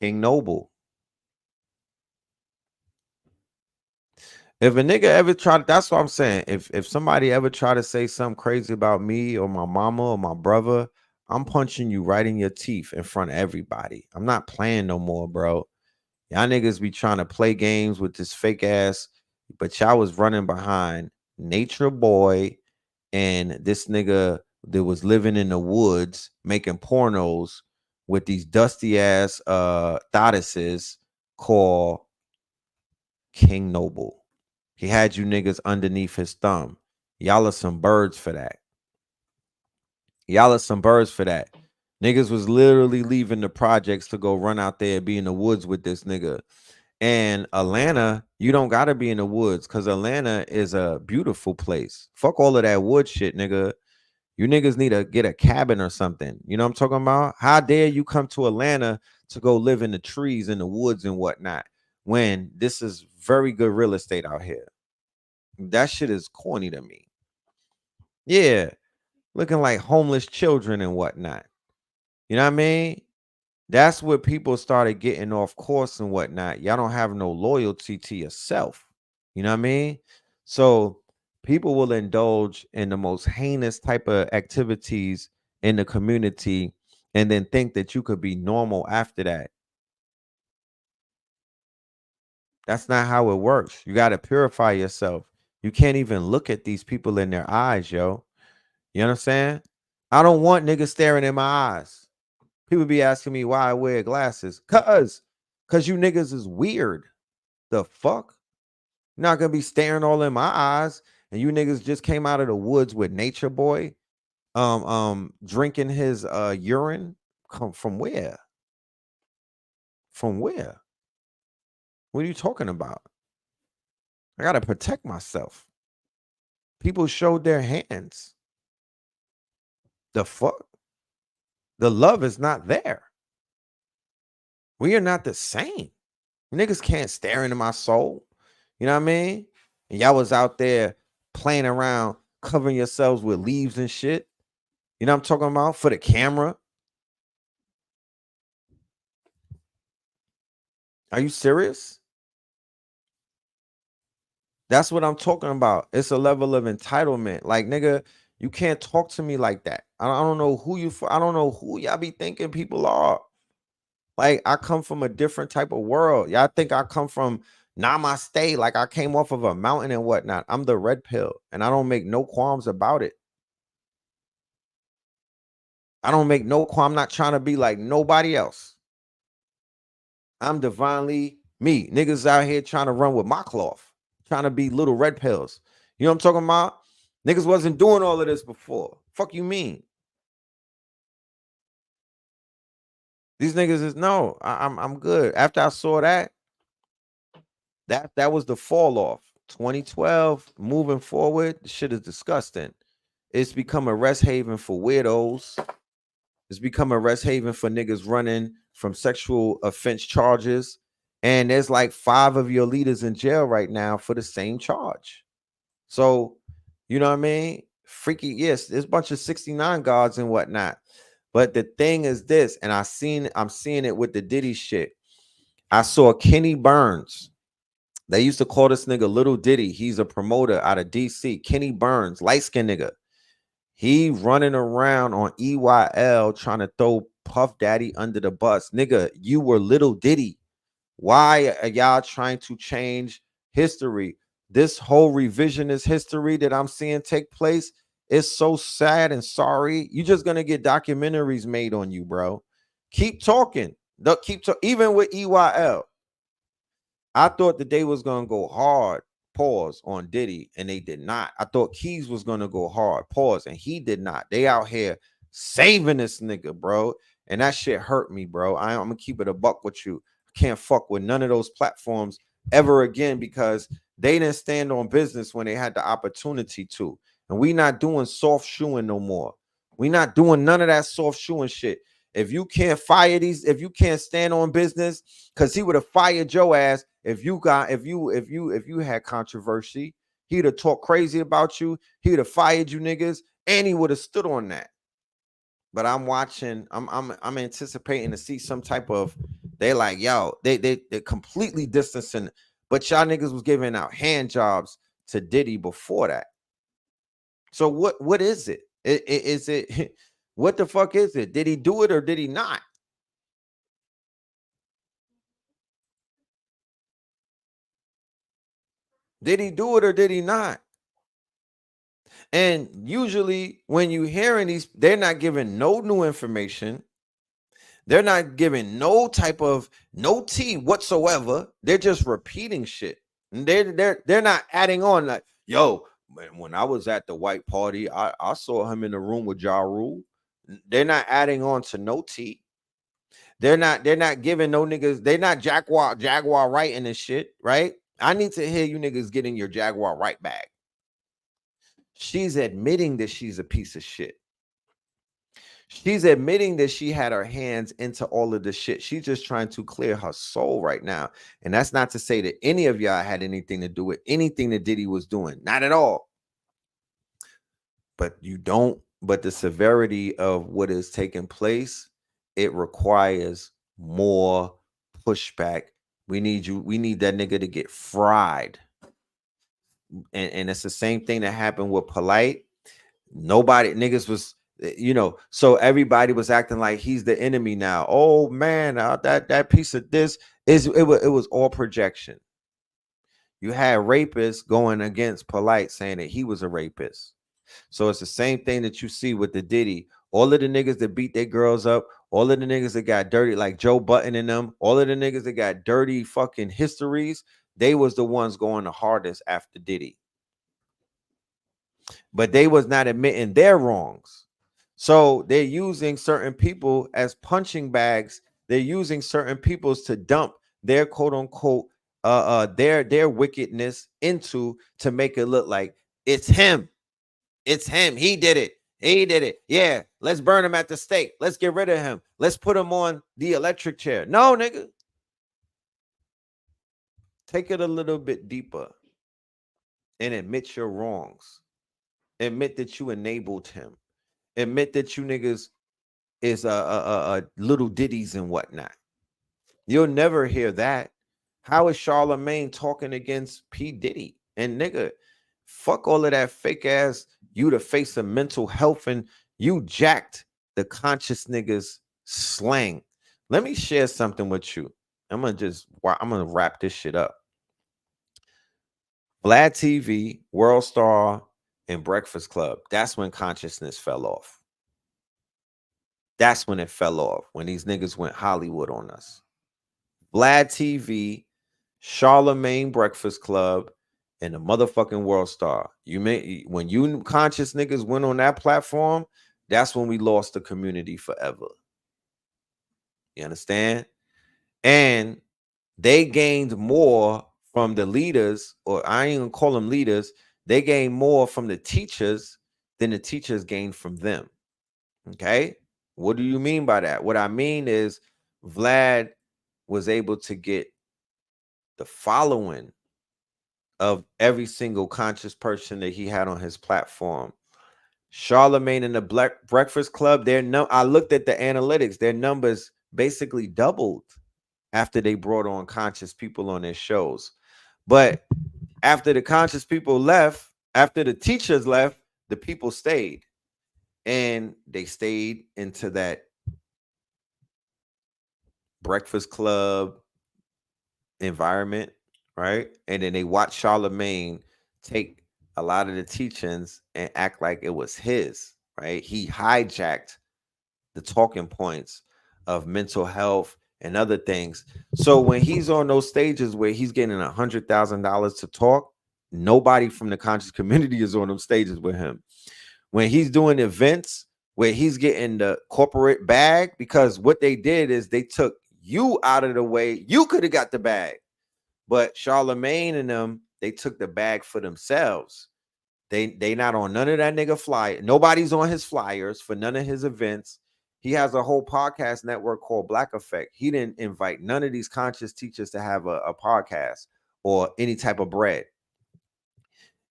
King Noble. If a nigga ever tried, that's what I'm saying. If somebody ever try to say something crazy about me or my mama or my brother, I'm punching you right in your teeth in front of everybody. I'm not playing no more, bro. Y'all niggas be trying to play games with this fake ass, but y'all was running behind Nature Boy and this nigga that was living in the woods making pornos with these dusty ass goddesses called King Noble. He had you niggas underneath his thumb. Y'all are some birds for that. Y'all are some birds for that. Niggas was literally leaving the projects to go run out there and be in the woods with this nigga. And Atlanta, you don't gotta be in the woods because Atlanta is a beautiful place. Fuck all of that wood shit, nigga. You niggas need to get a cabin or something. You know what I'm talking about? How dare you come to Atlanta to go live in the trees, in the woods and whatnot, when this is very good real estate out here? That shit is corny to me. Yeah, looking like homeless children and whatnot. You know what I mean? That's where people started getting off course and whatnot. Y'all don't have no loyalty to yourself. You know what I mean? So people will indulge in the most heinous type of activities in the community and then think that you could be normal after that. That's not how it works. You got to purify yourself. You can't even look at these people in their eyes, yo. You understand? I don't want niggas staring in my eyes. People be asking me why I wear glasses. Cause you niggas is weird. The fuck? You're not gonna be staring all in my eyes. And you niggas just came out of the woods with Nature Boy, drinking his urine. Come from where? From where? What are you talking about? I gotta protect myself. People showed their hands. The fuck? The love is not there. We are not the same. Niggas can't stare into my soul. You know what I mean? And y'all was out there playing around, covering yourselves with leaves and shit. You know what I'm talking about? For the camera. Are you serious? That's what I'm talking about. It's a level of entitlement. Like, nigga, you can't talk to me like that. I don't know who you for. I don't know who y'all be thinking people are. Like, I come from a different type of world. Y'all think I come from Namaste, like I came off of a mountain and whatnot. I'm the red pill, and I don't make no qualms about it. I don't make no qualm. I'm not trying to be like nobody else. I'm divinely me. Niggas out here trying to run with my cloth, trying to be little red pills. You know what I'm talking about? Niggas wasn't doing all of this before. Fuck you mean? These niggas is no. I'm good. After I saw that was the fall off. 2012, moving forward, the shit is disgusting. It's become a rest haven for weirdos. It's become a rest haven for niggas running from sexual offense charges. And there's like 5 of your leaders in jail right now for the same charge. So, you know what I mean? Freaky, yes, there's a bunch of 69 guards and whatnot. But the thing is this, and I'm seeing it with the Diddy shit. I saw Kenny Burns. They used to call this nigga Little Diddy. He's a promoter out of DC. Kenny Burns, light-skinned nigga. He running around on EYL trying to throw Puff Daddy under the bus. Nigga, you were Little Diddy. Why are y'all trying to change history? This whole revisionist history that I'm seeing take place is so sad and sorry. You're just gonna get documentaries made on you, bro. Keep talking. Even with EYL. I thought that they was gonna go hard, pause, on Diddy, and they did not. I thought Keys was gonna go hard, pause, and he did not. They out here saving this nigga, bro. And that shit hurt me, bro. I'm gonna keep it a buck with you. I can't fuck with none of those platforms ever again because they didn't stand on business when they had the opportunity to. And we not doing soft shoeing no more. We not doing none of that soft shoeing shit. If you can't fire these, if you can't stand on business, because he would have fired your ass if you had controversy. He'd have talked crazy about you. He'd have fired you niggas, and he would have stood on that. But I'm watching. I'm anticipating to see some type of. They like they're completely distancing. But y'all niggas was giving out hand jobs to Diddy before that. So what is it? Is it what the fuck is it? Did he do it or did he not? Did he do it or did he not? And usually when you hearing these, they're not giving no new information. They're not giving no type of no tea whatsoever. They're just repeating shit. And they're not adding on like, yo, when I was at the white party, I saw him in the room with Ja Rule. They're not adding on to no tea. They're not giving no niggas, they're not Jaguar writing this shit, right? I need to hear you niggas getting your Jaguar right back. She's admitting that she's a piece of shit. She's admitting that she had her hands into all of the shit. She's just trying to clear her soul right now. And that's not to say that any of y'all had anything to do with anything that Diddy was doing. Not at all. But the severity of what is taking place, it requires more pushback. We need that nigga to get fried. And it's the same thing that happened with Polite. Nobody niggas was, so everybody was acting like he's the enemy now. Oh man, that piece of this it was all projection. You had rapists going against Polite saying that he was a rapist. So it's the same thing that you see with the Diddy. All of the niggas that beat their girls up, all of the niggas that got dirty, like Joe Button and them, all of the niggas that got dirty fucking histories, they was the ones going the hardest after Diddy. But they was not admitting their wrongs. So they're using certain people as punching bags. They're using certain people to dump their quote unquote their wickedness into to make it look like it's him. It's him. He did it. He did it. Yeah. Let's burn him at the stake. Let's get rid of him. Let's put him on the electric chair. No, nigga. Take it a little bit deeper and admit your wrongs. Admit that you enabled him. Admit that you niggas is little ditties and whatnot. You'll never hear that. How is Charlemagne talking against P. Diddy? And nigga, fuck all of that fake ass, you the face of mental health and you jacked the conscious niggas slang. Let me share something with you. I'm gonna wrap this shit up. Vlad TV, World Star, and Breakfast Club. That's when consciousness fell off. That's when it fell off. When these niggas went Hollywood on us. Vlad TV, Charlemagne Breakfast Club, and the motherfucking World Star. When you conscious niggas went on that platform, that's when we lost the community forever. You understand? And they gained more from the leaders, or I ain't gonna call them leaders. They gained more from the teachers than the teachers gained from them. Okay? What do you mean by that? What I mean is Vlad was able to get the following of every single conscious person that he had on his platform. Charlemagne and the Breakfast Club, I looked at the analytics, their numbers basically doubled after they brought on conscious people on their shows. But after the conscious people left, after the teachers left, the people stayed. And they stayed into that Breakfast Club environment, right? And then they watched Charlemagne take a lot of the teachings and act like it was his, right? He hijacked the talking points of mental health and other things. So when he's on those stages where he's getting $100,000 to talk, nobody from the conscious community is on those stages with him. When he's doing events where he's getting the corporate bag, because what they did is they took you out of the way. You could have got the bag, but Charlemagne and them, they took the bag for themselves. They not on none of that nigga flyer. Nobody's on his flyers for none of his events. He has a whole podcast network called Black Effect. He didn't invite none of these conscious teachers to have a podcast or any type of bread.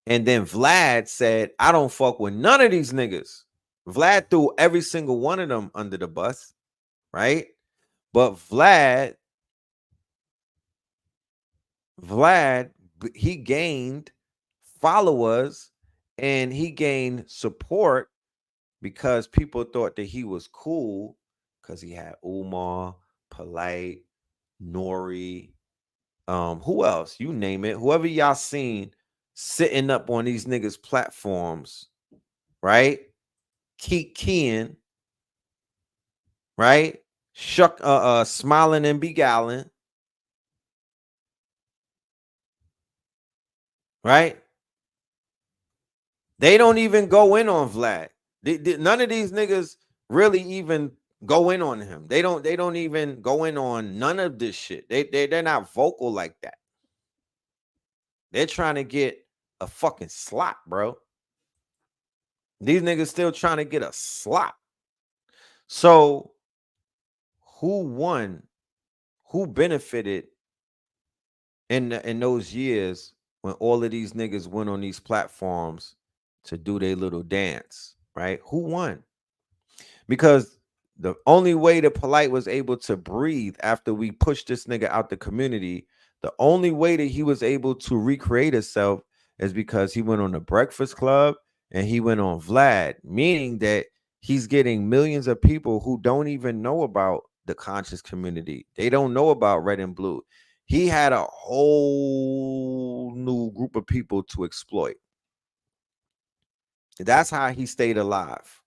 And then Vlad said, I don't fuck with none of these niggas. Vlad threw every single one of them under the bus, right? But Vlad, he gained followers and he gained support because people thought that he was cool because he had Umar, Polite, Nori, who else? You name it. Whoever y'all seen sitting up on these niggas' platforms, right? Keep keying, right? Smiling and beguiling, right? They don't even go in on Vlad. None of these niggas really even go in on him. They don't even go in on none of this shit. They're not vocal like that. They're trying to get a fucking slot, bro. These niggas still trying to get a slot. So who won? Who benefited in those years when all of these niggas went on these platforms to do their little dance, right? Who won? Because the only way that Polite was able to breathe after we pushed this nigga out the community, the only way that he was able to recreate himself is because he went on the Breakfast Club and he went on Vlad, meaning that he's getting millions of people who don't even know about the conscious community. They don't know about red and blue. He had a whole new group of people to exploit. That's how he stayed alive.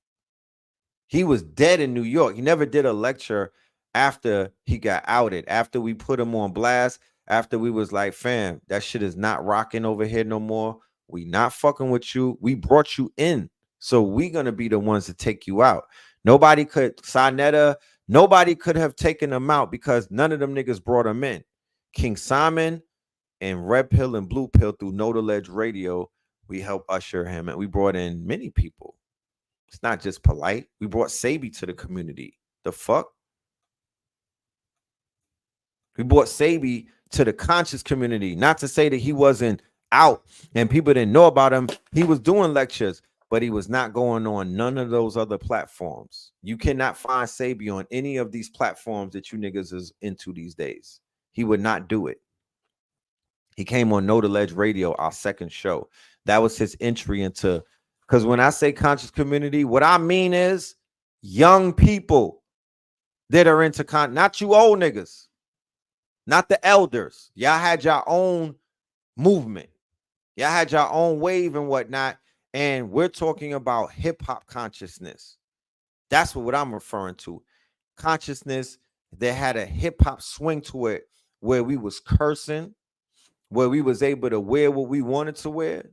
He was dead in New York. He never did a lecture after he got outed, after we put him on blast, after we was like, fam, that shit is not rocking over here no more. We not fucking with you. We brought you in. So we gonna be the ones to take you out. Nobody could, Sinetta, nobody could have taken him out because none of them niggas brought him in. King Simon and Red Pill and Blue Pill through Know the Ledge Radio, we helped usher him, and we brought in many people. It's not just Polite. We brought Sabi to the community. The fuck? We brought Sabi to the conscious community. Not to say that he wasn't out and people didn't know about him. He was doing lectures, but he was not going on none of those other platforms. You cannot find Sabi on any of these platforms that you niggas is into these days. He would not do it. He came on Know the Ledge Radio, our second show. That was his entry into, because when I say conscious community, what I mean is young people that are into not you old niggas, not the elders. Y'all had your own movement. Y'all had your own wave and whatnot. And we're talking about hip-hop consciousness. That's what I'm referring to. Consciousness that had a hip-hop swing to it, where we was cursing, where we was able to wear what we wanted to wear,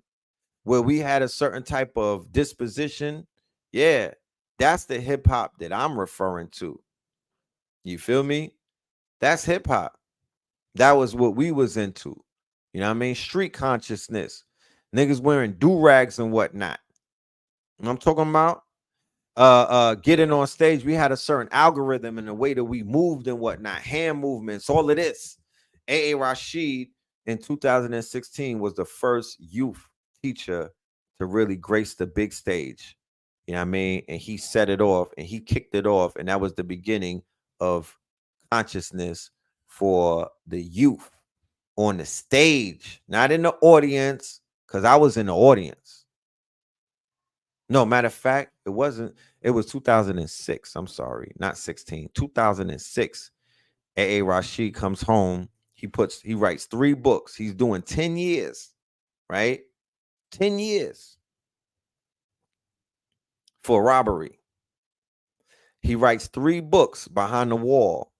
where we had a certain type of disposition. Yeah, that's the hip-hop that I'm referring to. You feel me? That's hip-hop. That was what we was into. You know what I mean? Street consciousness. Niggas wearing do-rags and whatnot. You know what I'm talking about? Getting on stage, we had a certain algorithm in the way that we moved and whatnot, hand movements, all of this. A.A. Rashid in 2016 was the first youth teacher to really grace the big stage. You know what I mean? And he set it off and he kicked it off. And that was the beginning of consciousness for the youth on the stage, not in the audience, because I was in the audience. No, matter of fact, it wasn't. It was 2006. I'm sorry, not 16. 2006. A Rashid comes home. He writes 3 books. He's doing 10 years, right? 10 years for robbery. He writes 3 books behind the wall.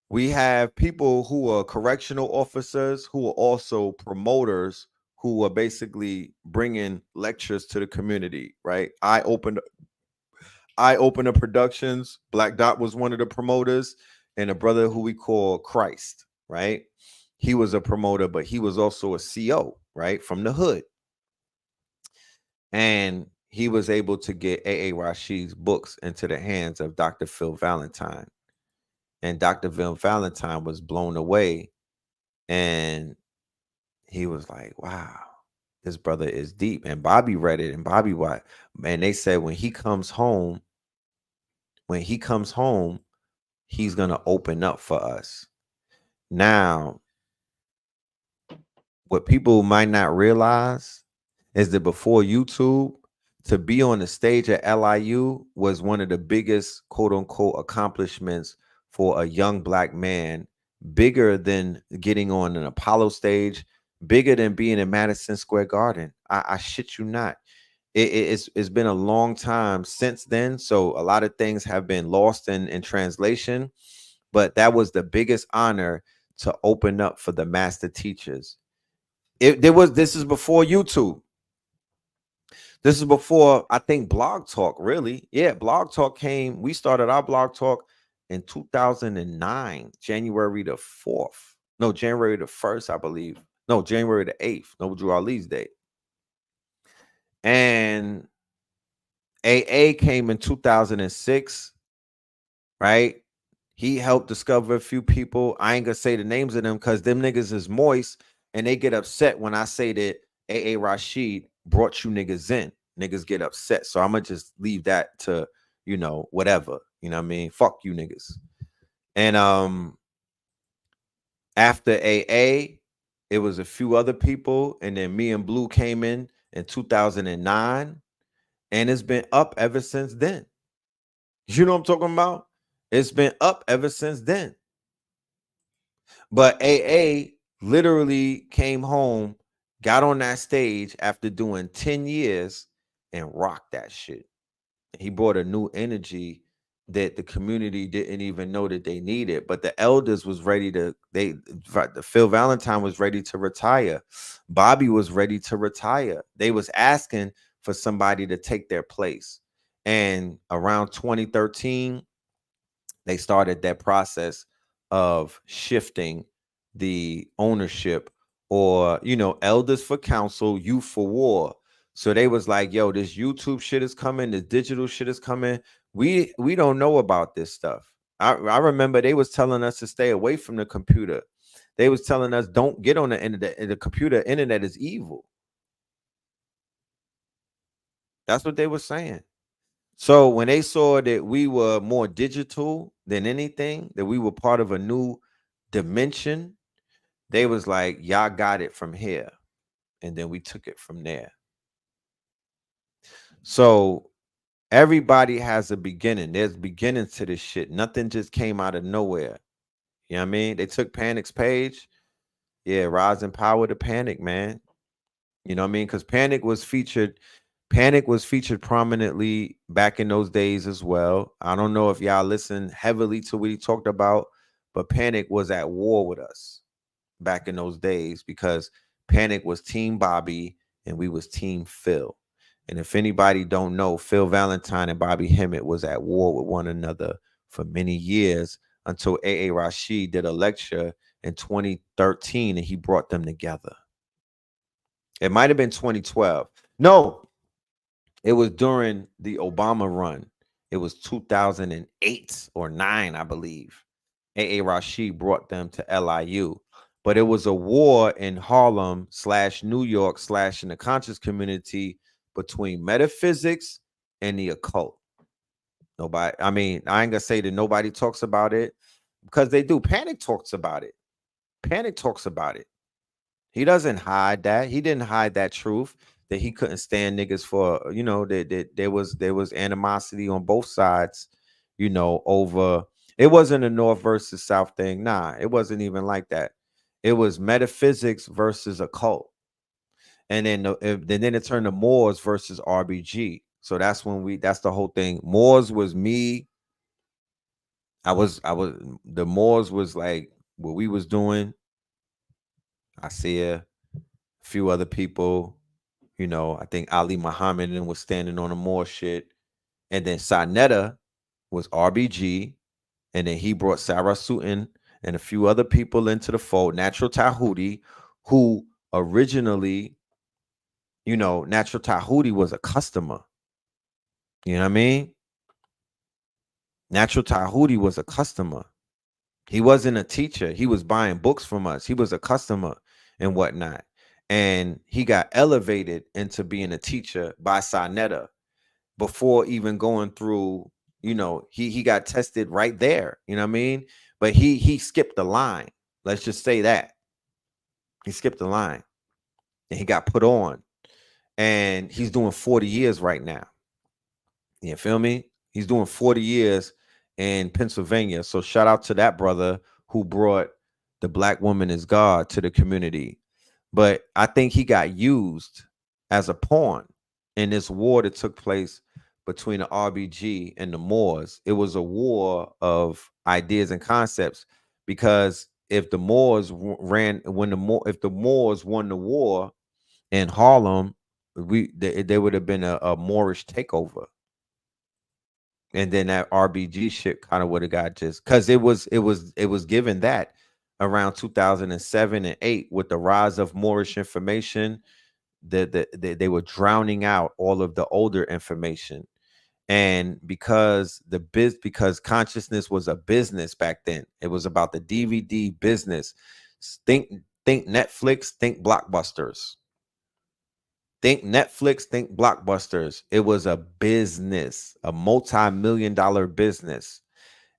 We have people who are correctional officers who are also promoters who are basically bringing lectures to the community, right? I opened the productions. Black Dot was one of the promoters, and a brother who we call Christ, right? He was a promoter, but he was also a CO, right? From the hood. And he was able to get A.A. Rashid's books into the hands of Dr. Phil Valentine. And Dr. Phil Valentine was blown away. And he was like, wow, this brother is deep. And Bobby read it. And Bobby, what? Man, they said when he comes home, he's going to open up for us. Now, what people might not realize is that before YouTube, to be on the stage at LIU was one of the biggest quote unquote accomplishments for a young Black man, bigger than getting on an Apollo stage, bigger than being in Madison Square Garden. I shit you not. It's been a long time since then. So a lot of things have been lost in translation, but that was the biggest honor to open up for the master teachers. This is before YouTube. This is before, I think, Blog Talk, really. Yeah, Blog Talk came. We started our Blog Talk in 2009, January the 4th. No, January the 1st, I believe. No, January the 8th. No, Drew Ali's date. And AA came in 2006, right? He helped discover a few people. I ain't gonna say the names of them because them niggas is moist and they get upset when I say that A.A. Rashid brought you niggas in. Niggas get upset. So I'm gonna just leave that to, whatever. You know what I mean? Fuck you niggas. And after AA, it was a few other people, and then me and Blue came in 2009, and it's been up ever since then. You know what I'm talking about? It's been up ever since then. But AA literally came home, got on that stage after doing 10 years and rocked that shit. He brought a new energy that the community didn't even know that they needed. But the elders was ready to, Phil Valentine was ready to retire. Bobby was ready to retire. They was asking for somebody to take their place. And around 2013, they started that process of shifting the ownership, or elders for counsel, youth for war. So they was like, yo, this YouTube shit is coming, this digital shit is coming. We don't know about this stuff. I remember they was telling us to stay away from the computer. They was telling us don't get on the internet. The computer internet is evil. That's what they were saying. So when they saw that we were more digital than anything, that we were part of a new dimension, they was like, y'all got it from here. And then we took it from there. So everybody has a beginning. There's beginnings to this shit. Nothing just came out of nowhere. You know what I mean? They took Panic's page. Yeah, Rise and Power to Panic, man. You know what I mean? Because Panic was featured prominently back in those days as well. I don't know if y'all listened heavily to what he talked about, but Panic was at war with us back in those days because Panic was Team Bobby and we was Team Phil. And if anybody don't know, Phil Valentine and Bobby Hemmett was at war with one another for many years until A.A. Rashid did a lecture in 2013 and he brought them together. It might have been 2012. No, it was during the Obama run. It was 2008 or 9, I believe. A.A. Rashid brought them to LIU. But it was a war in Harlem / New York / in the conscious community between metaphysics and the occult. Nobody, I mean, I ain't gonna say that nobody talks about it because they do. Panic talks about it. Panic talks about it. He doesn't hide that. He didn't hide that truth. that he couldn't stand niggas for, you know, that there was animosity on both sides, you know, over it wasn't a North versus South thing. Nah, it wasn't even like that. It was metaphysics versus occult. And then then it turned to Moors versus RBG. So that's the whole thing. Moors was me. The Moors was like what we was doing. I see a few other people, you know, I think Ali Muhammad and was standing on the Moor shit. And then Sanetta was RBG. And then he brought Sarah Sutton and a few other people into the fold. Natural Tahuti, who originally, you know, Natural Tahuti was a customer. You know what I mean? Natural Tahuti was a customer. He wasn't a teacher. He was buying books from us. He was a customer and whatnot. And he got elevated into being a teacher by Sanetta before even going through, you know, he got tested right there. You know what I mean? But he skipped the line. Let's just say that. He skipped the line and he got put on. And he's doing 40 years right now. You feel me? He's doing 40 years in Pennsylvania. So shout out to that brother who brought the Black woman is God to the community. But I think he got used as a pawn in this war that took place between the RBG and the Moors. It was a war of ideas and concepts, because if the Moors if the Moors won the war in Harlem, there would have been a Moorish takeover. And then that RBG shit kind of would have got just because it was given that around 2007 and 8 with the rise of Moorish information, that they were drowning out all of the older information. And because because consciousness was a business back then, it was about the DVD business. Think Netflix, think Blockbusters. Think Netflix, think Blockbusters. It was a business, a multi-million-dollar business.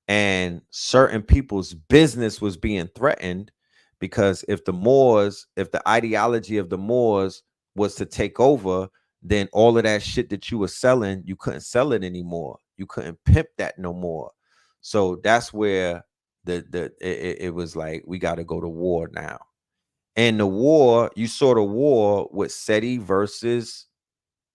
And certain people's business was being threatened because if the ideology of the Moors was to take over, then all of that shit that you were selling, you couldn't sell it anymore. You couldn't pimp that no more. So that's where it was like, we got to go to war now. And the war, you saw the war with SETI versus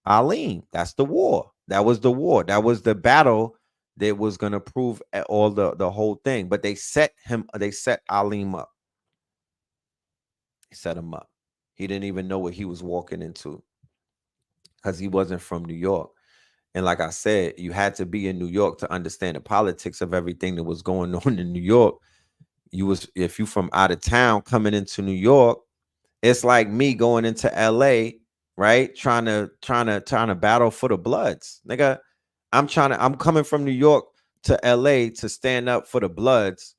Alim. That's the war. That was the war. That was the battle that was going to prove all the whole thing. But they set Alim up. They set him up. He didn't even know what he was walking into because he wasn't from New York. And like I said, you had to be in New York to understand the politics of everything that was going on in New York. If you from out of town coming into New York, it's like me going into LA, right? Trying to battle for the Bloods. Nigga, I'm coming from New York to LA to stand up for the Bloods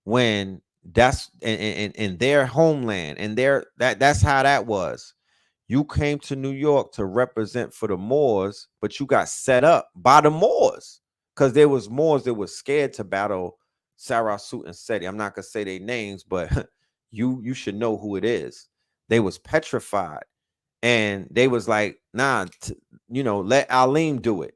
when that's in their homeland, and that's how that was. You came to New York to represent for the Moors, but you got set up by the Moors because there was Moors that was scared to battle Sarah Sut and Seti. I'm not gonna say their names, but you should know who it is. They was petrified, and they was like, nah, let Alim do it.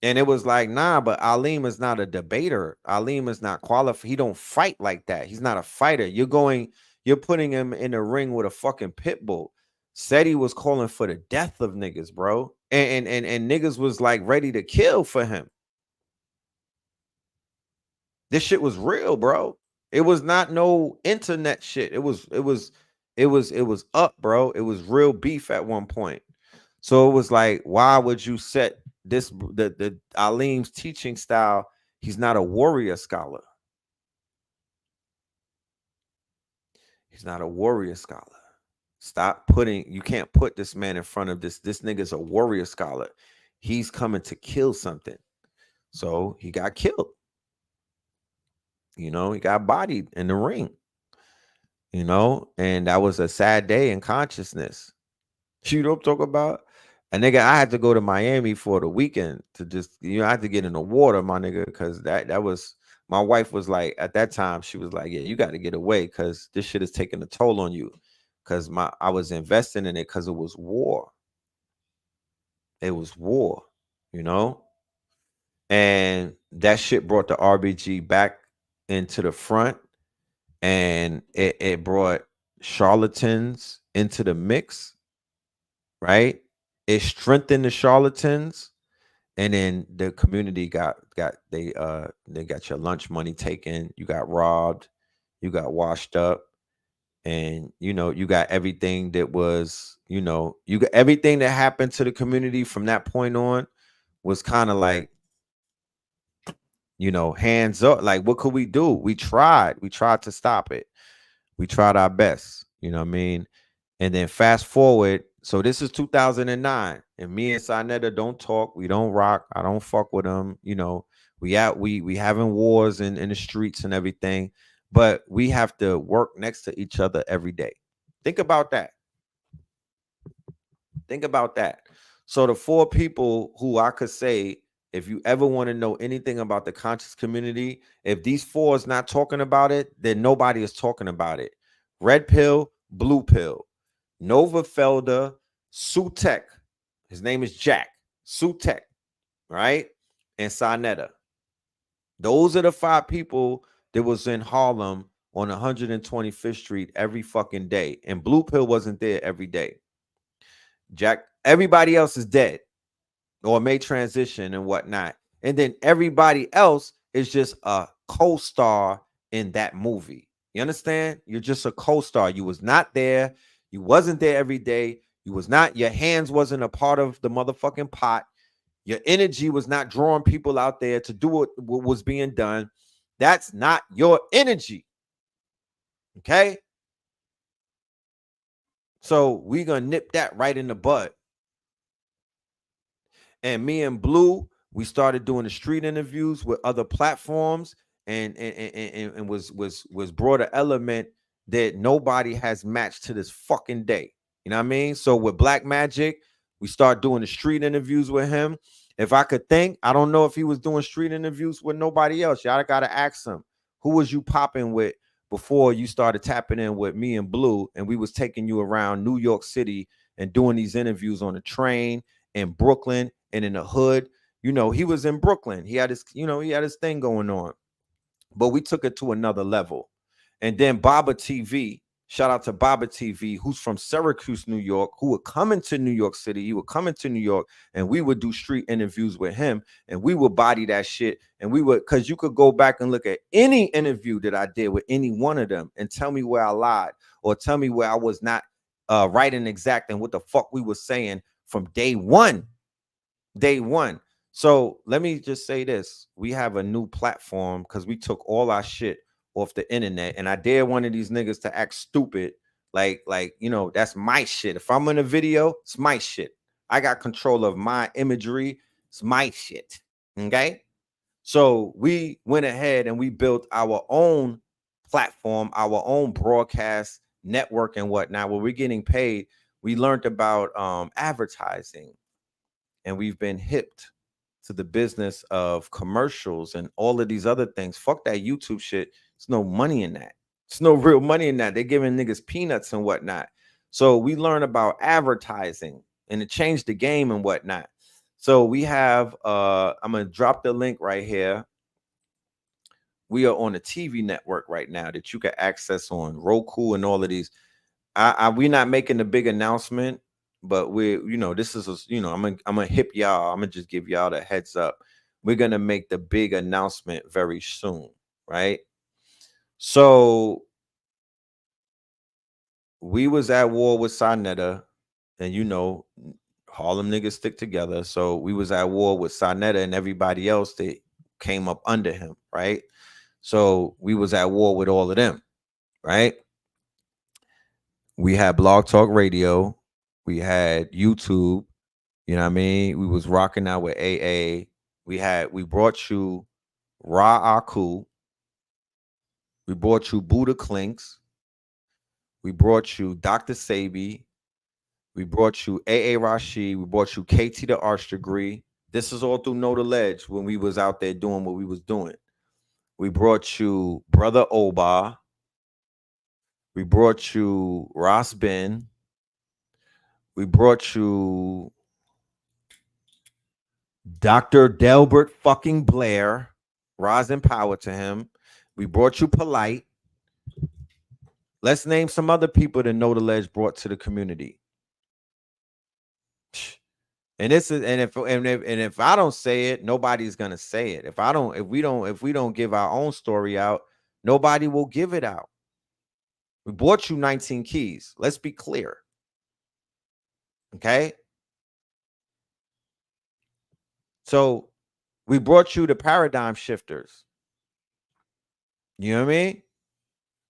And it was like, nah, but Alim is not a debater. Alim is not qualified. He don't fight like that. He's not a fighter. You're putting him in a ring with a fucking pit bull. Seti was calling for the death of niggas, bro. And niggas was like ready to kill for him. This shit was real, bro. It was not no internet shit. It was up, bro. It was real beef at one point. So it was like, why would you set the Alim's teaching style? He's not a warrior scholar. He's not a warrior scholar. You can't put this man in front of this. This nigga's a warrior scholar. He's coming to kill something. So he got killed. He got bodied in the ring. And that was a sad day in consciousness. You know what I'm talking about? And nigga, I had to go to Miami for the weekend to just, I had to get in the water, my nigga, because that was, my wife was like, at that time, she was like, yeah, you got to get away because this shit is taking a toll on you. because I was investing in it because it was war. It was war, you know? And that shit brought the RBG back into the front, and it brought charlatans into the mix, right? It strengthened the charlatans, and then the community got they got your lunch money taken, you got robbed, you got washed up, and you got everything that was, you got everything that happened to the community from that point on was kind of like, hands up. Like, what could we do? We tried to stop it. We tried our best, you know what I mean? And then fast forward, so this is 2009, and me and Sinetta don't talk, we don't rock, I don't fuck with them, we having wars in the streets and everything, but we have to work next to each other every day. Think about that. Think about that. So the four people who I could say, if you ever want to know anything about the conscious community, if these four is not talking about it, then nobody is talking about it. Red pill, blue pill, Nova Felder, Sutek. His name is Jack. Sutek, right? And Sinetta. Those are the five people that was in Harlem on 125th Street every fucking day. And blue pill wasn't there every day. Jack, everybody else is dead or may transition and whatnot. And then everybody else is just a co-star in that movie. You understand? You're just a co-star. You was not there. You wasn't there every day. You was not, your hands wasn't a part of the motherfucking pot. Your energy was not drawing people out there to do what was being done. That's not your energy. Okay? So we're going to nip that right in the bud. And me and Blue, we started doing the street interviews with other platforms, and was brought an element that nobody has matched to this fucking day. You know what I mean? So with Black Magic, we start doing the street interviews with him. If I could think, I don't know if he was doing street interviews with nobody else. Y'all gotta ask him, who was you popping with before you started tapping in with me and Blue, and we was taking you around New York City and doing these interviews on the train in Brooklyn and in the hood. He was in Brooklyn. He had his, he had his thing going on. But we took it to another level. And then Baba TV, shout out to Baba TV, who's from Syracuse, New York, who would come into New York City. He would come into New York, and we would do street interviews with him, and we would body that shit. And we would, because you could go back and look at any interview that I did with any one of them and tell me where I lied, or tell me where I was not right and exact, and what the fuck we were saying from day one. So let me just say this. We have a new platform because we took all our shit off the internet, and I dare one of these niggas to act stupid. Like, that's my shit. If I'm in a video, it's my shit. I got control of my imagery. It's my shit. Okay. So we went ahead and we built our own platform, our own broadcast network and whatnot, where we're getting paid. We learned about advertising, and we've been hipped to the business of commercials and all of these other things. Fuck that YouTube shit. There's no money in that. There's no real money in that. They're giving niggas peanuts and whatnot. So we learn about advertising, and it changed the game and whatnot. So we have, I'm going to drop the link right here. We are on a TV network right now that you can access on Roku and all of these. We're not making a big announcement, but this is I'm gonna hip y'all. I'm gonna just give y'all the heads up. We're gonna make the big announcement very soon, right? So we was at war with Sinetta, and Harlem niggas stick together. So we was at war with Sinetta and everybody else that came up under him, right? So we was at war with all of them, right? We had Blog Talk Radio, we had YouTube, you know what I mean? We was rocking out with AA. We brought you Ra Aku. We brought you Buddha Clinks. We brought you Dr. Sabi. We brought you AA Rashid. We brought you KT the Arch Degree. This is all through Know the Ledge when we was out there doing what we was doing. We brought you Brother Oba. We brought you Ross Ben. We brought you Dr. Delbert fucking Blair. Rise and power to him. We brought you Polite. Let's name some other people that Know the Ledge brought to the community. And this is, and if I don't say it, nobody's gonna say it. If we don't give our own story out, nobody will give it out. We bought you 19 keys. Let's be clear. Okay. So we brought you the paradigm shifters. You know what I mean?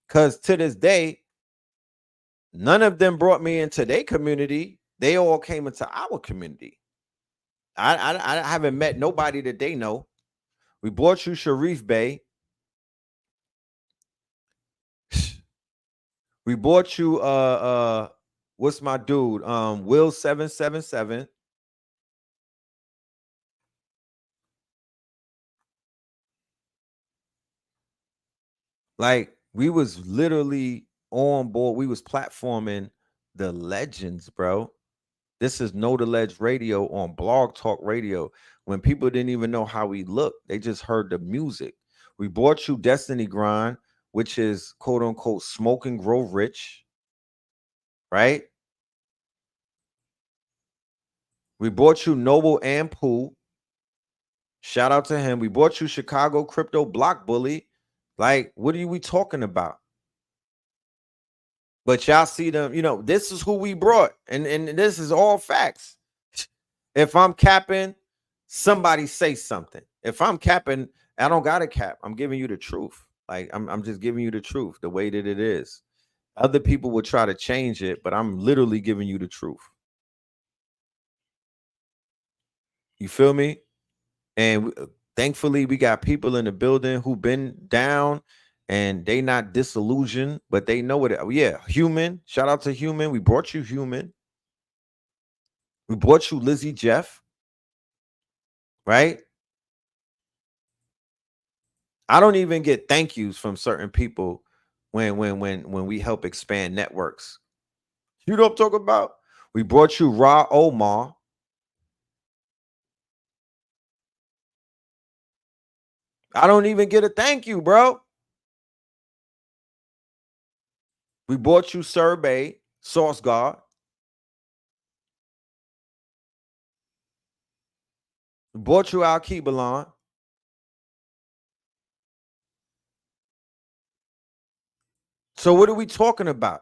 Because to this day, none of them brought me into their community. They all came into our community. I haven't met nobody that they know. We brought you Sharif Bey. We bought you what's my dude? Will 777. Like we was literally on board. We was platforming the legends, bro. This is Know the Ledge Radio on Blog Talk Radio. When people didn't even know how we looked, they just heard the music. We brought you Destiny Grind, which is quote unquote smoke and grow rich, right? We brought you Noble and Pooh. Shout out to him. We brought you Chicago Crypto Block Bully. Like, what are we talking about? But y'all see them, this is who we brought. And this is all facts. If I'm capping, somebody say something. If I'm capping, I don't got to cap. I'm giving you the truth. Like, I'm just giving you the truth, the way that it is. Other people would try to change it, but I'm literally giving you the truth. You feel me? And thankfully, we got people in the building who've been down and they not disillusioned, but they know what it. Yeah, Human. Shout out to Human. We brought you Human. We brought you Lizzie Jeff. Right? I don't even get thank yous from certain people when we help expand networks. You know what I'm talking about? We brought you Ra Omar. I don't even get a thank you, bro. We brought you Survey, Source Guard. We brought you Al Kibalon. So what are we talking about?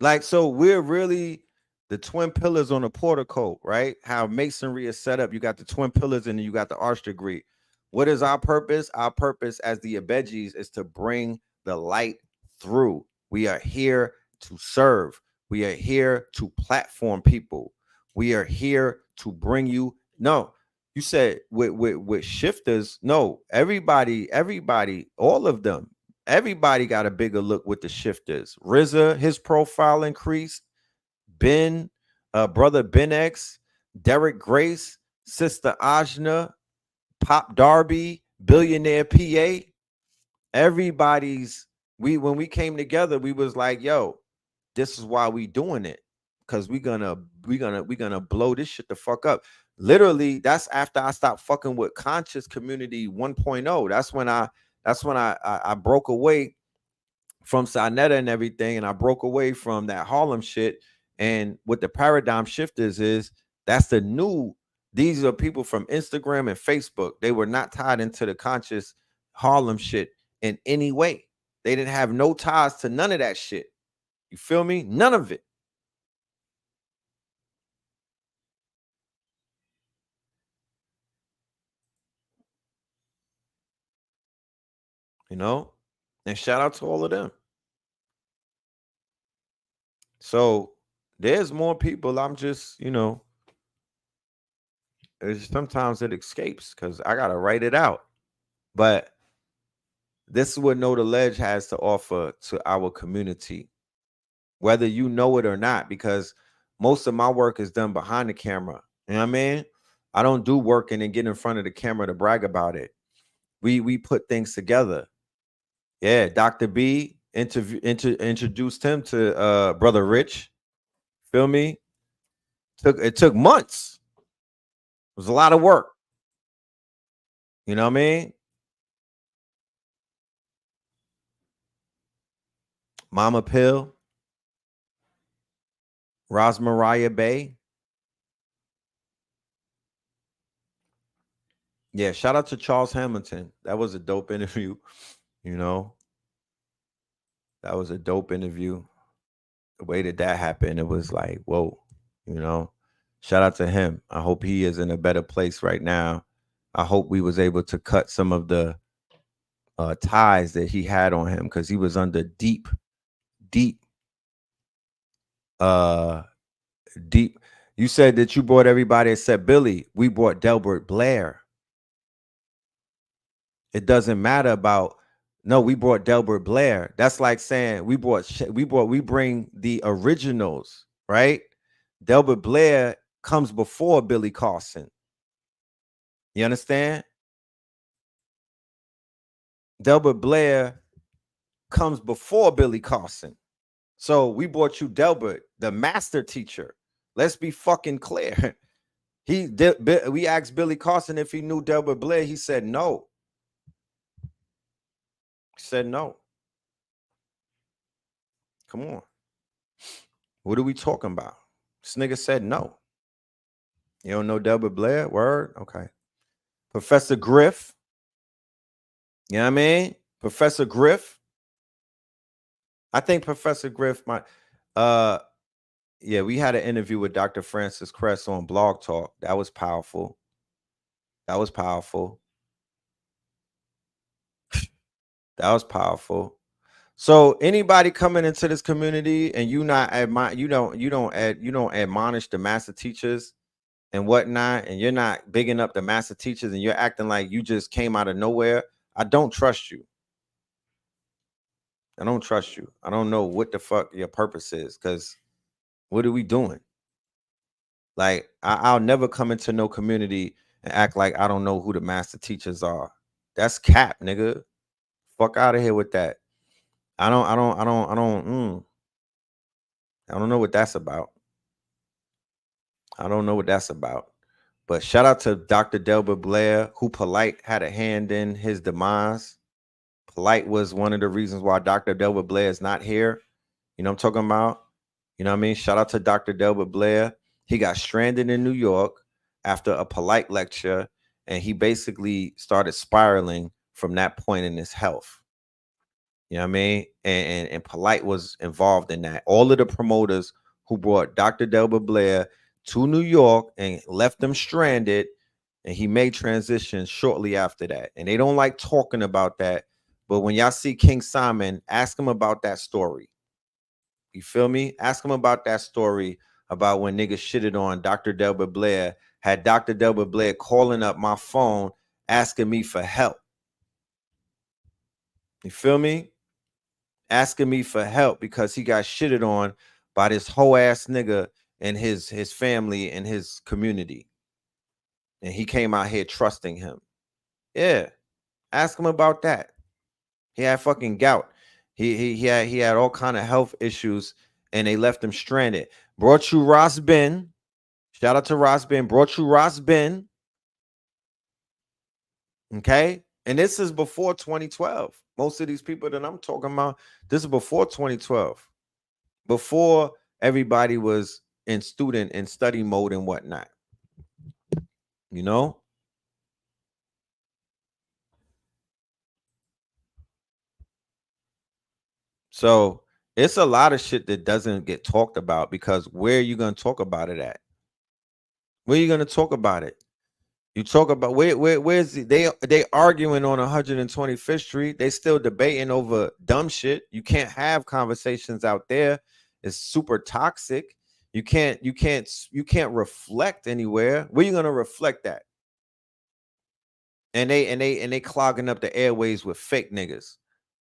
Like, so we're really the twin pillars on the portico, right? How masonry is set up. You got the twin pillars and then you got the arch degree. What is our purpose? Our purpose as the Abegis is to bring the light through. We are here to serve. We are here to platform people. We are here to bring you. No, you said with shifters. No, everybody, all of them. Everybody got a bigger look with the shifters. RZA, his profile increased. Ben, brother Ben X, Derek Grace, sister Ajna, Pop Darby, Billionaire PA. Everybody's when we came together, we was like, yo, this is why we doing it. Cause we gonna blow this shit the fuck up. Literally, that's after I stopped fucking with Conscious Community 1.0. That's when I broke away from Sinetta and everything, and I broke away from that Harlem shit. And what the paradigm shifters is, that's the new. These are people from Instagram and Facebook. They were not tied into the conscious Harlem shit in any way. They didn't have no ties to none of that shit. You feel me? None of it. And shout out to all of them. So there's more people. I'm just, sometimes it escapes because I gotta write it out. But this is what Know the Ledge has to offer to our community, whether you know it or not, because most of my work is done behind the camera. You know what I mean? I don't do work and then get in front of the camera to brag about it. we put things together. Yeah, Dr. B introduced him to Brother Rich. Feel me? It took months. It was a lot of work. You know what I mean? Mama Pill, Rosmariah Bay. Yeah, shout out to Charles Hamilton. That was a dope interview. You know, that was a dope interview. The way that happened, it was like, whoa, you know. Shout out to him. I hope he is in a better place right now. I hope we was able to cut some of the ties that he had on him, because he was under deep you said that you brought everybody except Billy. We brought Delbert Blair. It doesn't matter about, no, we brought Delbert Blair. That's like saying we bring the originals, right? Delbert Blair comes before Billy Carson. You understand? Delbert Blair comes before Billy Carson. So we brought you Delbert, the master teacher. Let's be fucking clear. We asked Billy Carson if he knew Delbert Blair. He said no. He said no. Come on. What are we talking about? This nigga said no. You don't know Delbert Blair? Word? Okay. Professor Griff. You know what I mean? Professor Griff. I think Professor Griff might. Yeah, we had an interview with Dr. Francis Cress on Blog Talk. That was powerful. That was powerful. That was powerful. So anybody coming into this community and you don't admonish the master teachers and whatnot, and you're not bigging up the master teachers, and you're acting like you just came out of nowhere, I don't trust you. I don't trust you. I don't know what the fuck your purpose is, because what are we doing? Like, I'll never come into no community and act like I don't know who the master teachers are. That's cap, nigga. Fuck out of here with that. I don't know what that's about. I don't know what that's about. But shout out to Dr. Delbert Blair, who Polite had a hand in his demise. Polite was one of the reasons why Dr. Delbert Blair is not here. You know what I'm talking about? You know what I mean? Shout out to Dr. Delbert Blair. He got stranded in New York after a Polite lecture, and he basically started spiraling from that point in his health. You know what I mean? And Polite was involved in that. All of the promoters who brought Dr. Delbert Blair to New York and left them stranded, and he made transition shortly after that. And they don't like talking about that. But when y'all see King Simon, ask him about that story. You feel me? Ask him about that story about when niggas shitted on Dr. Delbert Blair, had Dr. Delbert Blair calling up my phone, asking me for help. You feel me? Asking me for help because he got shitted on by this whole ass nigga and his family and his community. And he came out here trusting him. Yeah. Ask him about that. He had fucking gout. He had all kind of health issues, and they left him stranded. Brought you Ross Ben. Shout out to Ross Ben. Brought you Ross Ben. Okay. And this is before 2012. Most of these people that I'm talking about, this is before 2012. Before everybody was in student and study mode and whatnot. You know? So it's a lot of shit that doesn't get talked about, because where are you going to talk about it at? Where are you going to talk about it? You talk about where's they arguing on 125th Street. They still debating over dumb shit. You can't have conversations out there. It's super toxic. You can't reflect anywhere. Where you gonna reflect that? And they clogging up the airways with fake niggas.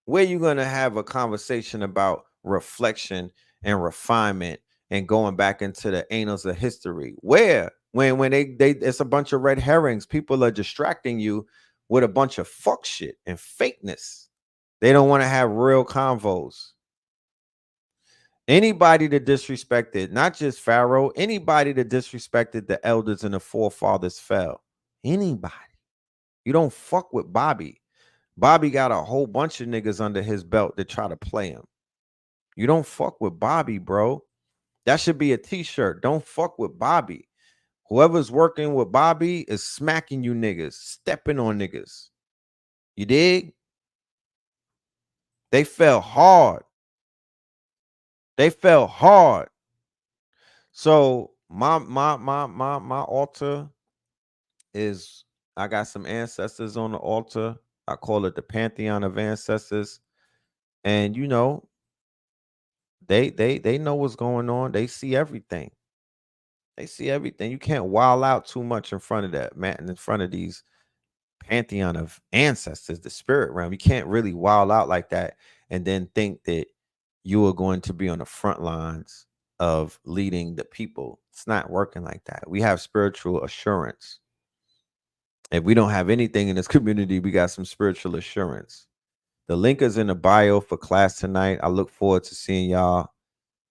Where you gonna have a conversation about reflection and refinement and going back into the annals of history? Where? When they it's a bunch of red herrings. People are distracting you with a bunch of fuck shit and fakeness. They don't want to have real convos. Anybody that disrespected, not just Pharaoh, anybody that disrespected the elders and the forefathers fell. Anybody. You don't fuck with Bobby. Bobby got a whole bunch of niggas under his belt that try to play him. You don't fuck with Bobby, bro. That should be a t-shirt. Don't fuck with Bobby. Whoever's working with Bobby is smacking you niggas, stepping on niggas. You dig? They fell hard. They fell hard. So my altar is, I got some ancestors on the altar. I call it the pantheon of ancestors. And you know, they know what's going on. They see everything. They see everything. You can't wild out too much in front of that, man, in front of these pantheon of ancestors, the spirit realm. You can't really wild out like that and then think that you are going to be on the front lines of leading the people. It's not working like that. We have spiritual assurance. If we don't have anything in this community, we got some spiritual assurance. The link is in the bio for class tonight. I look forward to seeing y'all.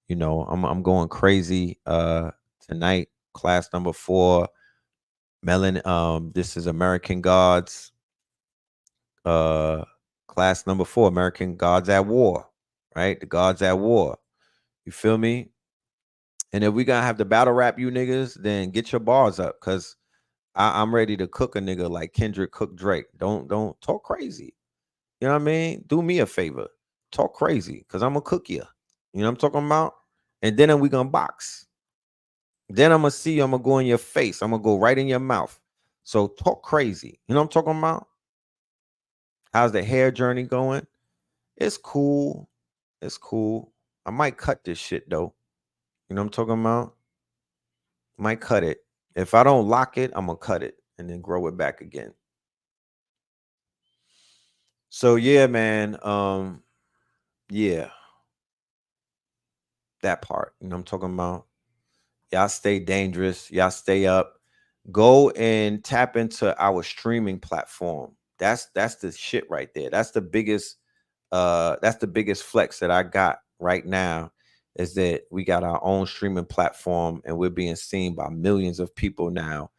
You know, I'm going crazy tonight. Class number 4. This is American Gods. Class number 4, American Gods at War, right? The Gods at War. You feel me? And if we gonna have to battle rap you niggas, then get your bars up, cause I'm ready to cook a nigga like Kendrick cooked Drake. Don't talk crazy. You know what I mean? Do me a favor. Talk crazy, cause I'm gonna cook you. You know what I'm talking about? And then we gonna box. Then I'm gonna see you, I'm gonna go in your face. I'm gonna go right in your mouth. So talk crazy. You know what I'm talking about? How's the hair journey going? It's cool. It's cool. I might cut this shit though. You know what I'm talking about? Might cut it. If I don't lock it, I'm gonna cut it and then grow it back again. So yeah, man. Yeah. That part. You know what I'm talking about? Y'all stay dangerous. Y'all stay up. Go and tap into our streaming platform. That's the shit right there. That's the biggest flex that I got right now, is that we got our own streaming platform and we're being seen by millions of people now.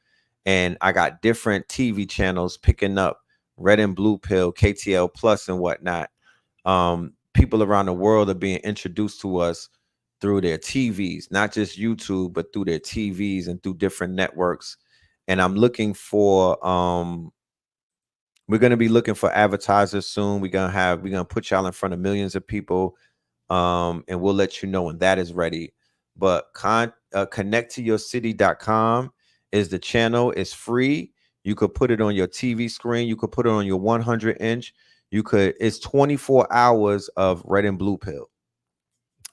And I got different TV channels picking up Red and Blue Pill, KTL Plus, and whatnot. People around the world are being introduced to us through their TVs, not just YouTube, but through their TVs and through different networks. And I'm looking for we're going to be looking for advertisers soon. We're going to put y'all in front of millions of people. And we'll let you know when that is ready. But connecttoyourcity.com is the channel. It's free. You could put it on your TV screen. You could put it on your 100-inch. It's 24 hours of Red and Blue Pill.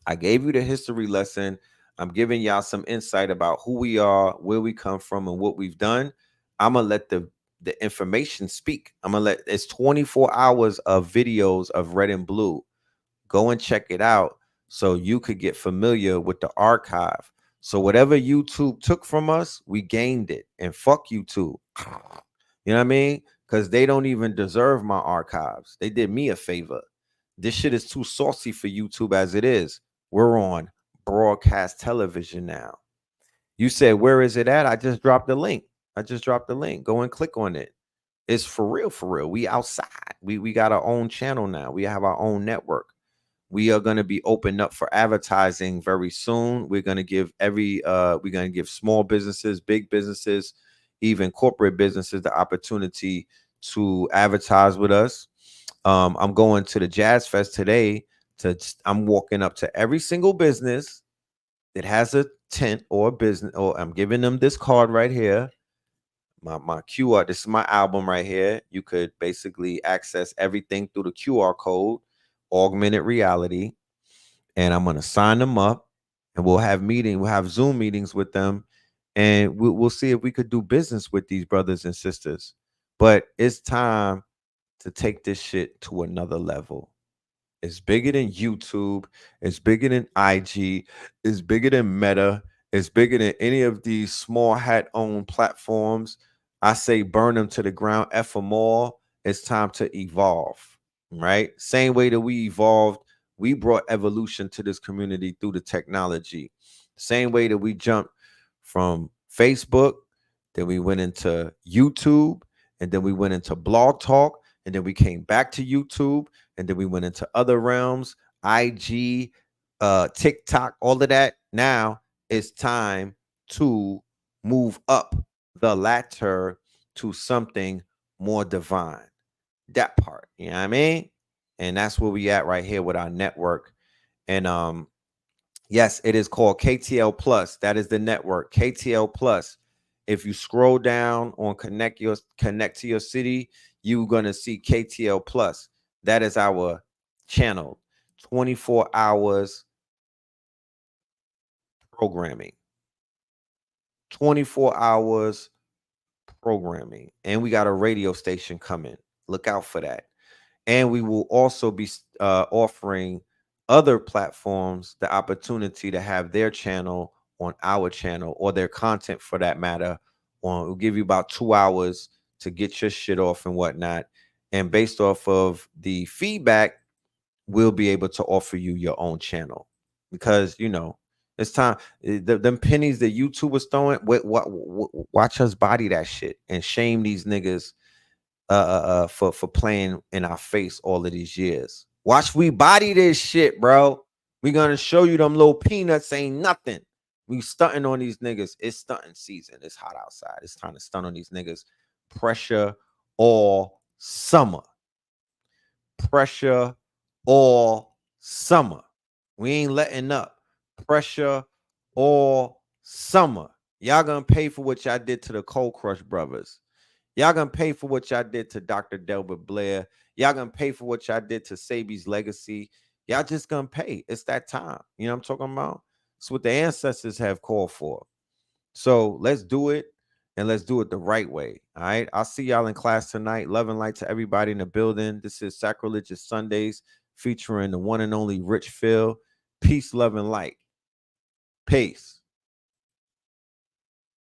I gave you the history lesson. I'm giving y'all some insight about who we are, where we come from, and what we've done. I'm going to let the information speak. It's 24 hours of videos of Red and Blue. Go and check it out so you could get familiar with the archive. So whatever YouTube took from us, we gained it. And fuck YouTube. You know what I mean? Because they don't even deserve my archives. They did me a favor. This shit is too saucy for YouTube as it is. We're on broadcast television now. You said, where is it at? I just dropped the link. Go and click on it. It's for real, for real. We outside. We got our own channel now. We have our own network. We are going to be opened up for advertising very soon. We're going to give small businesses, big businesses, even corporate businesses the opportunity to advertise with us. I'm going to the Jazz Fest today. I'm walking up to every single business that has a tent or a business, or I'm giving them this card right here. My QR, this is my album right here. You could basically access everything through the QR code, augmented reality. And I'm going to sign them up, and we'll have Zoom meetings with them. And we'll see if we could do business with these brothers and sisters. But it's time to take this shit to another level. It's bigger than YouTube. It's bigger than IG. It's bigger than Meta. It's bigger than any of these small hat owned platforms. I say burn them to the ground, F them all. It's time to evolve, right? Same way that we evolved, we brought evolution to this community through the technology. Same way that we jumped from Facebook, then we went into YouTube, and then we went into Blog Talk, and then we came back to YouTube, and then we went into other realms, IG, TikTok, all of that. Now it's time to move up the ladder to something more divine. That part, you know what I mean? And that's where we at right here with our network. And yes, it is called KTL Plus. That is the network, KTL Plus. If you scroll down on connect to your city, you're gonna see KTL Plus. That is our channel, 24 hours programming, 24 hours programming. And we got a radio station coming. Look out for that. And we will also be offering other platforms the opportunity to have their channel on our channel, or their content for that matter. We'll give you about 2 hours to get your shit off and whatnot. And based off of the feedback, we'll be able to offer you your own channel, because it's time. Them pennies that YouTube was throwing, watch us body that shit and shame these niggas for playing in our face all of these years. Watch we body this shit, bro. We gonna show you them little peanuts ain't nothing. We stunting on these niggas. It's stunting season. It's hot outside. It's time to stunt on these niggas. Pressure all summer. Pressure all summer. We ain't letting up. Pressure all summer. Y'all gonna pay for what y'all did to the Cold Crush brothers. Y'all gonna pay for what y'all did to Dr. Delbert Blair. Y'all gonna pay for what y'all did to Sabi's legacy. Y'all just gonna pay. It's that time. You know what I'm talking about? It's what the ancestors have called for. So let's do it, and let's do it the right way. All right. I'll see y'all in class tonight. Love and light to everybody in the building. This is Sacrilegious Sundays featuring the one and only Rich Phil. Peace, love, and light. Peace.